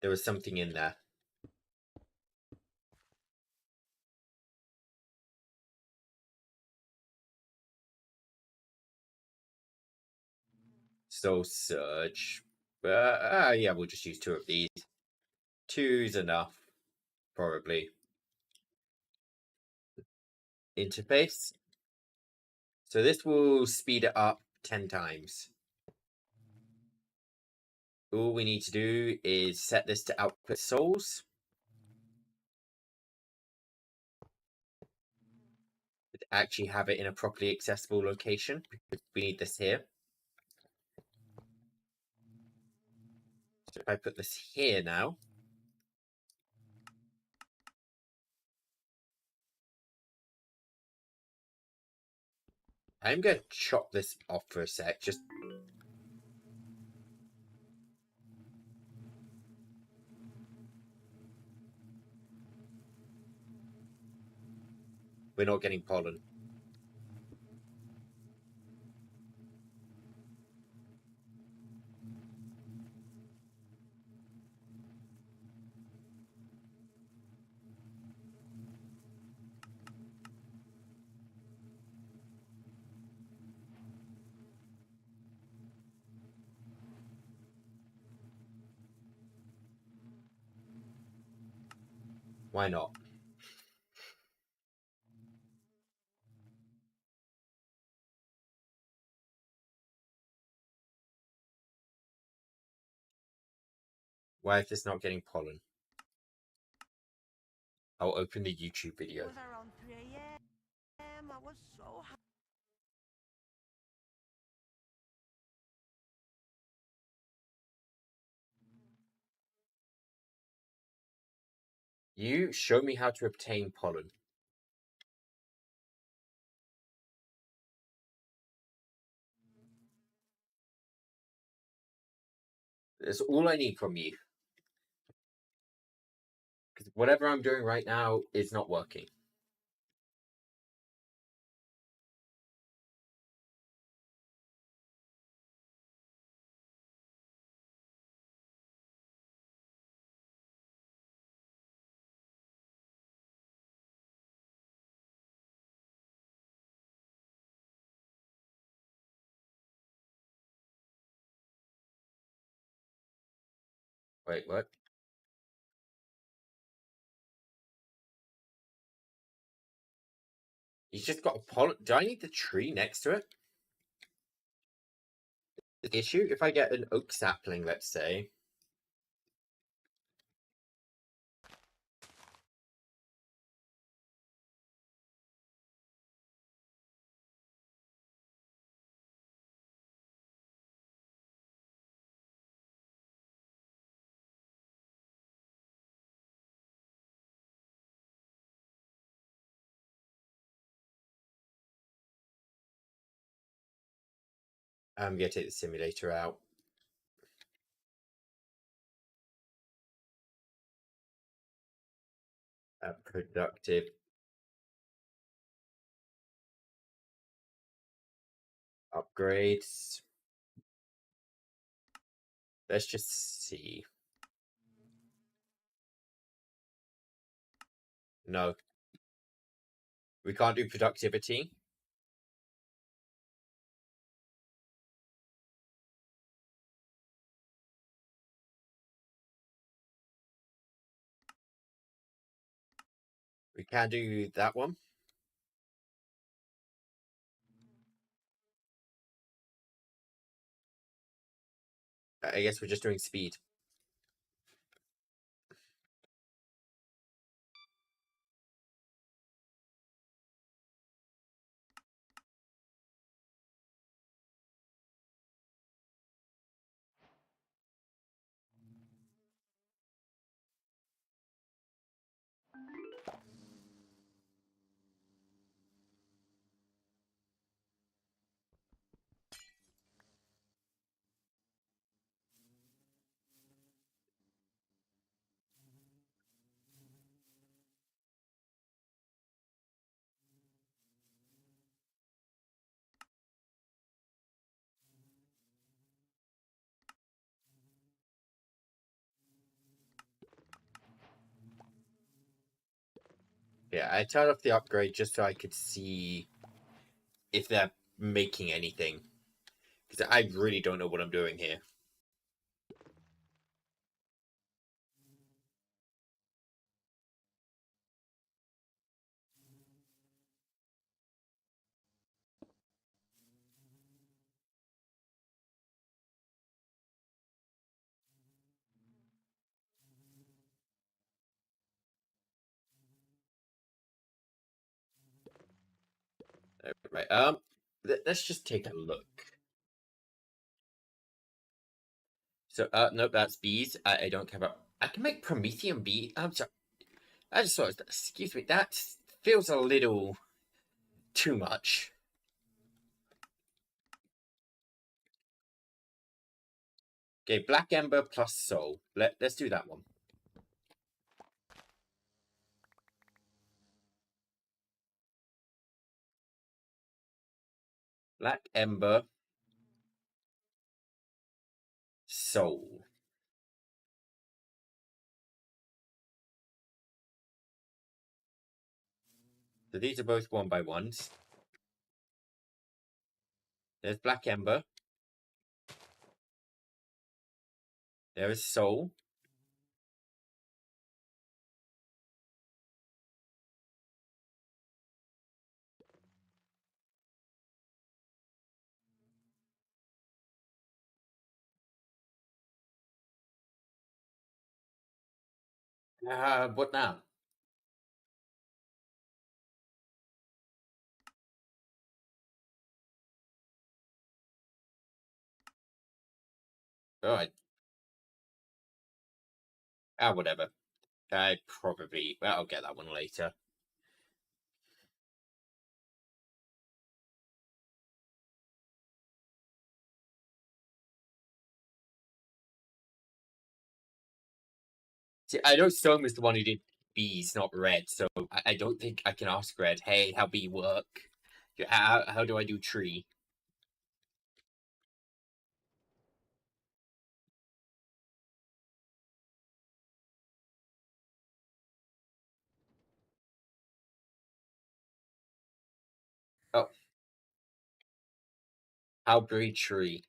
There was something in there. Soul Surge. Yeah, we'll just use 2 of these. 2's enough, probably. Interface. So this will speed it up 10 times. All we need to do is set this to output souls. Actually have it in a properly accessible location, because we need this here. So if I put this here now, I'm going to chop this off for a sec. Just we're not getting pollen. Why not? Why is this not getting pollen? I'll open the YouTube video. It was around 3 a.m. I was so hungry. You show me how to obtain pollen. That's all I need from you. Because whatever I'm doing right now is not working. Wait, what? He's just got a pollen. Do I need the tree next to it? The issue? If I get an oak sapling, let's say. I'm going to take the simulator out. Productive. Upgrades. Let's just see. No. We can't do productivity. We can do that one. I guess we're just doing speed. Yeah, I turned off the upgrade just so I could see if they're making anything. Because I really don't know what I'm doing here. Right, let's just take a look. So, nope, that's bees. I don't care about... I can make Promethean bee. I'm sorry. I just thought, excuse me, that feels a little too much. Okay, Black Ember plus Soul. Let's do that one. Black Ember, Soul. So these are both 1x1s. There's Black Ember. There is Soul. What now? Oh, whatever. I probably... Well, I'll get that one later. See, I know Stone was the one who did bees, not Red, so I don't think I can ask Red, hey, how bee work? How do I do tree? Oh. How breed tree?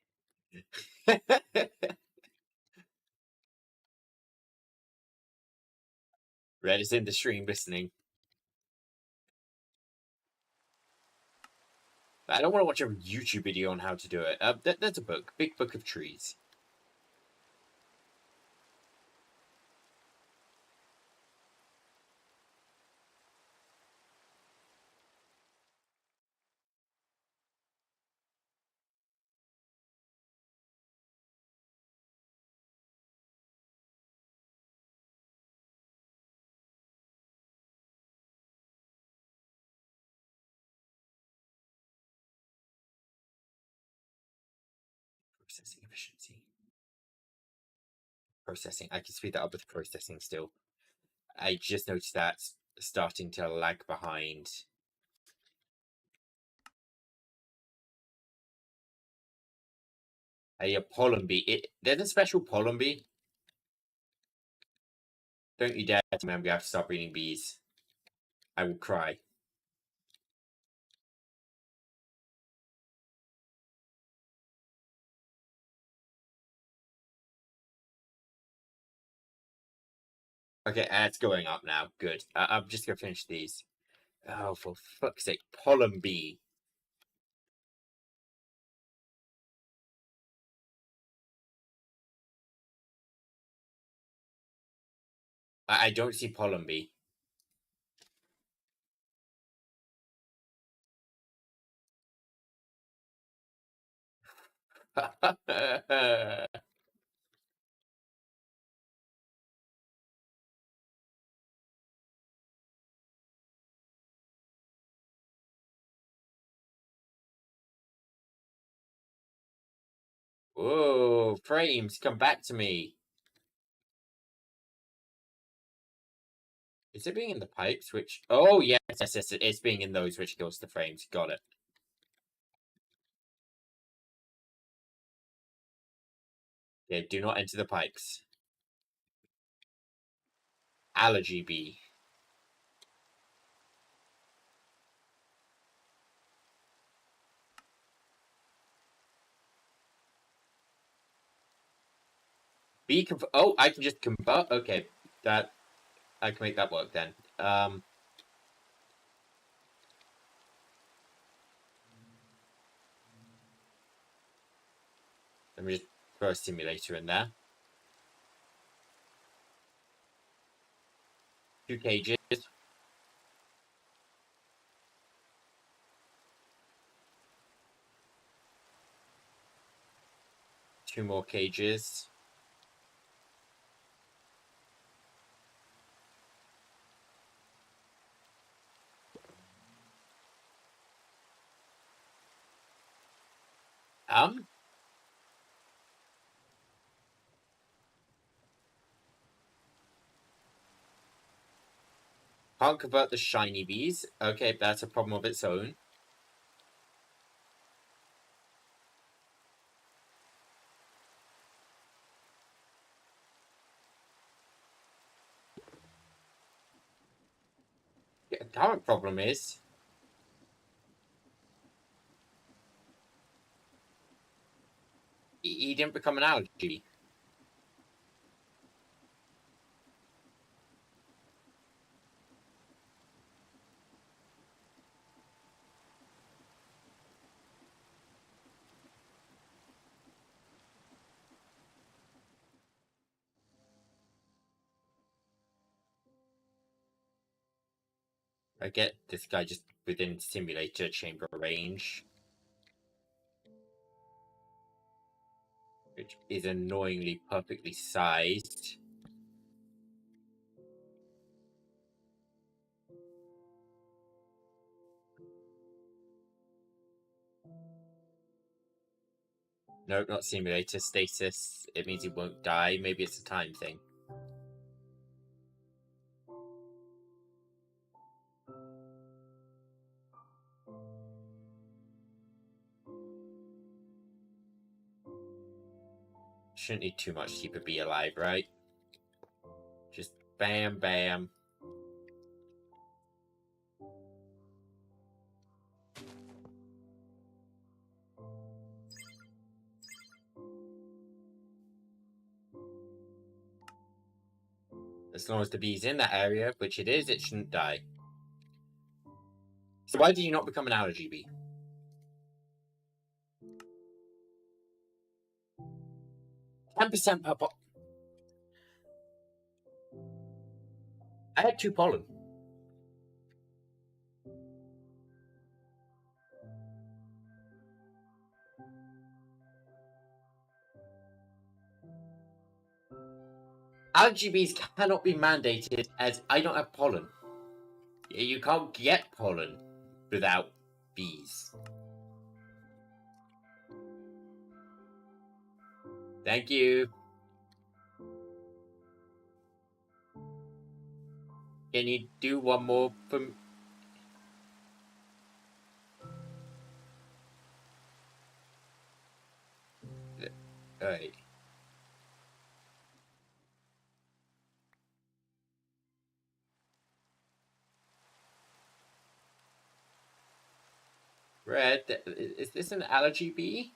Red is in the stream listening. I don't want to watch a YouTube video on how to do it. That's a book. Big Book of Trees. Processing efficiency. Processing. I can speed that up with processing still. I just noticed that starting to lag behind. A pollen bee. There's a special pollen bee. Don't you dare tell me I'm going to have to stop breeding bees. I will cry. Okay, it's going up now. Good. I'm just gonna finish these. Oh, for fuck's sake. Pollen bee. I don't see pollen bee. Whoa, frames, come back to me. Is it being in the pipes? Which? Oh, yes, it's being in those which kills the frames. Got it. Okay, do not enter the pipes. Allergy bee. Oh, I can just convert. Okay, that I can make that work then. Let me just throw a simulator in there. 2 cages. 2 more cages. Can't convert the shiny bees. Okay, that's a problem of its own. The current problem is he didn't become an allergy. I get this guy just within simulator chamber range, which is annoyingly perfectly sized. No, not simulator, stasis. It means he won't die. Maybe it's a time thing. Shouldn't need too much to keep a bee alive, right? Just bam, bam. As long as the bee's in that area, which it is, it shouldn't die. So why did you not become an allergy bee? 10% per pot. I had 2 pollen. Allergy bees cannot be mandated as I don't have pollen. You can't get pollen without bees. Thank you. Can you do one more for me? Alright. Red, is this an allergy bee?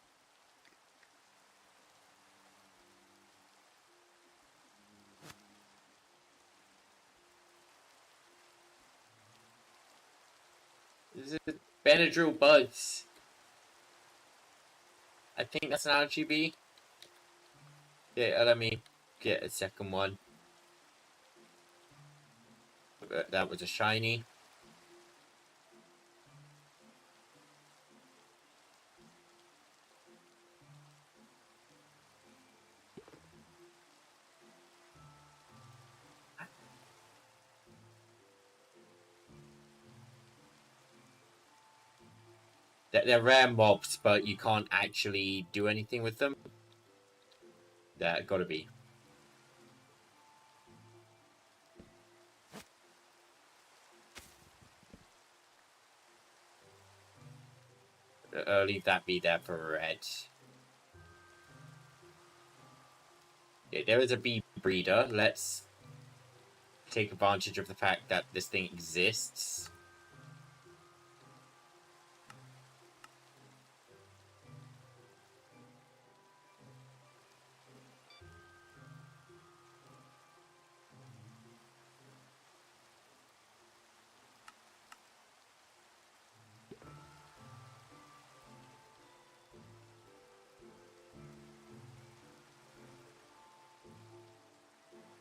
This is Benadryl buds. I think that's an RGB. Yeah, let me get a second one. That was a shiny. They're rare mobs, but you can't actually do anything with them. That gotta be. Leave that be there for red. Yeah, there is a bee breeder. Let's take advantage of the fact that this thing exists.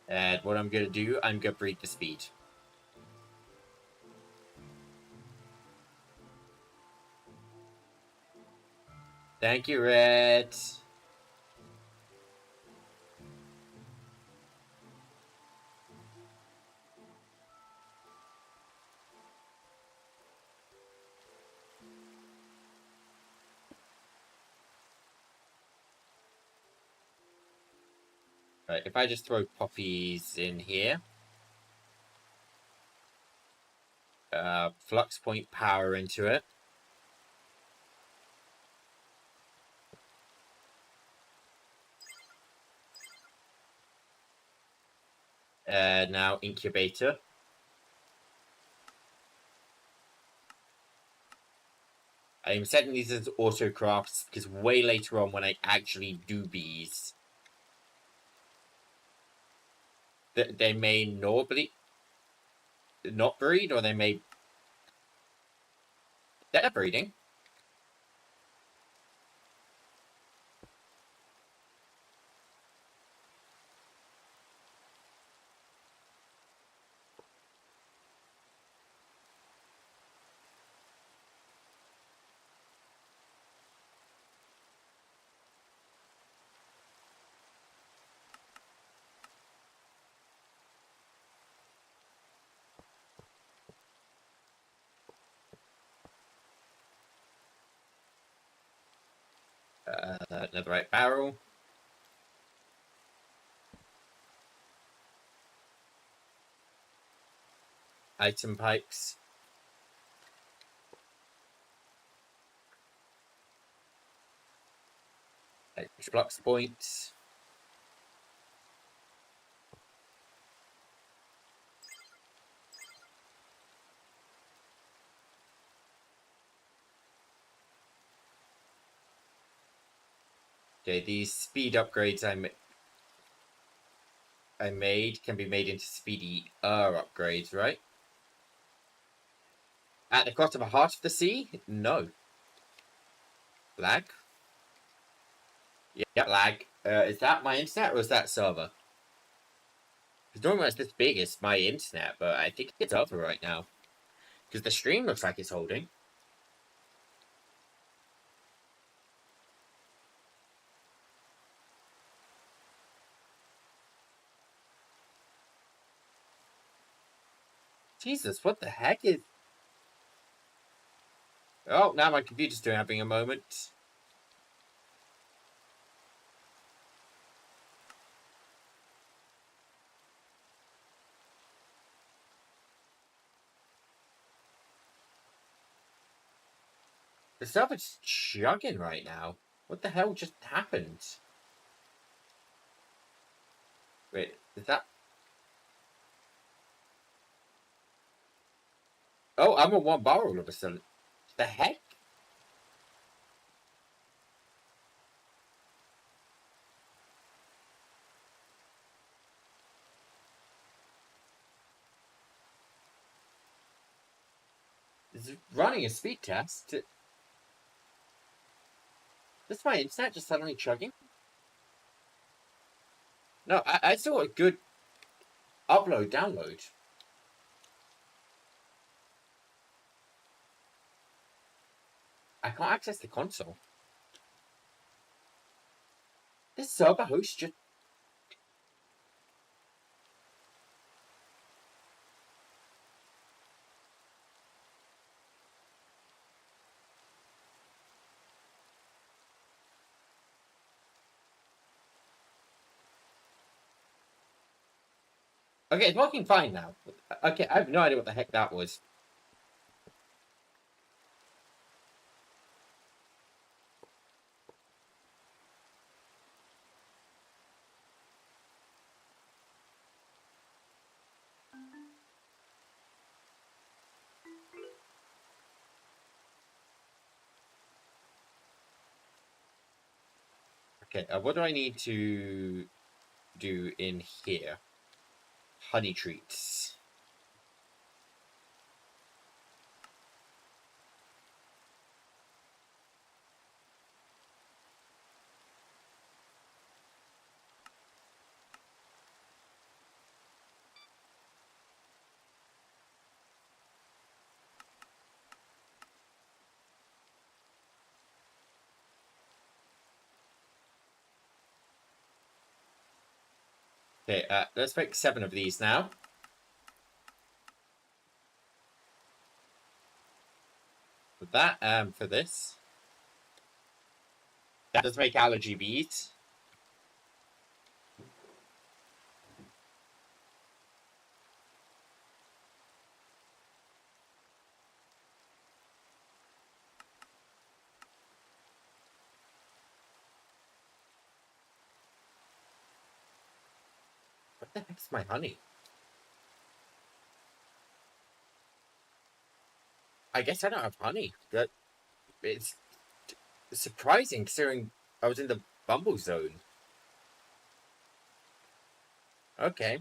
And what I'm gonna do, I'm gonna breed the speed. Thank you, Red. Right, if I just throw poppies in here. Flux point power into it. Now incubator. I'm setting these as auto crafts because way later on when I actually do bees, they may not breed, or they may... They're breeding. Netherite barrel. Item pipes. Flux points. Okay, these speed upgrades I made can be made into speedier upgrades, right? At the cost of a heart of the sea? No. Lag? Yeah, lag. Is that my internet or is that server? Because normally when it's this big, it's my internet, but I think it's over right now. Because the stream looks like it's holding. Jesus, what the heck is... Oh, now my computer's still having a moment. The server's chugging right now. What the hell just happened? Wait, is that... Oh, I'm on one bar all of a sudden. The heck? running a speed test. Is my internet just suddenly chugging? No, I saw a good upload, download. I can't access the console. This server host just... Okay, it's working fine now. Okay, I have no idea what the heck that was. Okay, what do I need to do in here? Honey treats. Okay, let's make 7 of these now. For that, for this. That does make allergy beads. What the heck's my honey? I guess I don't have honey. It's surprising considering I was in the Bumble Zone. Okay.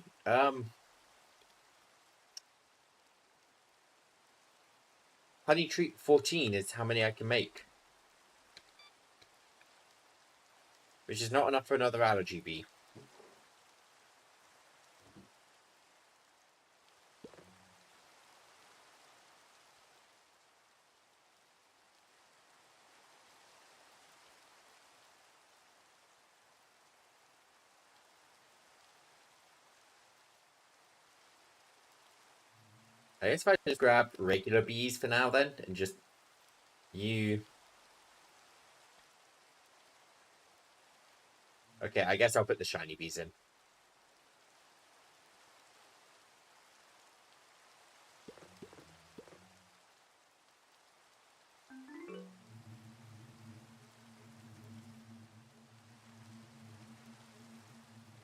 Honey treat 14 is how many I can make. Which is not enough for another allergy bee. I guess if I just grab regular bees for now then, and just you... Okay, I guess I'll put the shiny bees in.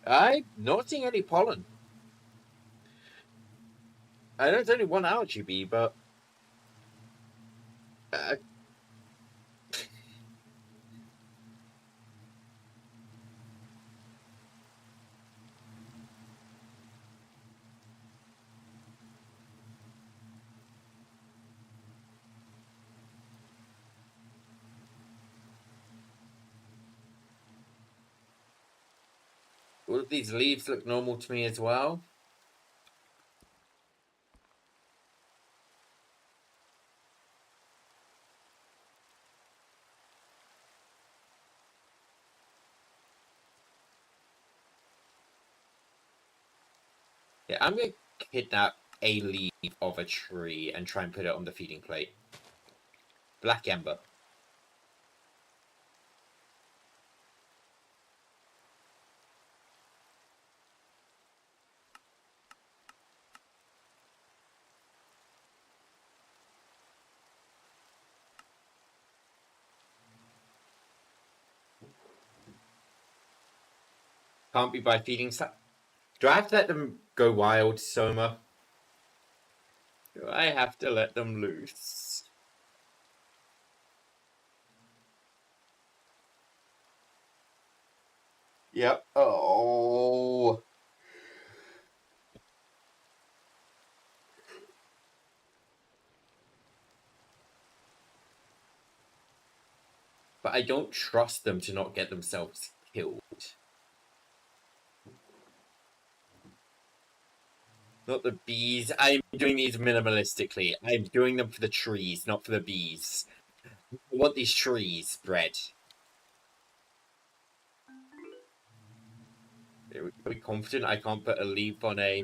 I'm not seeing any pollen. I know it's only one allergy bee, but... all of these leaves look normal to me as well. Yeah, I'm going to kidnap a leaf of a tree and try and put it on the feeding plate. Black Ember. Can't be by feeding... Do I have to let them go wild, Soma? Do I have to let them loose? Yep. Oh. but I don't trust them to not get themselves killed. Not the bees. I'm doing these minimalistically. I'm doing them for the trees, not for the bees. I want these trees bred. Are we confident I can't put a leaf on a...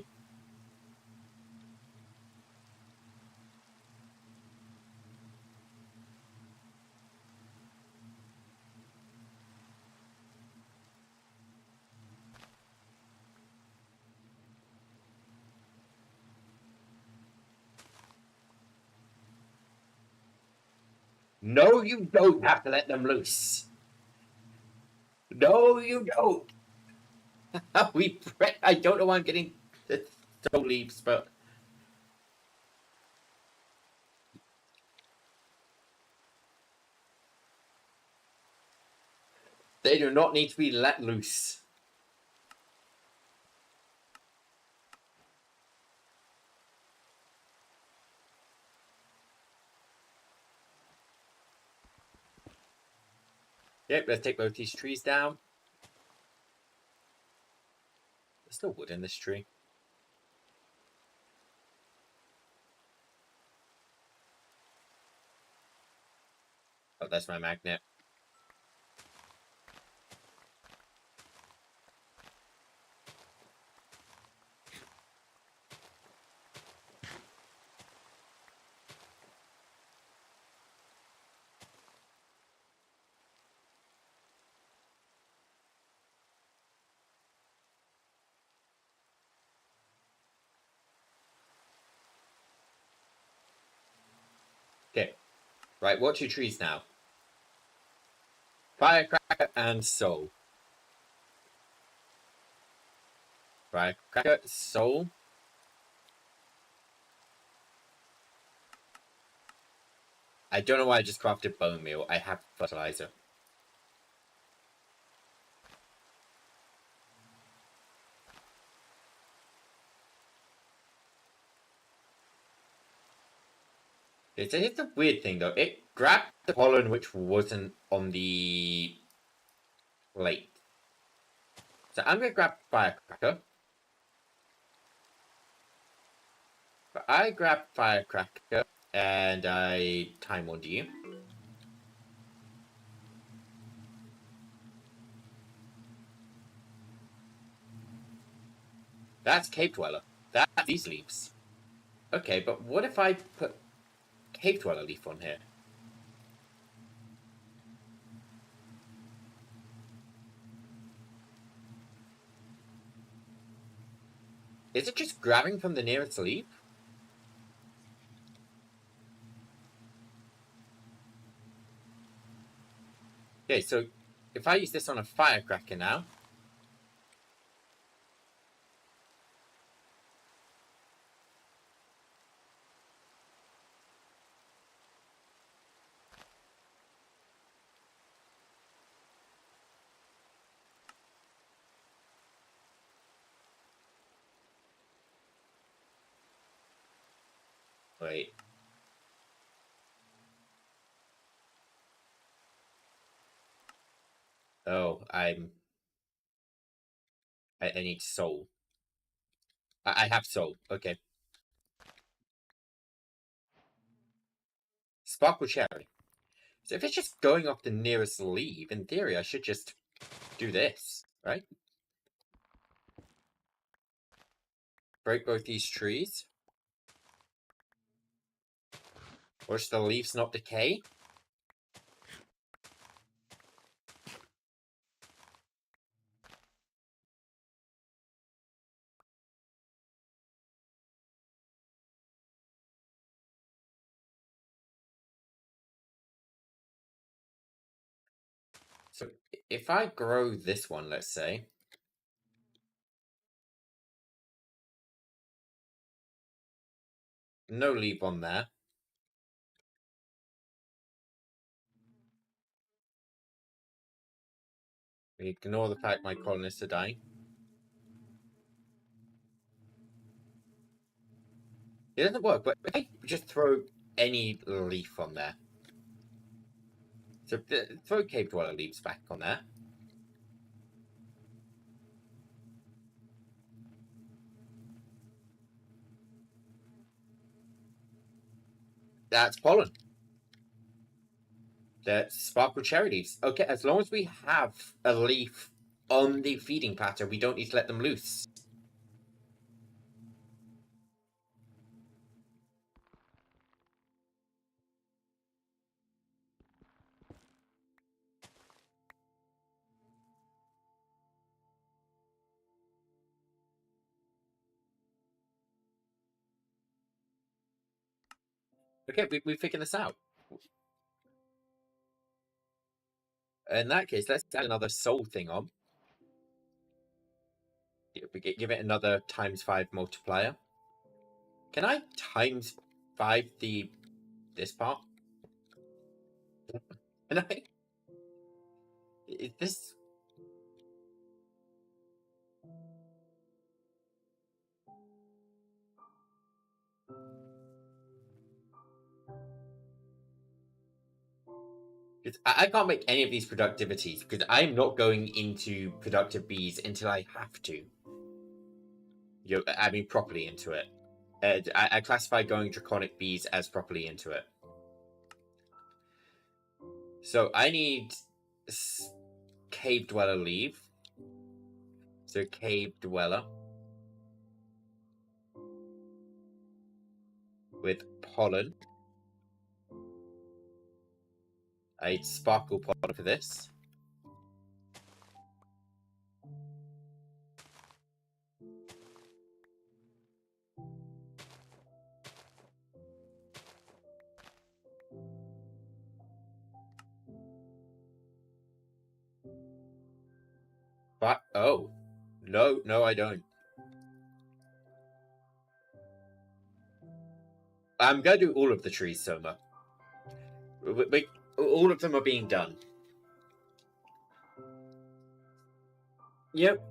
No, you don't have to let them loose. No, you don't. I don't know why I'm getting the stone leaves, but... They do not need to be let loose. Yep, let's take both these trees down. There's no wood in this tree. Oh, that's my magnet. Okay. Right, what two trees now? Firecracker and soul. Firecracker, soul. I don't know why I just crafted bone meal. I have fertilizer. It's a weird thing though. It grabbed the pollen which wasn't on the plate. So I'm gonna grab Firecracker. But I grab Firecracker and I time on you. That's Cave Dweller. That's these leaves. Okay, but what if I put Cave Dweller leaf on here? Is it just grabbing from the nearest leaf? Okay, so if I use this on a Firecracker now... Wait. Oh, I need soul. I have soul. Okay. Sparkle cherry. So if it's just going off the nearest leaf, in theory, I should just do this, right? Break both these trees. Watch the leaves not decay. So if I grow this one, let's say, no leaf on there. We ignore the fact my colonists are dying. It doesn't work, but if I just throw any leaf on there. So throw cave dweller leaves back on there. That's pollen. That's sparkle cherry leaves. Okay, as long as we have a leaf on the feeding pattern, we don't need to let them loose. Okay, we figured this out. In that case, let's add another soul thing on. Give it another ×5 multiplier. Can I ×5 this part? Can I? Is this? I can't make any of these productivities because I'm not going into productive bees until I have to. I mean, properly into it. I classify going draconic bees as properly into it. So I need cave dweller leave. So cave dweller with pollen. I need sparkle pollen for this. But oh, no, I don't. I'm gonna do all of the trees, Soma. All of them are being done. Yep.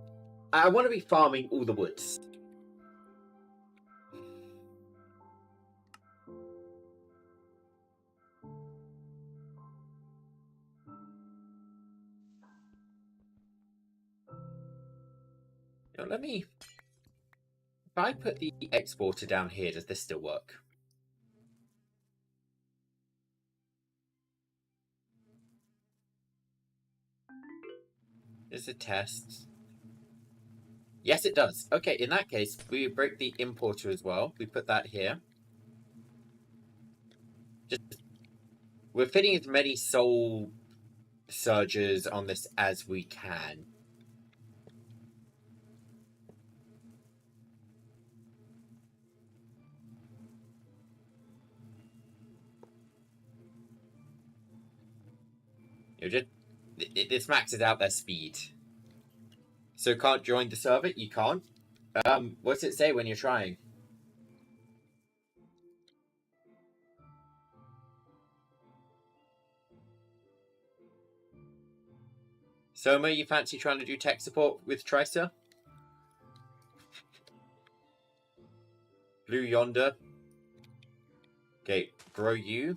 I want to be farming all the woods. Now, let me... If I put the exporter down here, does this still work? Is a test. Yes, it does. Okay, in that case, we break the importer as well. We put that here. We're fitting as many soul surges on this as we can. This maxes out their speed. So can't join the server? You can't? What's it say when you're trying? Soma, you fancy trying to do tech support with Tricer? Blue yonder. Okay, grow you.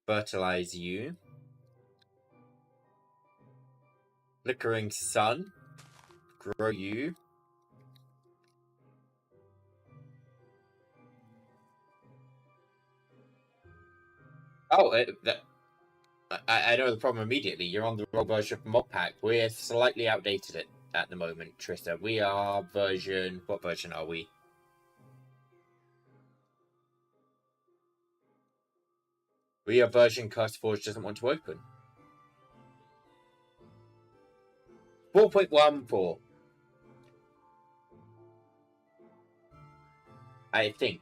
Fertilize you. Flickering sun. Grow you. Oh, I know the problem immediately. You're on the wrong version of mod pack. We're slightly outdated at the moment, Trista. We are version... What version are we? We are version CurseForge doesn't want to open. 4.14. I think.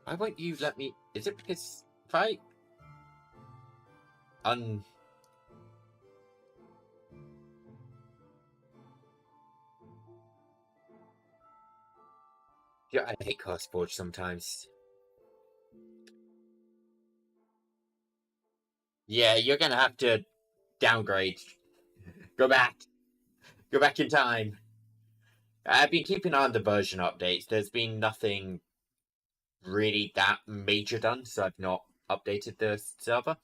Why won't you let me... Is it because if I... Yeah, I hate CurseForge sometimes. Yeah, you're gonna have to downgrade. Go back. Go back in time. I've been keeping an eye on the version updates. There's been nothing really that major done, so I've not updated the server.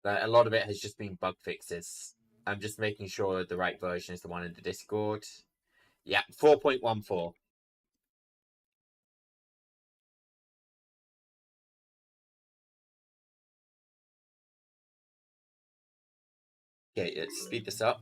A lot of it has just been bug fixes. I'm just making sure the right version is the one in the Discord. Yeah, 4.14. Okay, let's speed this up.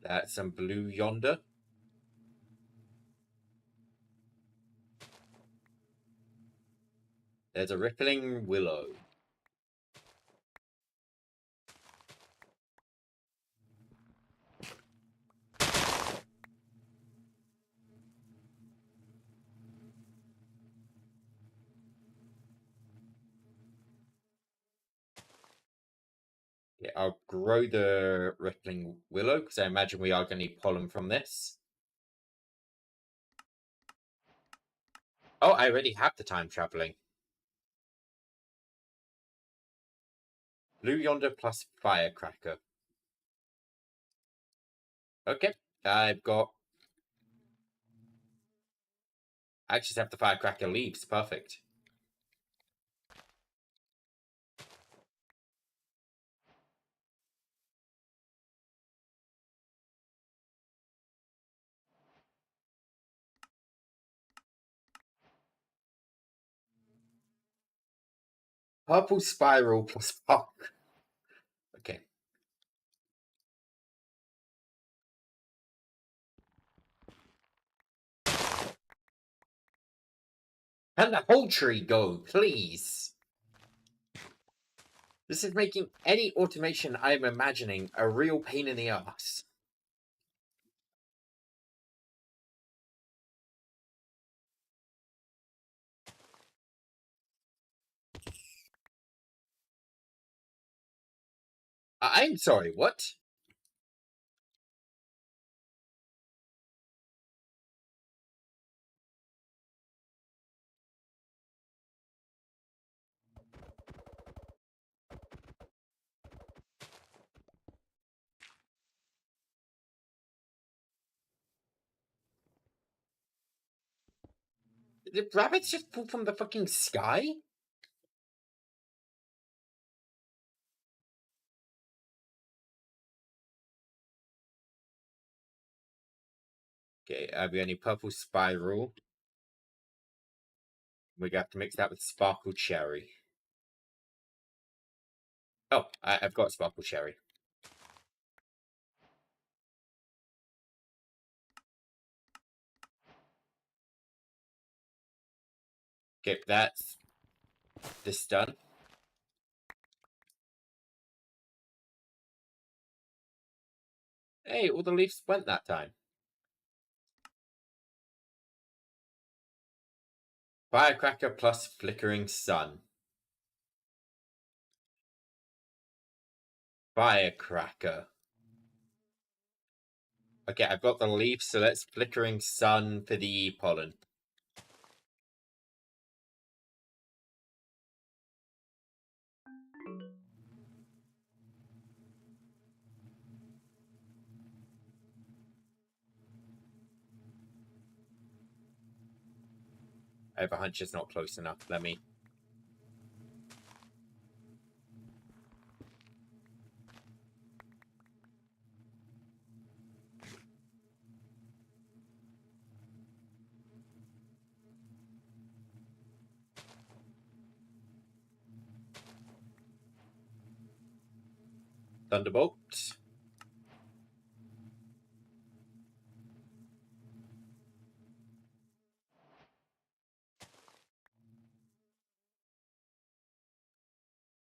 That's some blue yonder. There's a rippling willow. Yeah, I'll grow the rippling willow because I imagine we are going to need pollen from this. Oh, I already have the time traveling. Blue yonder plus firecracker. Okay, I've got. I just have the firecracker leaves. Perfect. Purple spiral plus spark. Okay. Can the whole tree go, please? This is making any automation I'm imagining a real pain in the ass. I'm sorry, what? Did rabbits just fall from the fucking sky? Okay, have we any purple spiral? We have to mix that with sparkle cherry. Oh, I've got sparkle cherry. Okay, that's this done. Hey, all the leaves went that time. Firecracker plus flickering sun. Firecracker. Okay, I've got the leaves, so let's flickering sun for the pollen. I have a hunch it's not close enough. Let me. Thunderbolt.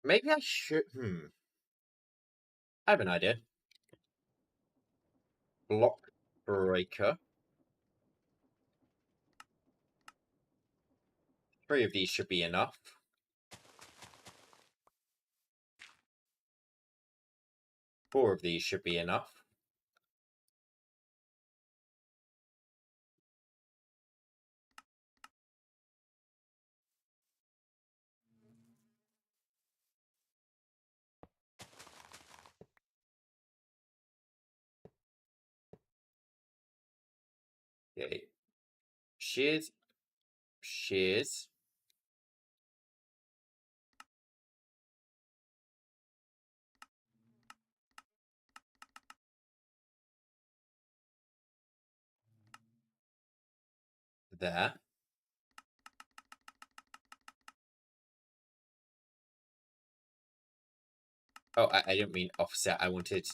Maybe I should. I have an idea. Block breaker. 3 of these should be enough. 4 of these should be enough. Okay. Shears. Shears. There. Oh, I didn't mean offset. I wanted...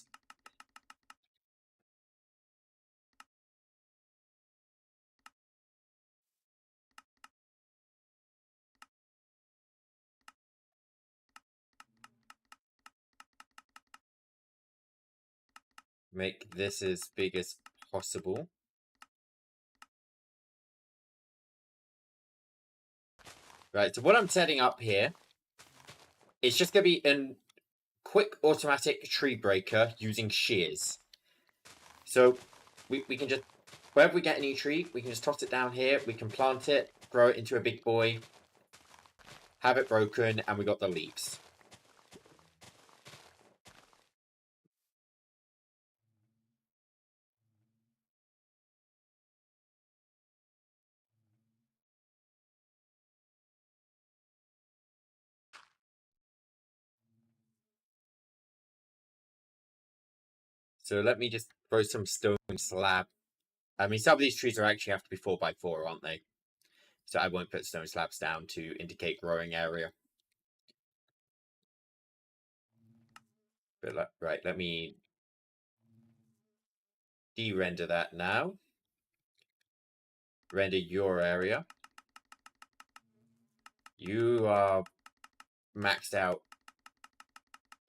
make this as big as possible. Right, so what I'm setting up here is just going to be a quick automatic tree breaker using shears. So we can just, wherever we get a new tree, we can just toss it down here, we can plant it, grow it into a big boy, have it broken, and we got the leaves. So let me just throw some stone slab. I mean, some of these trees are actually have to be 4x4, aren't they? So I won't put stone slabs down to indicate growing area. But right, let me de-render that now. Render your area. You are maxed out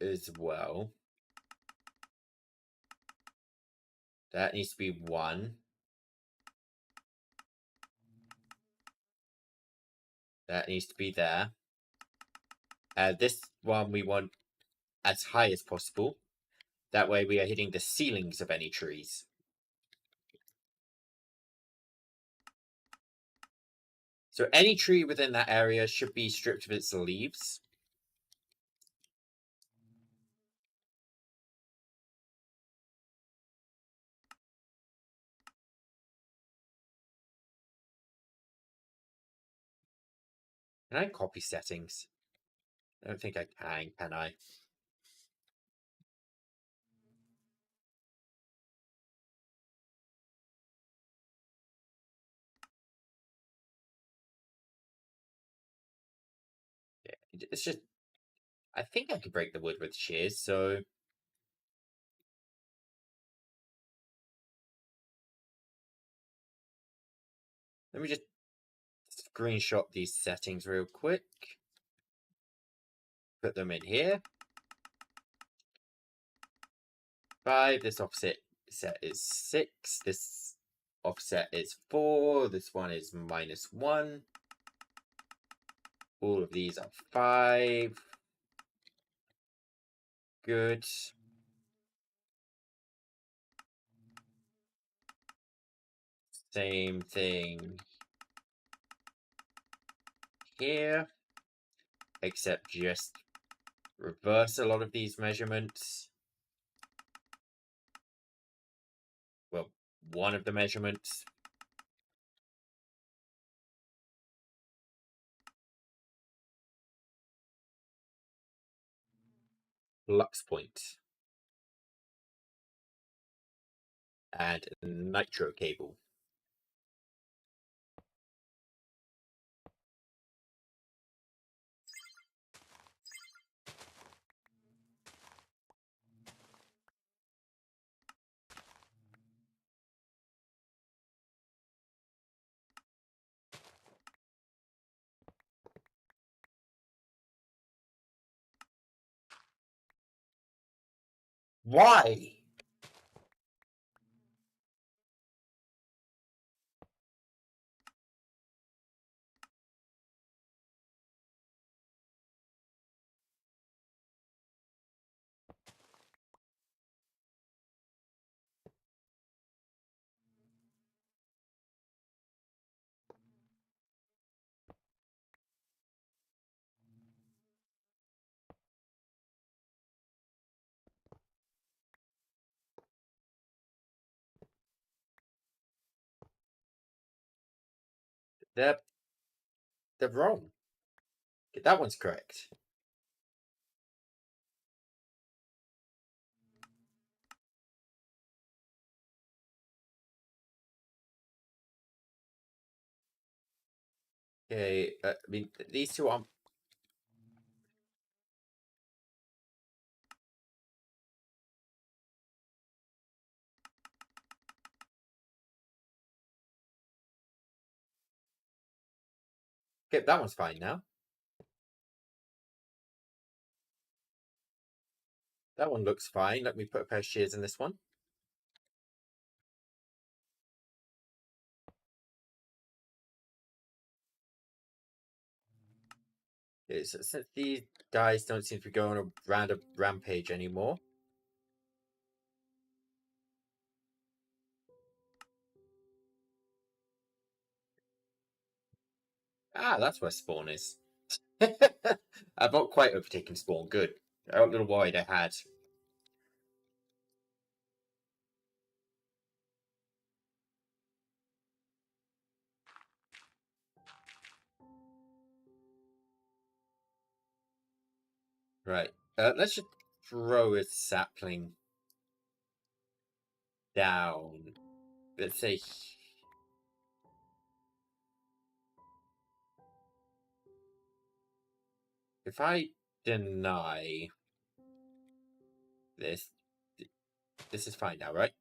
as well. That needs to be 1. That needs to be there. This one we want as high as possible. That way we are hitting the ceilings of any trees. So any tree within that area should be stripped of its leaves. Can I copy settings? I don't think I can I? Yeah, it's just... I think I could break the wood with shears, so... Let me just screenshot these settings real quick. Put them in here. 5, this offset is 6, this offset is 4, this one is -1. All of these are 5. Good. Same thing here, except just reverse a lot of these measurements. Well, one of the measurements. Flux point. And nitro cable. Why? They're wrong. Okay, that one's correct. Okay, I mean, these two aren't... Okay, that one's fine now. That one looks fine. Let me put a pair of shears in this one. Since these guys don't seem to be going around a rampage anymore. Ah, that's where spawn is. I've not quite overtaken spawn. Good. A little worried I had. Right. Let's just throw a sapling down. Let's say... If I deny this, this is fine now, right?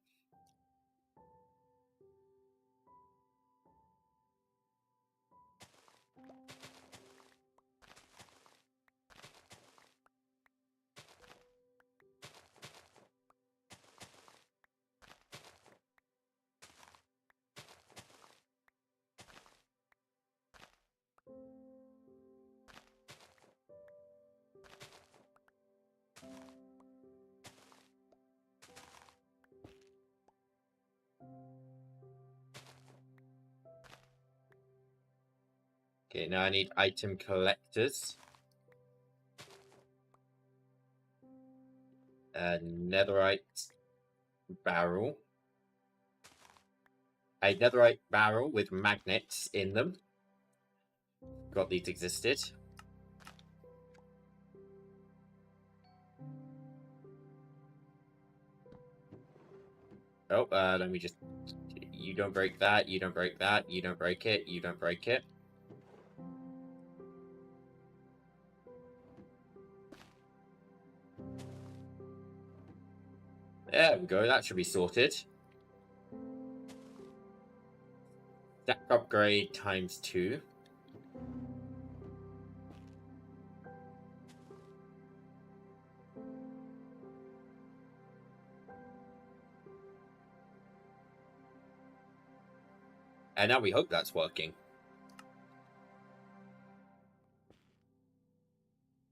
Okay, now I need item collectors. A netherite barrel. A netherite barrel with magnets in them. Forgot these existed. Oh, let me just... You don't break that, you don't break that, you don't break it, you don't break it. There we go, that should be sorted. Stack upgrade times 2. And now we hope that's working.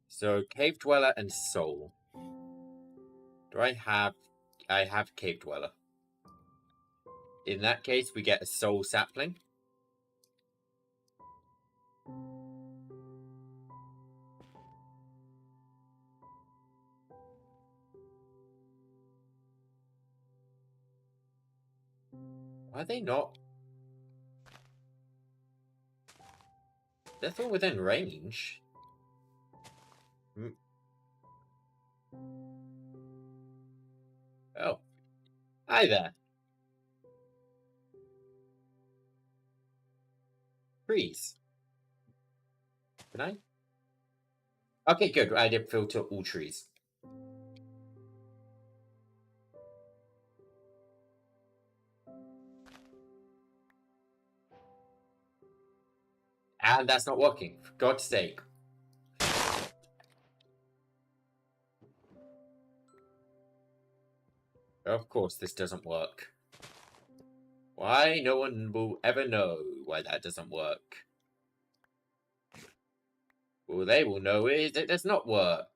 So, Cave Dweller and Soul. Do I have... I have Cave Dweller. In that case, we get a Soul Sapling. Why are they not? They're all within range. Oh. Hi there. Trees. Can I? Okay, good. I did filter all trees. And that's not working. For God's sake. Of course, this doesn't work. Why? No one will ever know why that doesn't work. All they will know is it does not work.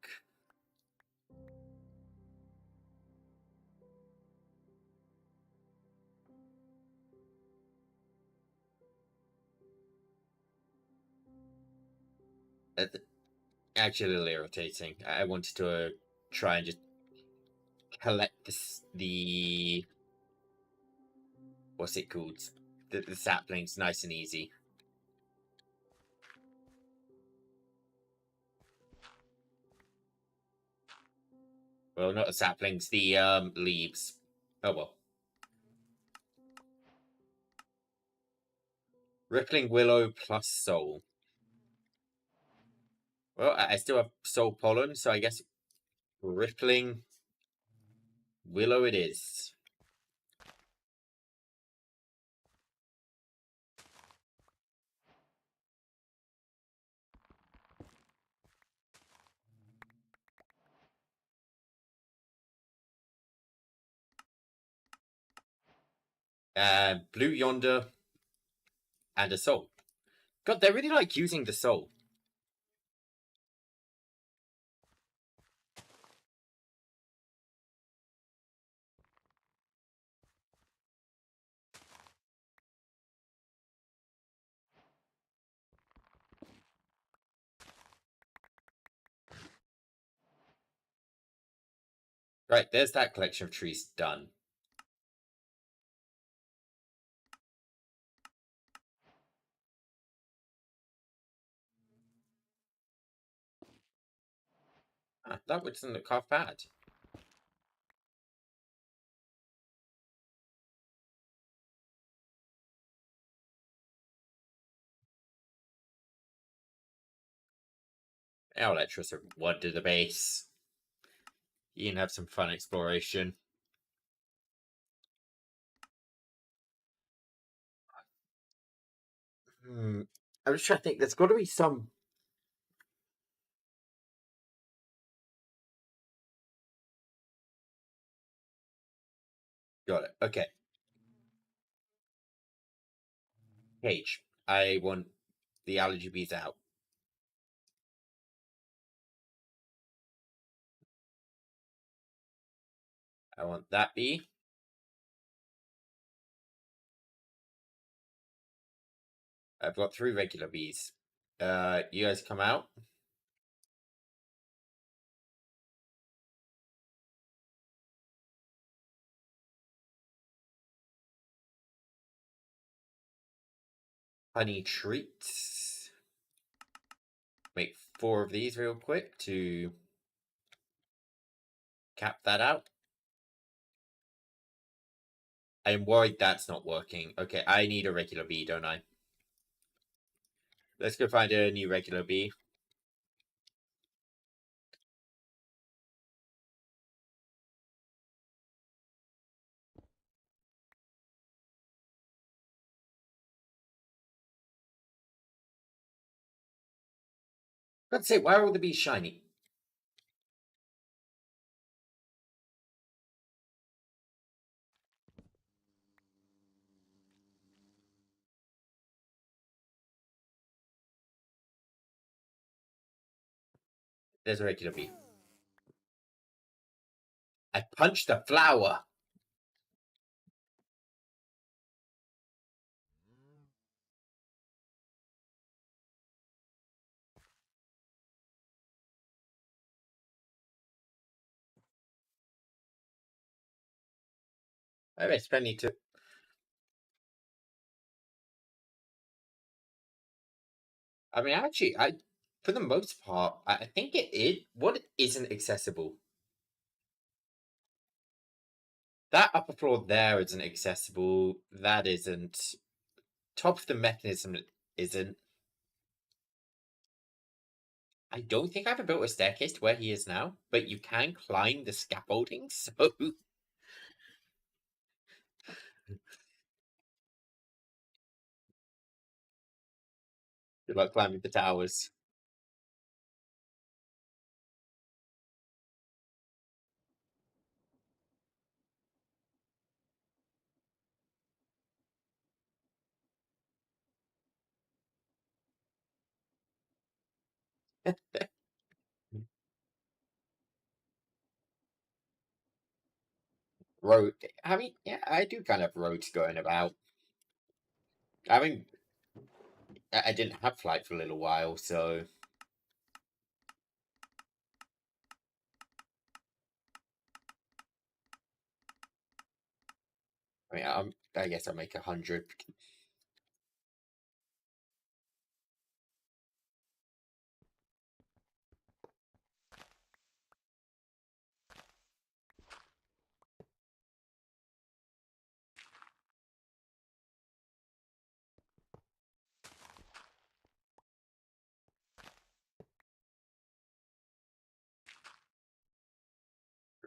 Actually, a little irritating. I wanted to try and just collect the what's it called? The saplings nice and easy. Well, not the saplings, the leaves. Oh well. Rippling willow plus soul. Well, I still have soul pollen, so I guess rippling willow it is. Blue yonder and a soul. God, they really like using the soul. Right, there's that collection of trees done. That doesn't look half bad. I'll let Trista wander the base. You can have some fun exploration. I'm just trying to think. There's got to be some. Got it. Okay. Cage. I want the allergy bees out. I want that bee. I've got 3 regular bees. You guys come out. Honey treats. Make 4 of these real quick to cap that out. I'm worried that's not working. Okay, I need a regular bee, don't I? Let's go find a new regular bee. Let's say, why are all the bees shiny? There's a regular bee. I punched the flower. I bet Spenny to. I mean, actually, for the most part, I think what isn't accessible. That upper floor there isn't accessible. That isn't. Top of the mechanism isn't. I don't think I've built a staircase to where he is now, but you can climb the scaffolding, so. Good luck climbing the towers. Road. I mean, yeah, I do kind of have roads going about. I mean, I didn't have flight for a little while, so. I mean, I guess I'll make 100.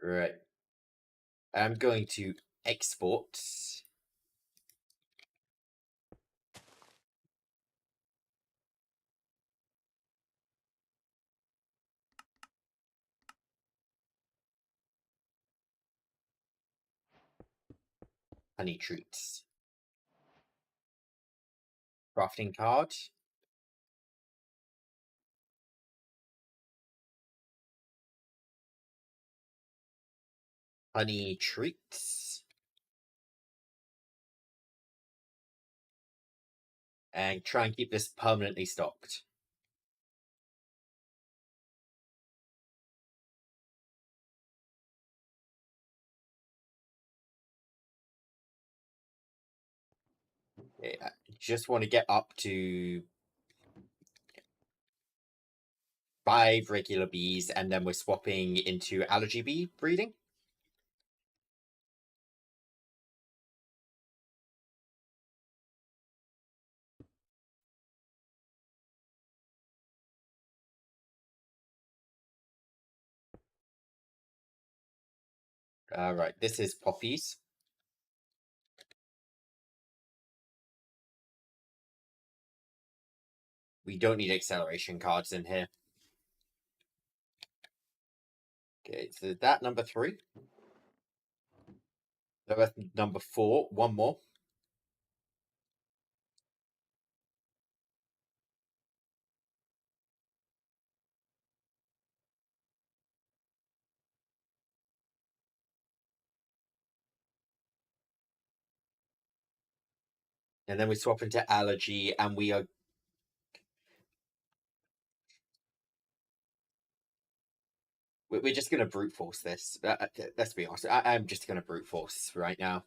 Right. I'm going to export. Honey treats. Crafting card. Honey treats. And try and keep this permanently stocked. Okay, I just want to get up to 5 regular bees, and then we're swapping into allergy bee breeding. Alright, this is poppies. We don't need acceleration cards in here. Okay, so that number 3. That's number 4. One more. And then we swap into allergy, and we are... We're just going to brute force this. Let's be honest. I'm just going to brute force right now.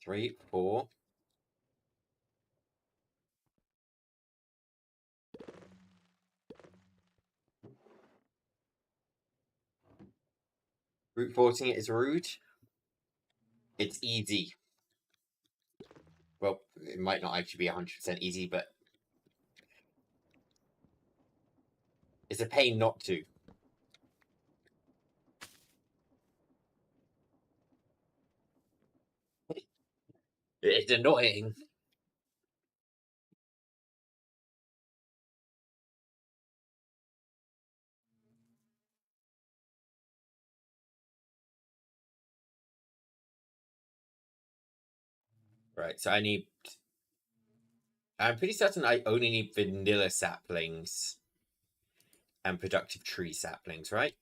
Three, 4. Brute forcing it is rude. It's easy. Well, it might not actually be 100% easy, but it's a pain not to. It's annoying. Right, so I'm pretty certain I only need vanilla saplings and productive tree saplings, right?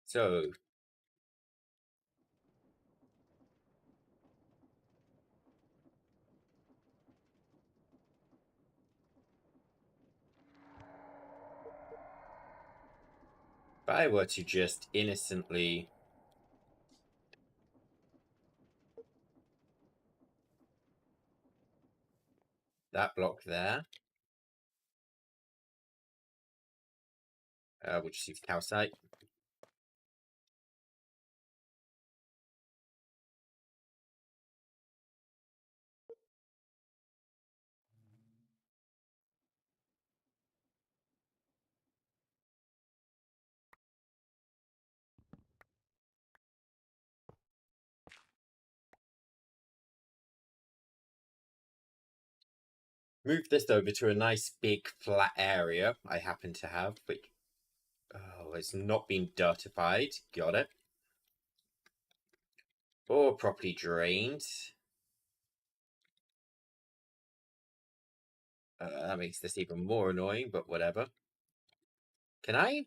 So... if I were to just innocently... that block there. We'll just use calcite. Move this over to a nice big flat area I happen to have, which... oh, it's not been dirtified. Got it. Or properly drained. That makes this even more annoying, but whatever. Can I?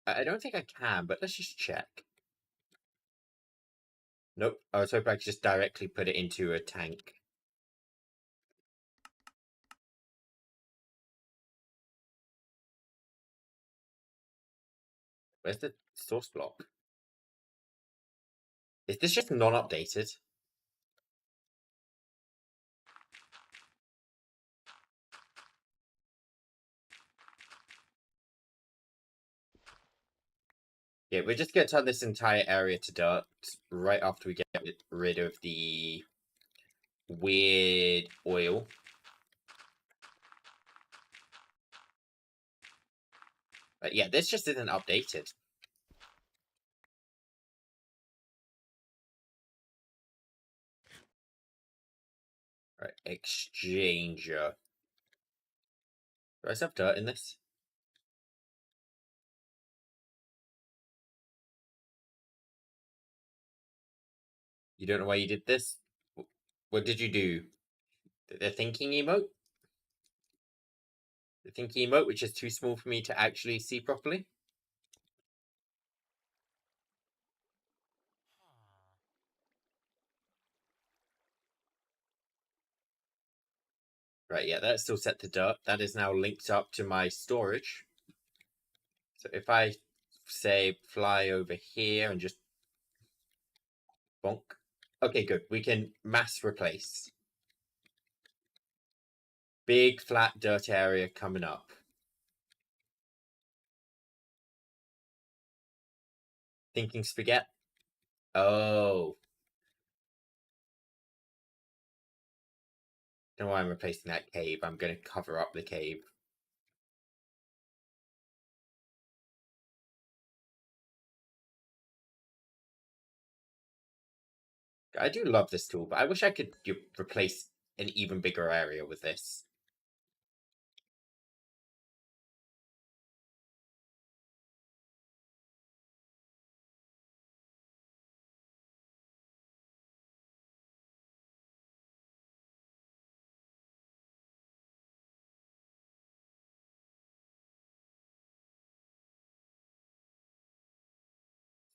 I don't think I can, but let's just check. Nope. I was hoping I could just directly put it into a tank. Where's the source block? Is this just non-updated? Yeah, we're just going to turn this entire area to dirt right after we get rid of the weird oil. But yeah, this just isn't updated. Right, exchanger. Do I still have dirt in this? You don't know why you did this? What did you do? The thinking emote? The thinking emote, which is too small for me to actually see properly? Right, yeah, that's still set to dirt. That is now linked up to my storage. So if I, say, fly over here and just bonk. Okay, good. We can mass replace. Big, flat, dirt area coming up. Thinking spaghetti? Oh. Don't know why I'm replacing that cave. I'm going to cover up the cave. I do love this tool, but I wish I could replace an even bigger area with this.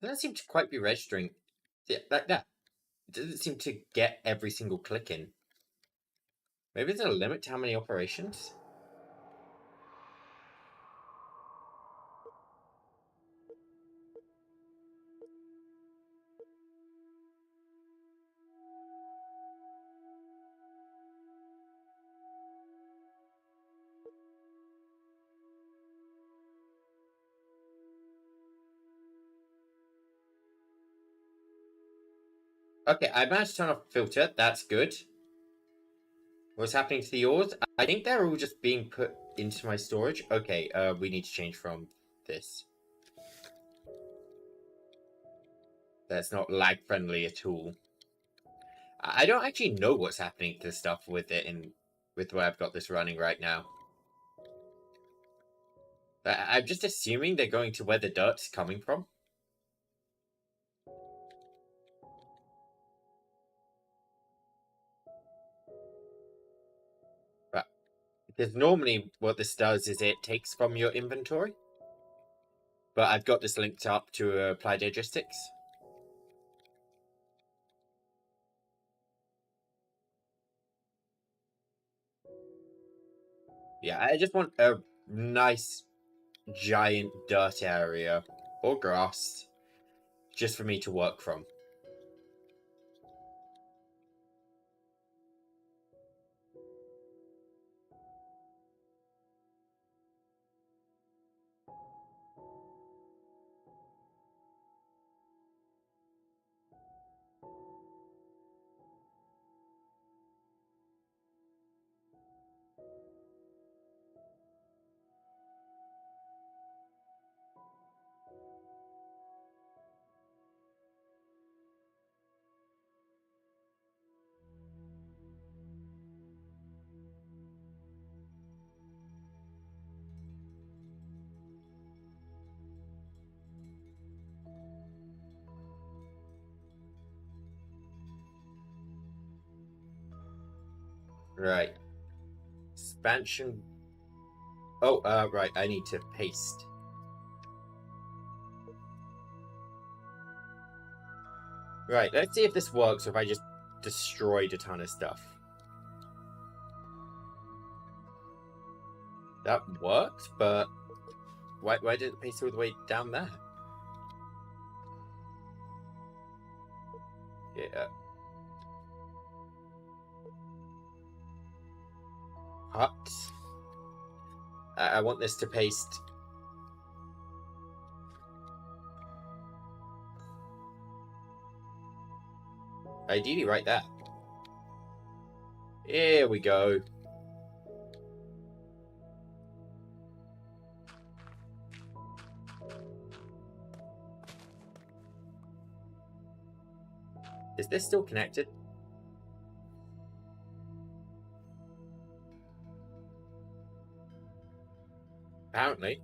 It doesn't seem to quite be registering. Yeah, that doesn't seem to get every single click in. Maybe there's a limit to how many operations? Okay, I managed to turn off filter. That's good. What's happening to the ores? I think they're all just being put into my storage. Okay, we need to change from this. That's not lag friendly at all. I don't actually know what's happening to stuff with it with the way I've got this running right now. I'm just assuming they're going to where the dirt's coming from. But because normally what this does is it takes from your inventory. But I've got this linked up to Applied Logistics. Yeah, I just want a nice giant dirt area or grass just for me to work from. Right. Expansion. Oh, right. I need to paste. Right, let's see if this works or if I just destroyed a ton of stuff. That worked, but why did it paste all the way down there? Yeah. Hut. I want this to paste. Ideally right there. Here we go. Is this still connected? Apparently.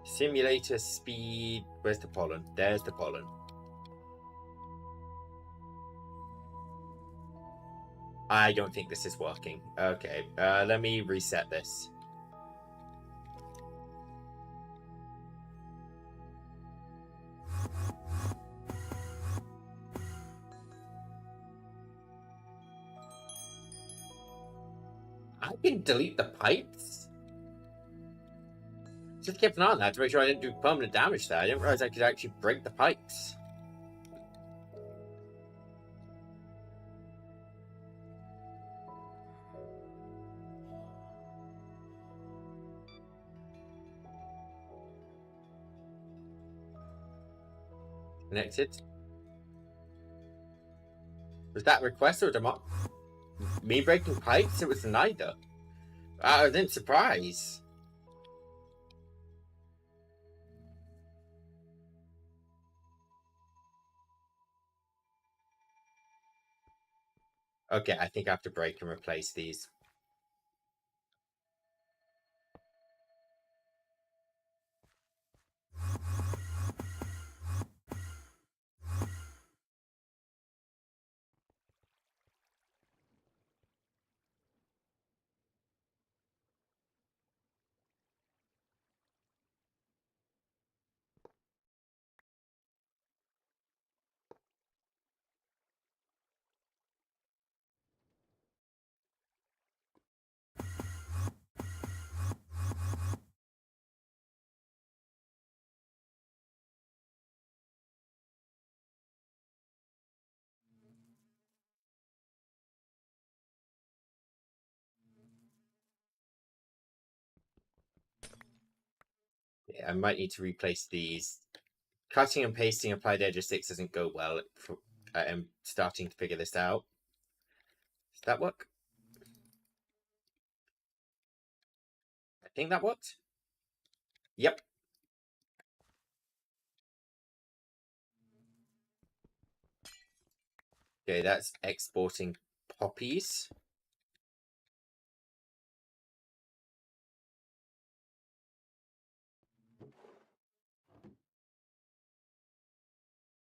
Simulator speed. Where's the pollen? There's the pollen. I don't think this is working. Okay, let me reset this. I can delete the pipes? Just kept an eye on that to make sure I didn't do permanent damage there. I didn't realize I could actually break the pipes. Connected. Was that request or demand? Me breaking pipes? It was neither. I was in surprise. Okay, I think I have to break and replace these. Yeah, I might need to replace these. Cutting and pasting applied edge of 6 doesn't go well. I'm starting to figure this out. Does that work? I think that worked. Yep. Okay, that's exporting poppies.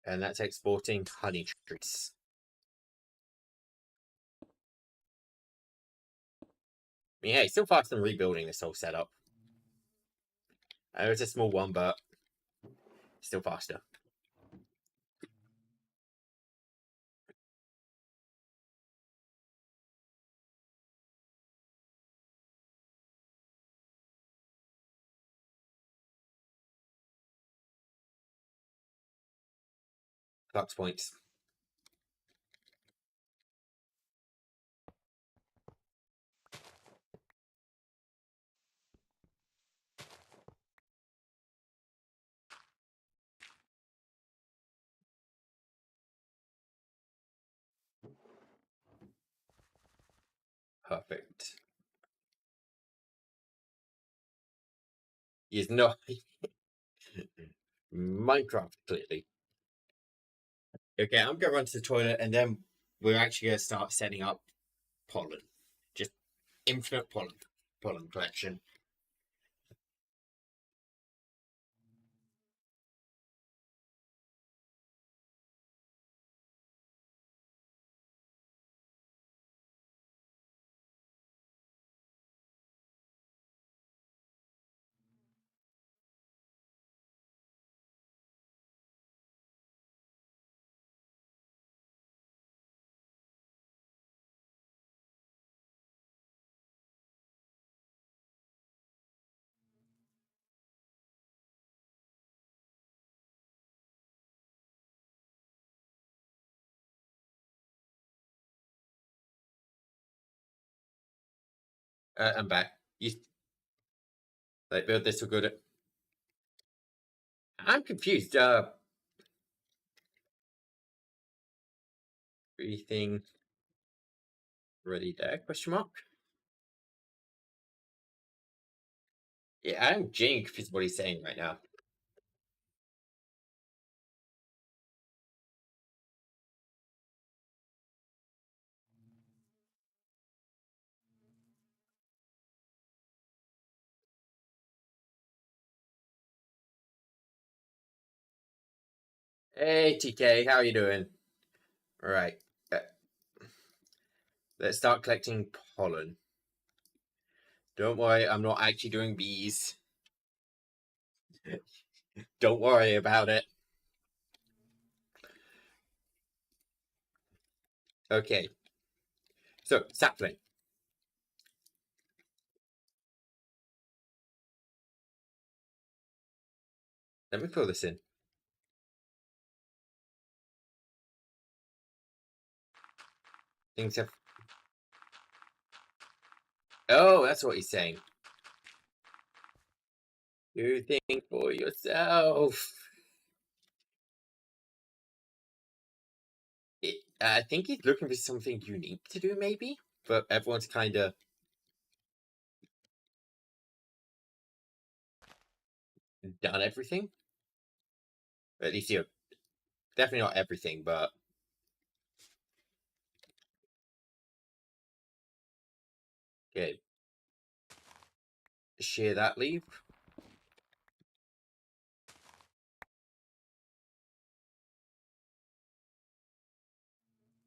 And that's exporting honey trees. Yeah, it's still faster than rebuilding this whole setup. I know it's a small one, but still faster. Flux points. Perfect. He's not Minecraft, clearly. Okay, I'm gonna run to the toilet and then we're actually gonna start setting up pollen. Just infinite pollen collection. I'm back. You like build this or good? I'm confused. Everything ready there? Question mark. Yeah, I'm genuinely confused what he's saying right now. Hey TK, how you doing? All right. Let's start collecting pollen. Don't worry, I'm not actually doing bees. Don't worry about it. Okay. So, sapling. Let me fill this in. Things have... Oh, that's what he's saying. Do things for yourself. I think he's looking for something unique to do, maybe? But everyone's kind of... done everything. At least, you know, definitely not everything, but... Okay. Share that leave.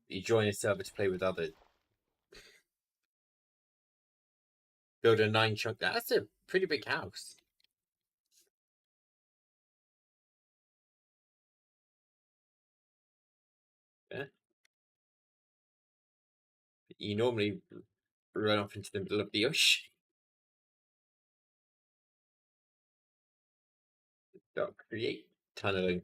You join a server to play with others. Build a 9-chunk. That's a pretty big house. Yeah. You normally run off into the middle of the ocean. Start create tunneling.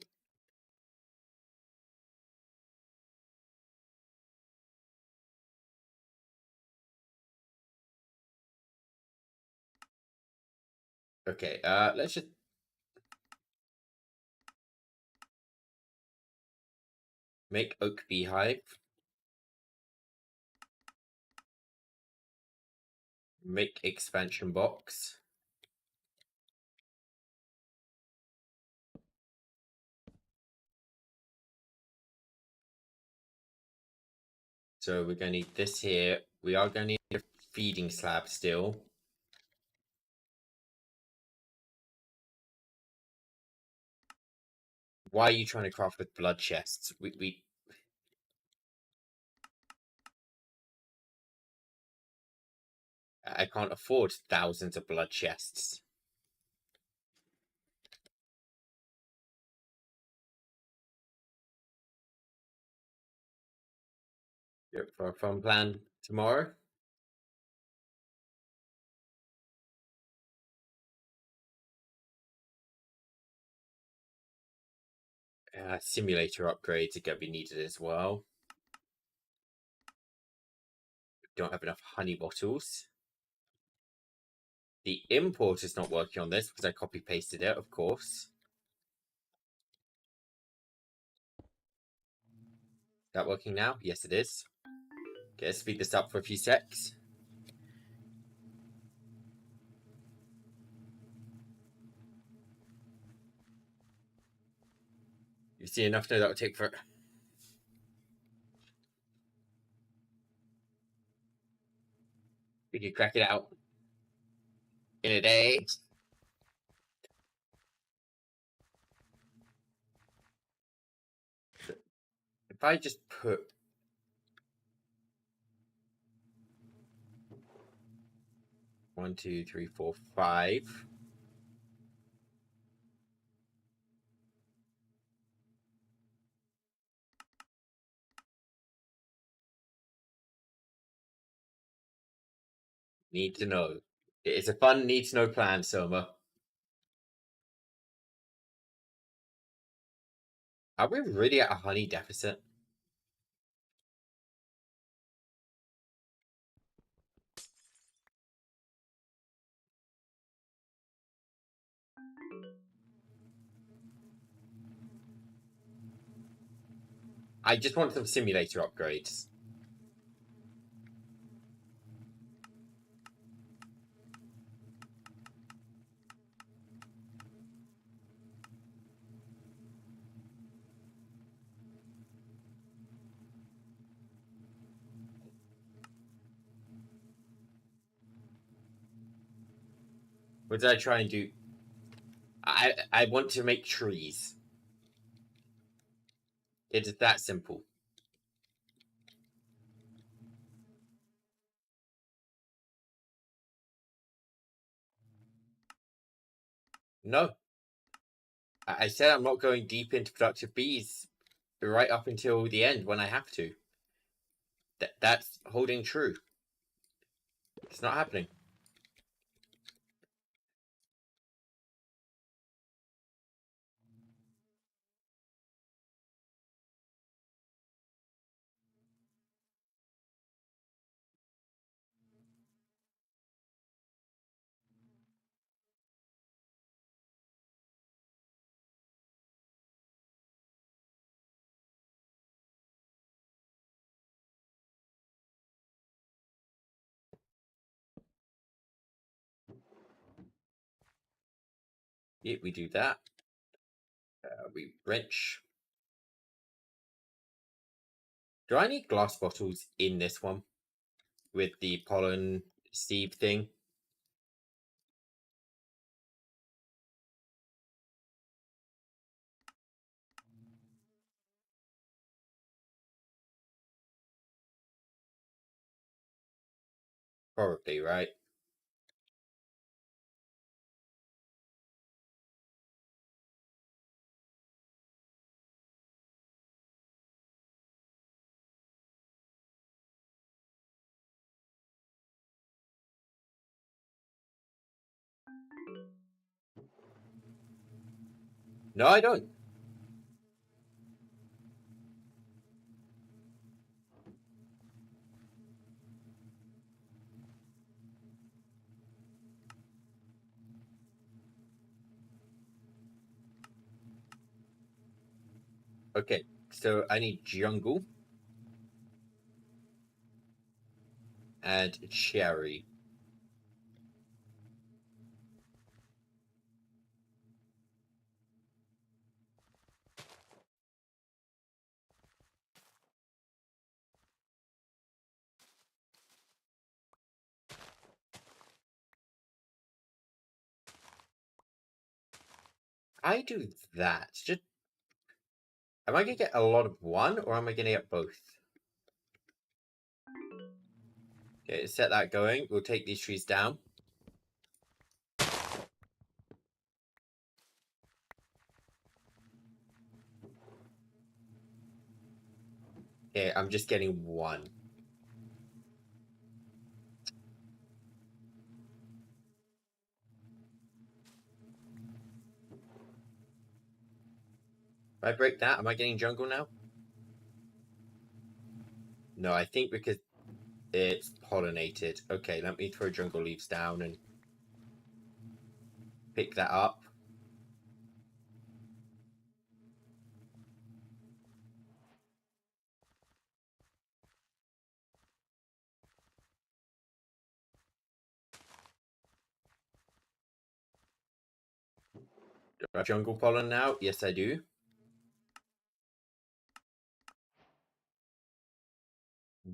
Okay, let's just... make oak beehive. Make expansion box. So we're going to need this here. We are going to need a feeding slab still. Why are you trying to craft with blood chests? I can't afford thousands of blood chests. Yep, for a fun plan tomorrow. Simulator upgrades are going to be needed as well. Don't have enough honey bottles. The import is not working on this because I copy pasted it, of course. Is that working now? Yes, it is. Okay, let's speed this up for a few secs. You see enough now that will take for... We could crack it out in a day. If I just put... One, two, three, four, five. Need to know. It's a fun need to know plan, Soma. Are we really at a honey deficit? I just want some simulator upgrades. What did I try and do? I want to make trees. It is that simple. No. I said I'm not going deep into productive bees right up until the end when I have to. That's holding true. It's not happening. Yeah, we do that. We wrench. Do I need glass bottles in this one? With the pollen sieve thing? Probably, right? No, I don't. Okay, so I need jungle and cherry. I do that. Just am I gonna get a lot of one or am I gonna get both? Okay, set that going. We'll take these trees down. Okay, I'm just getting one. If I break that, am I getting jungle now? No, I think because it's pollinated. Okay, let me throw jungle leaves down and pick that up. Do I have jungle pollen now? Yes, I do.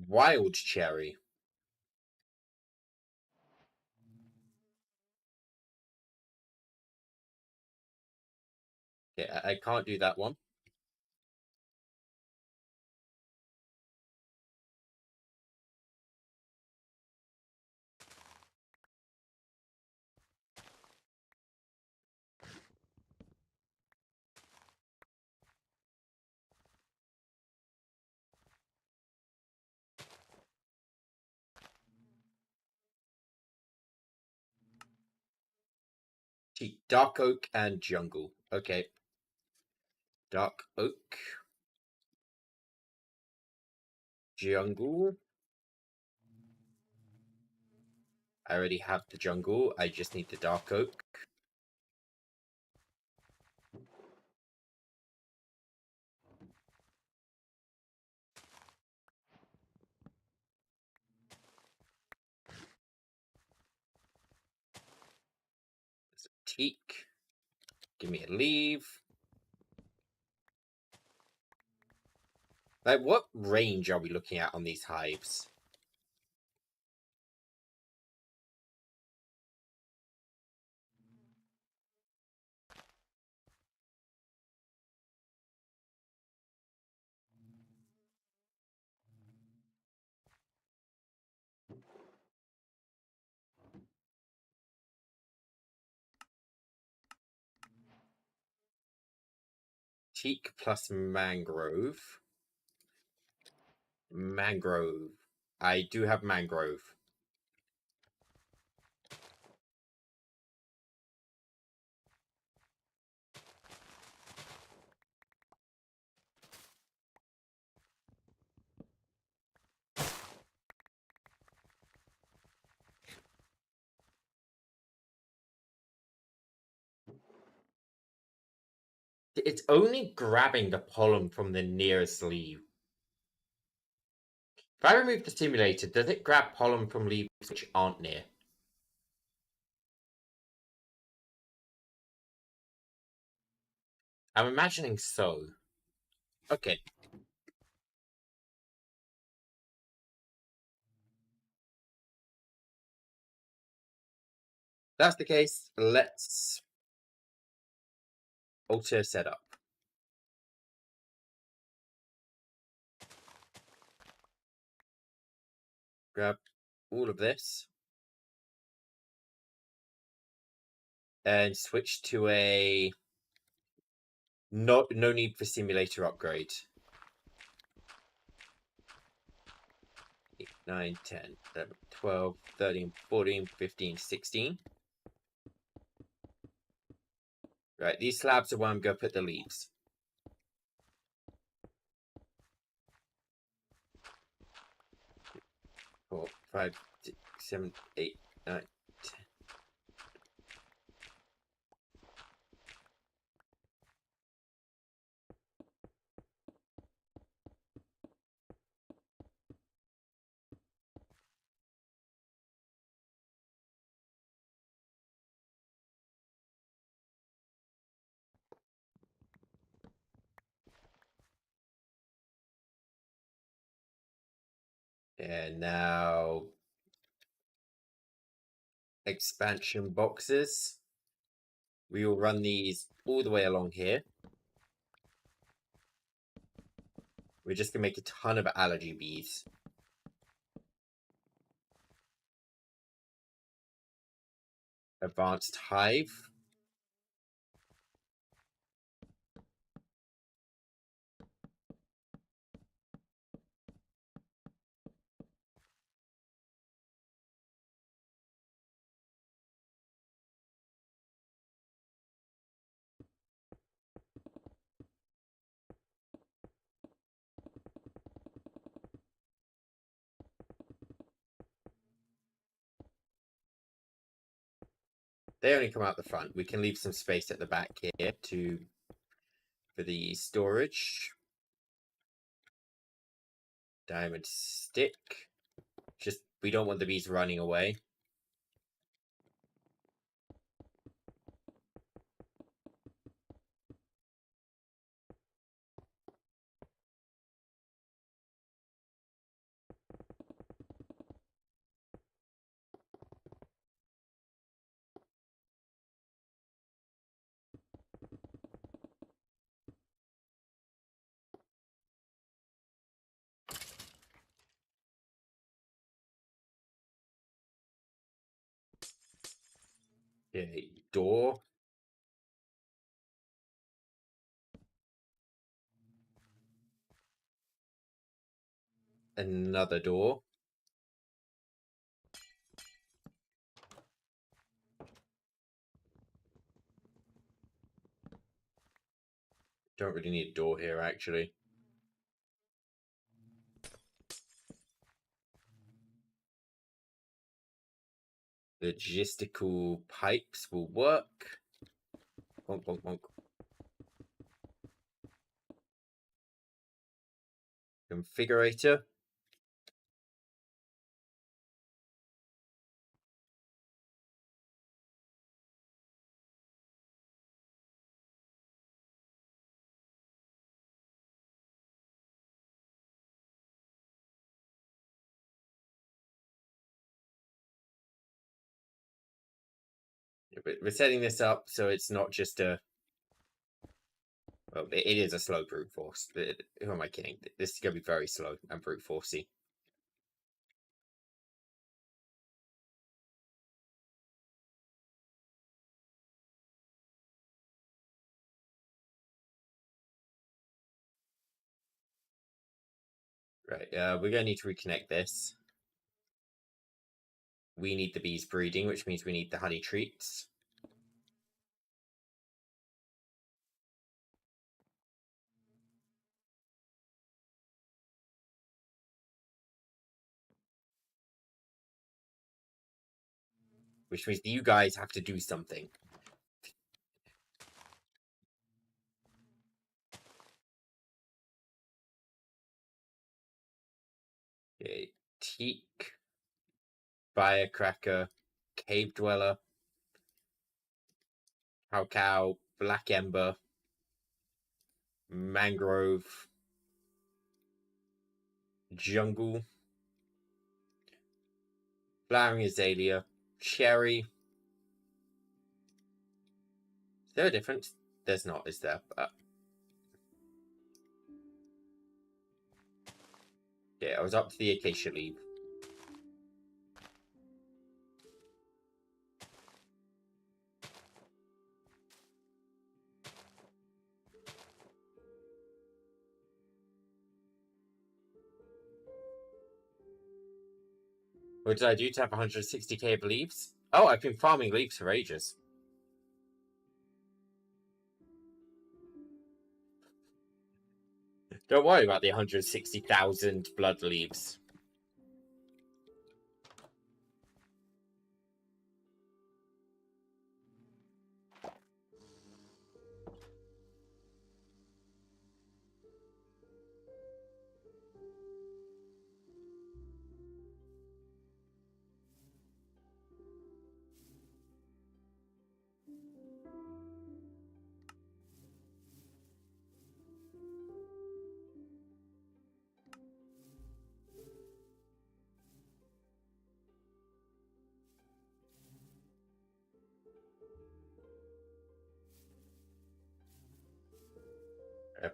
Wild cherry. Okay, I can't do that one. Dark oak and jungle. Okay. Dark oak. Jungle. I already have the jungle. I just need the dark oak. teak. Give me a leave. Like, what range are we looking at on these hives? Teak plus mangrove. Mangrove. I do have mangrove. It's only grabbing the pollen from the nearest leaf. If I remove the stimulator, does it grab pollen from leaves which aren't near? I'm imagining so. Okay. If that's the case, let's alter setup. Grab all of this. And switch to a... No need for simulator upgrade. 8, 9, 10, 11, 12, 13, 14, 15, 16. Right, these slabs are where I'm going to put the leaves. Four, 5, 6, 7, 8, 9, 10. And now expansion boxes. We will run these all the way along here. We're just going to make a ton of allergy bees. Advanced hive. They only come out the front. We can leave some space at the back here for the storage. Diamond stick. Just, we don't want the bees running away. Okay, door. Another door. Don't really need a door here, actually. Logistical pipes will work. Bonk, bonk, bonk. Configurator. We're setting this up so it's not just a... Well, it is a slow brute force. Who am I kidding? This is going to be very slow and brute forcey. Right, we're going to need to reconnect this. We need the bees breeding, which means we need the honey treats. Which means you guys have to do something. Okay, teak, firecracker, cave dweller, cow, black ember, mangrove, jungle, flowering azalea, cherry. Is there a difference? There's not, is there? Yeah, I was up to the acacia leaf. What did I do to have 160k of leaves? Oh, I've been farming leaves for ages. Don't worry about the 160,000 blood leaves.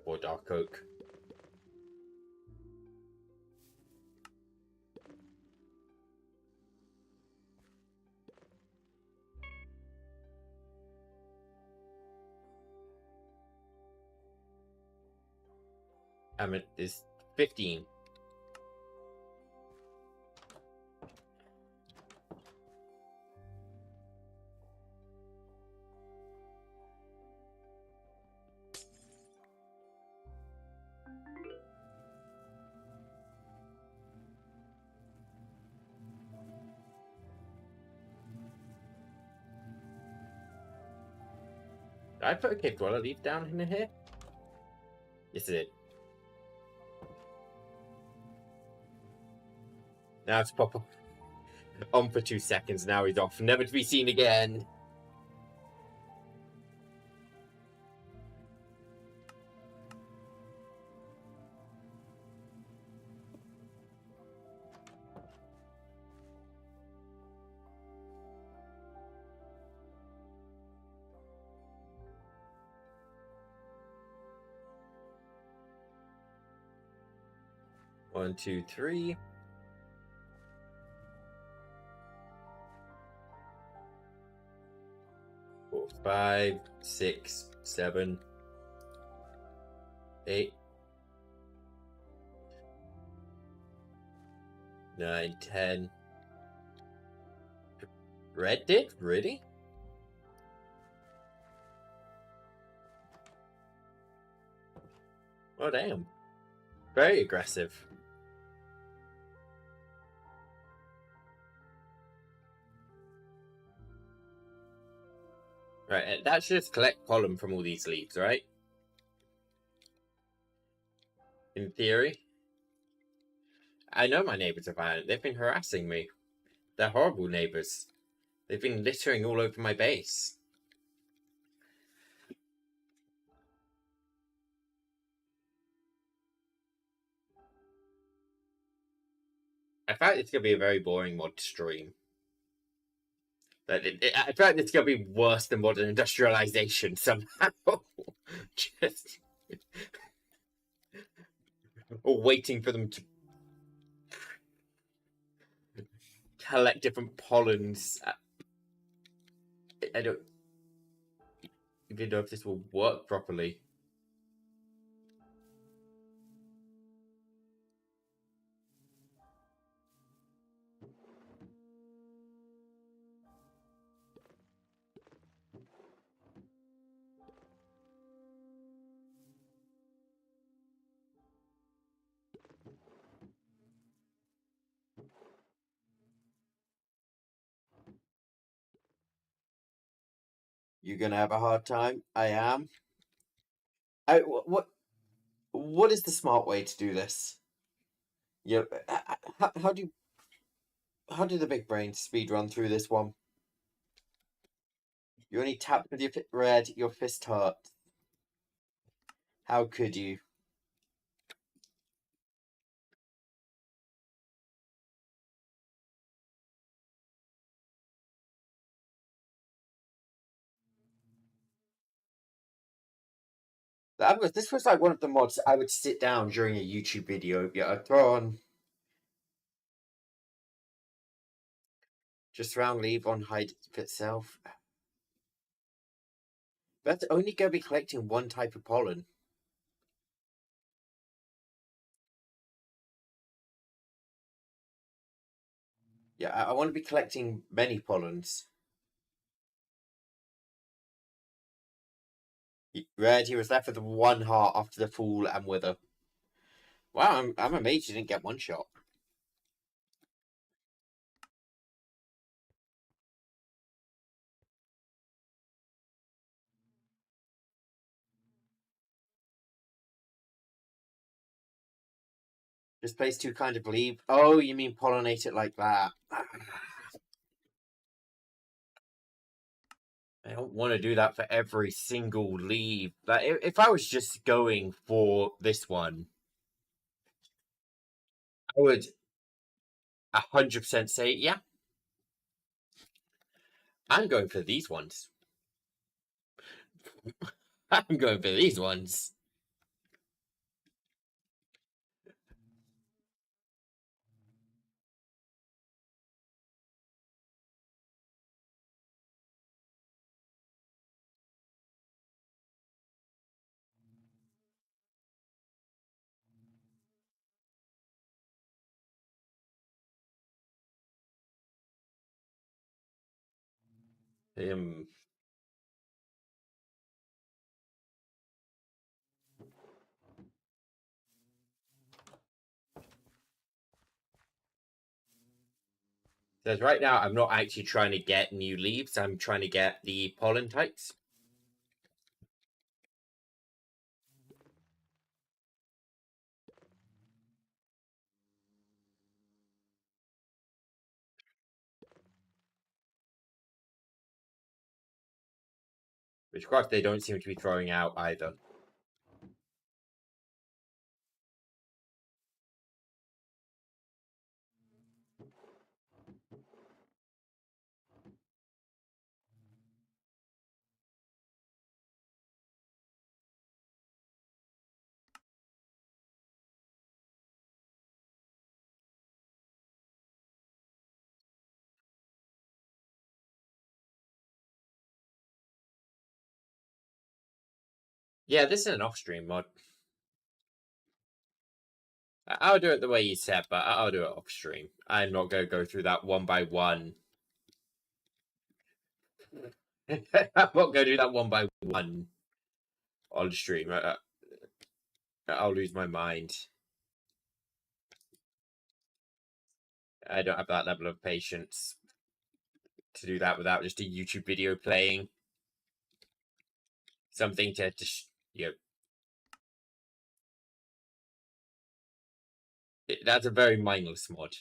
Or dark oak. Is 15. Did I put a cave dweller leaf down in here? Yes, I did. Now it's pop up on for 2 seconds. Now he's off, never to be seen again. One, two, three. 4, 5, 6, 7, 8, 9, 10. Red did? Really? Oh, damn. Very aggressive. Right, that should just collect pollen from all these leaves, right? In theory. I know my neighbors are violent. They've been harassing me. They're horrible neighbors. They've been littering all over my base. I thought it's going to be a very boring mod stream. I feel like it's gonna be worse than modern industrialization somehow. Just waiting for them to collect different pollens. I don't even know if this will work properly. You're gonna have a hard time. I am. What is the smart way to do this? Yeah, how do the big brains speed run through this one? You only tap with your red, your fist hurts. How could you? This was like one of the mods I would sit down during a YouTube video. Yeah, I'd throw on just round leave on hide itself. That's only going to be collecting one type of pollen. Yeah, I want to be collecting many pollens. Red, he was left with one heart after the fall and wither. Wow, I'm amazed you didn't get one shot. This place to kind of leave. Oh, you mean pollinate it like that? I don't want to do that for every single leave. But if I was just going for this one, I would 100% say, yeah, I'm going for these ones. I'm going for these ones. Um, Says right now, I'm not actually trying to get new leaves. I'm trying to get the pollen types. Which, of course, they don't seem to be throwing out either. Yeah, this is an off-stream mod. I'll do it the way you said, but I'll do it off-stream. I'm not going to go through that one by one. I'm not going to do that one by one on stream. I'll lose my mind. I don't have that level of patience to do that without just a YouTube video playing. Something to just, that's a very mindless mod.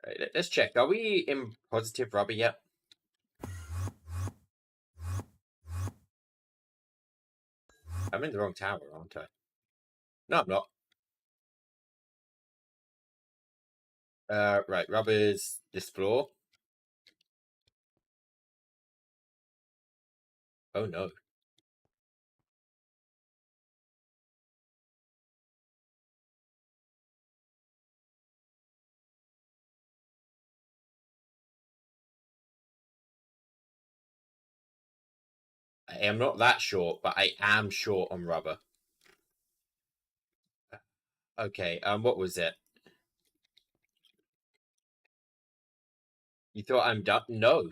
Right, let's check. Are we in positive rubber yet? I'm in the wrong tower, aren't I? No, I'm not. Right, rubber's this floor. Oh no. I am not that short, but I am short on rubber. Okay, what was it? You thought I'm done? No.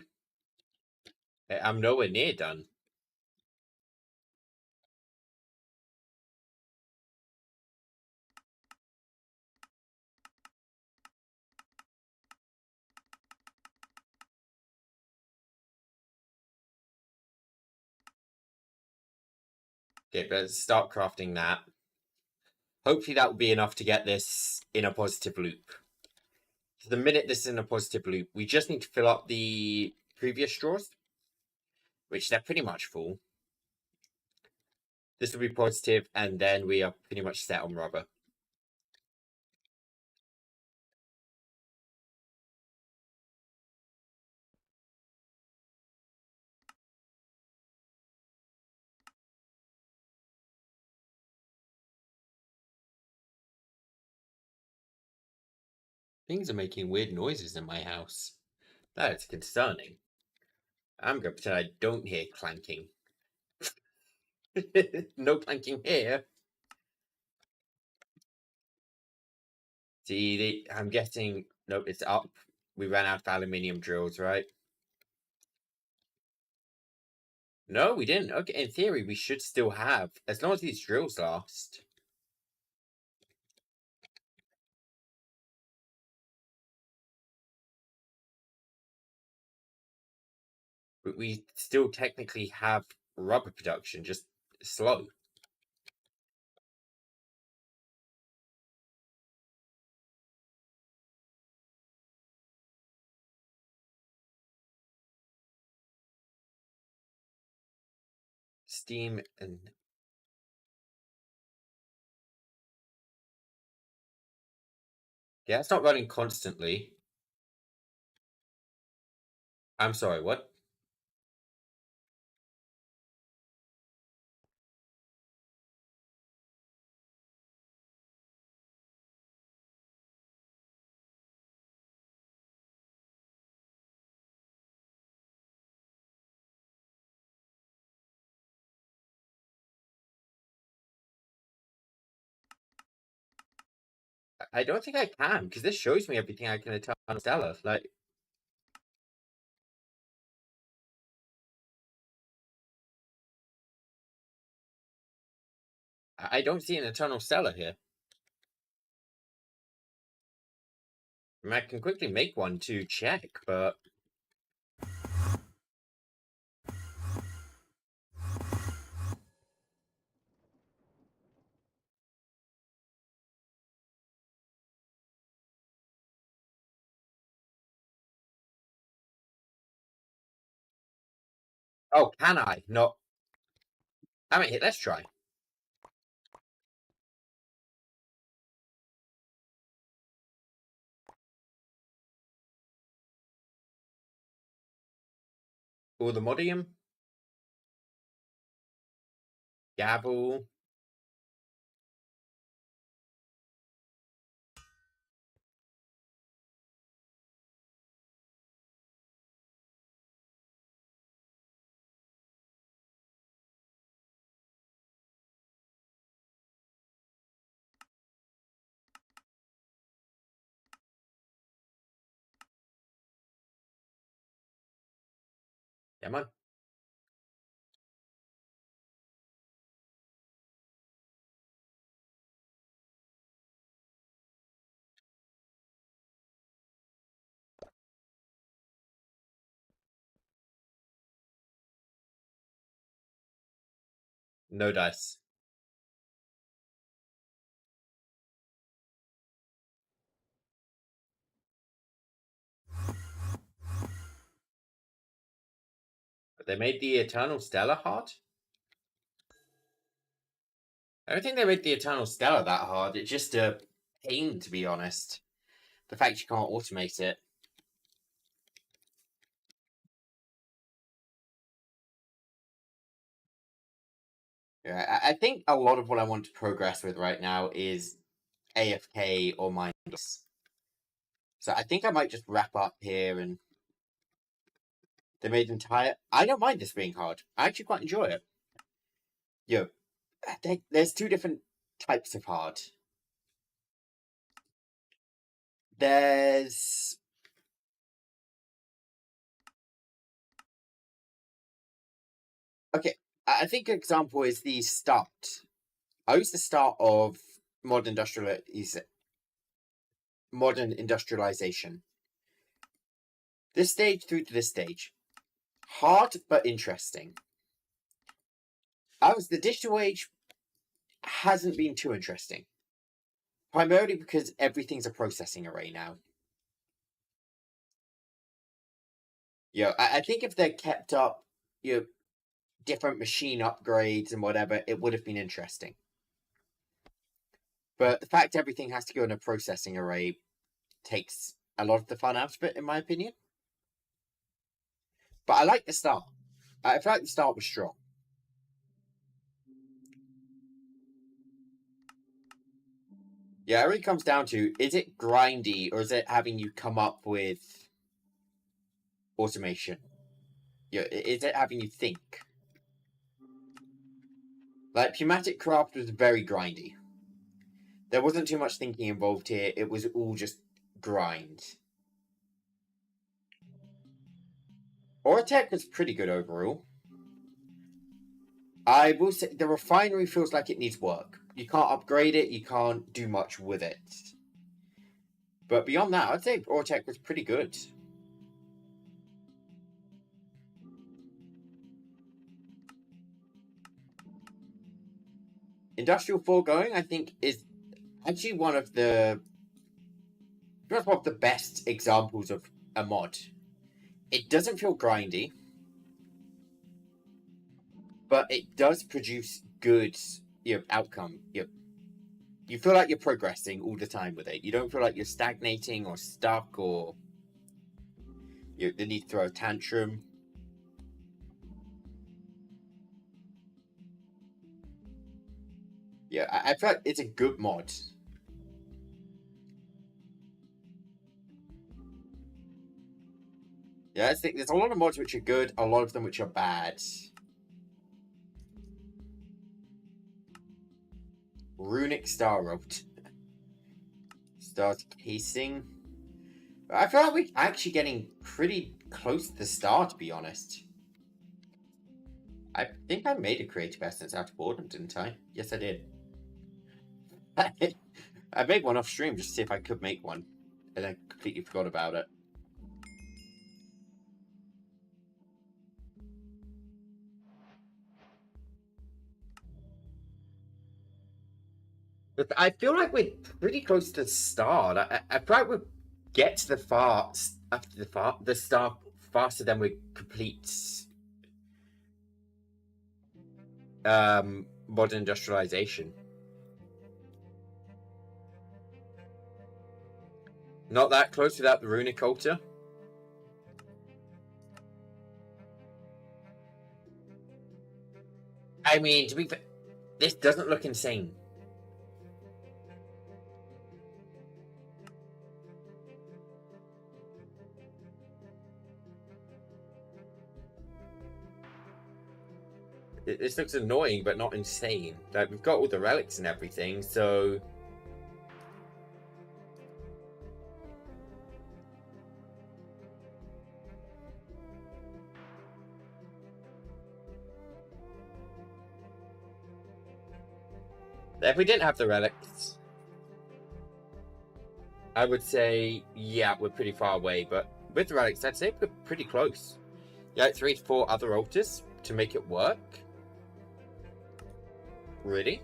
I'm nowhere near done. Okay, let's start crafting that. Hopefully that will be enough to get this in a positive loop. So the minute this is in a positive loop, we just need to fill up the previous straws, which they're pretty much full. This will be positive, and then we are pretty much set on rubber. Things are making weird noises in my house. That is concerning. I'm going to pretend I don't hear clanking. No clanking here. See, I'm guessing... Nope, it's up. We ran out of aluminium drills, right? No, we didn't. Okay, in theory, we should still have, as long as these drills last. But we still technically have rubber production, just slow. Steam and... Yeah, it's not running constantly. I'm sorry, what? I don't think I can, because this shows me everything I can tell on Stella. Like, I don't see an eternal stellar here. I mean, I can quickly make one to check, but... Oh, can I? No. I mean, let's try. All the modium. Gavel. Come on. No dice. But they made the eternal stellar hard? I don't think they made the Eternal Stellar that hard. It's just a pain, to be honest. The fact you can't automate it. Yeah, I think a lot of what I want to progress with right now is AFK or mindless. So I think I might just wrap up here and they made entire. I don't mind this being hard. I actually quite enjoy it. There's two different types of hard. There's okay. I think an example is the start. I use the start of modern industrialization. This stage through to this stage, hard but interesting. The digital age hasn't been too interesting, primarily because everything's a processing array now. I think if they kept up, different machine upgrades and whatever, it would have been interesting. But the fact everything has to go in a processing array takes a lot of the fun out of it, in my opinion. But I like the start. I feel like the start was strong. Yeah, it really comes down to, is it grindy or is it having you come up with automation? Is it having you think? Like, Pneumatic Craft was very grindy. There wasn't too much thinking involved here. It was all just grind. Aurotech was pretty good overall. I will say the refinery feels like it needs work. You can't upgrade it. You can't do much with it. But beyond that, I'd say Aurotech was pretty good. Industrial Foregoing, I think, is actually one of the best examples of a mod. It doesn't feel grindy, but it does produce good outcome. You feel like you're progressing all the time with it. You don't feel like you're stagnating or stuck or the need to throw a tantrum. Yeah, I feel like it's a good mod. Yeah, I think there's a lot of mods which are good, a lot of them which are bad. Runic Star Rope. Start casing. I feel like we're actually getting pretty close to the star, to be honest. I think I made a creative essence out of boredom, didn't I? Yes, I did. I made one off stream just to see if I could make one, and I completely forgot about it. But I feel like we're pretty close to the start. I feel like we'll get to the start faster than we complete modern industrialization. Not that close without the runic altar. I mean, to be fair, this doesn't look insane. This looks annoying, but not insane. Like, we've got all the relics and everything, so... If we didn't have the relics, I would say, yeah, we're pretty far away, but with the relics, I'd say we're pretty close. Yeah, 3 to 4 other altars to make it work. Really?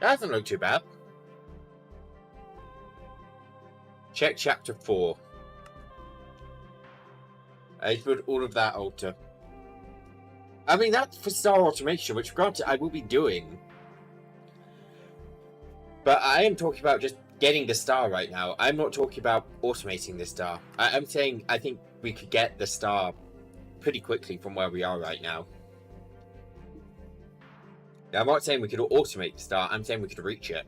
That doesn't look too bad. Check chapter 4. I would all of that alter. I mean, that's for star automation, which granted I will be doing. But I am talking about just getting the star right now. I'm not talking about automating the star. I'm saying I think we could get the star pretty quickly from where we are right now. Now, I'm not saying we could automate the star, I'm saying we could reach it.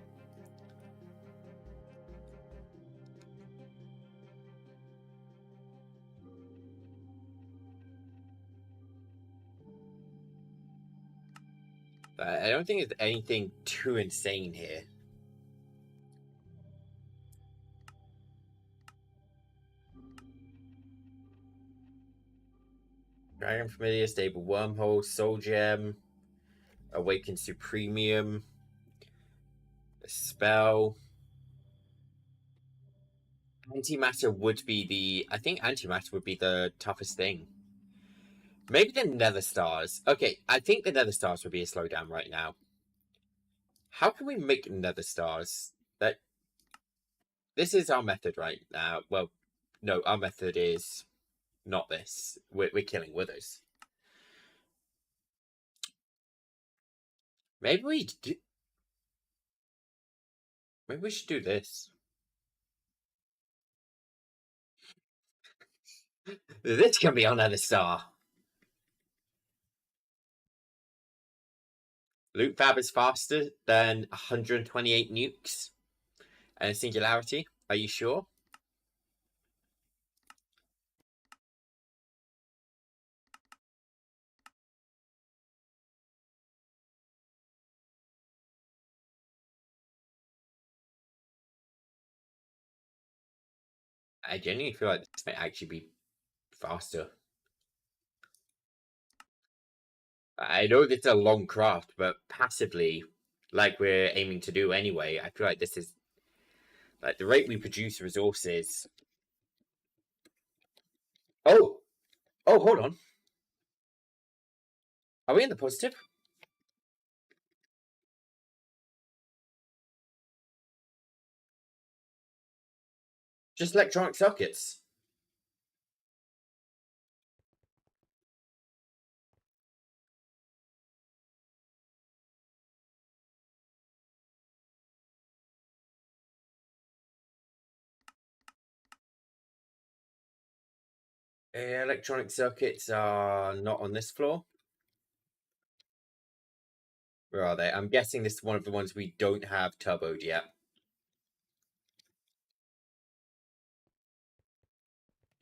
But I don't think there's anything too insane here. Dragon Familiar, Stable Wormhole, Soul Gem, Awakened Supremium, a spell. Antimatter would be the... I think Antimatter would be the toughest thing. Maybe the Nether Stars. Okay, I think the Nether Stars would be a slowdown right now. How can we make Nether Stars? This is our method right now. Well, no, our method is not this. We're killing withers. Maybe we should do this. This can be our Nether Star. Loot Fab is faster than 128 nukes and a singularity. Are you sure? I genuinely feel like this might actually be faster. I know this is a long craft, but passively, like we're aiming to do anyway, I feel like this is... Like, the rate we produce resources... Oh! Oh, hold on. Are we in the positive? Just electronic circuits. Electronic circuits are not on this floor. Where are they? I'm guessing this is one of the ones we don't have turboed yet.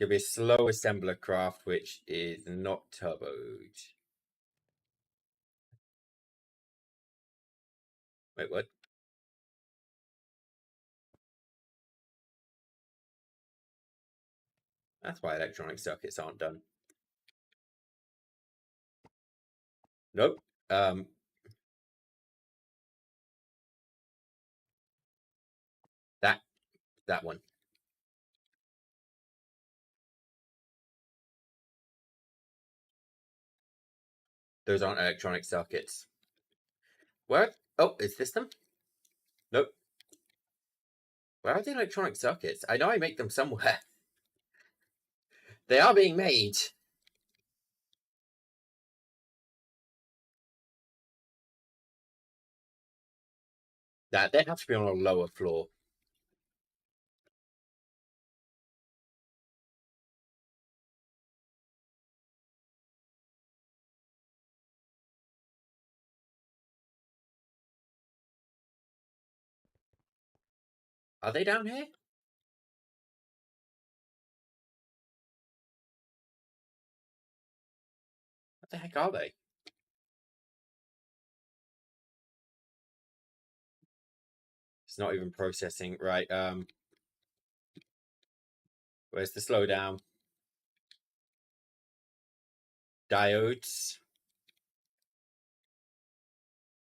Give me a slow assembler craft, which is not turboed. Wait, what? That's why electronic circuits aren't done. Nope. That one. Those aren't electronic circuits. Where? Oh, is this them? Nope. Where are the electronic circuits? I know I make them somewhere. They are being made. That they have to be on a lower floor. Are they down here? What the heck are they? It's not even processing. Right, where's the slowdown? Diodes.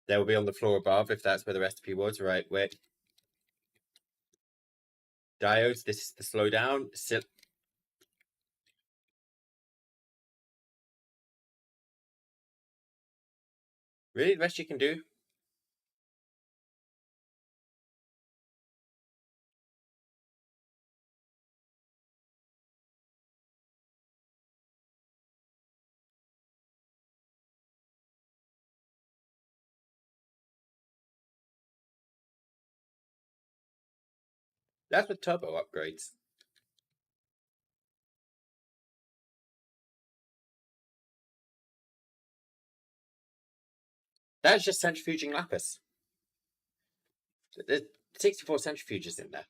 They will be on the floor above if that's where the recipe was. Right, wait. Diodes, this is the slowdown. Really, the best you can do? That's with turbo upgrades. That's just centrifuging lapis. There's 64 centrifuges in there.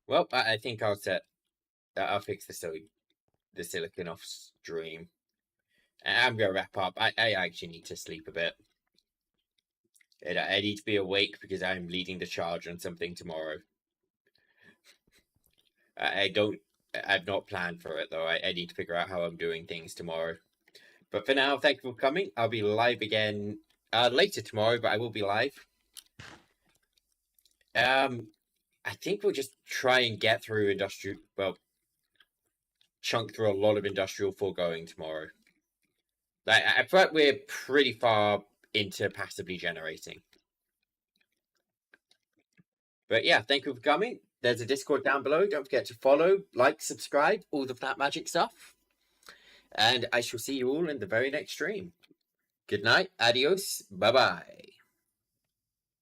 Well, I think I'll fix the silicon off stream. I'm gonna wrap up. I actually need to sleep a bit. I need to be awake because I'm leading the charge on something tomorrow. I've not planned for it though. I need to figure out how I'm doing things tomorrow. But for now, thank you for coming. I'll be live again later tomorrow, but I will be live. I think we'll just try and get through chunk through a lot of industrial foregoing tomorrow. I feel like we're pretty far into passively generating. But yeah, thank you for coming. There's a Discord down below. Don't forget to follow, like, subscribe, all of that magic stuff. And I shall see you all in the very next stream. Good night. Adios. Bye-bye.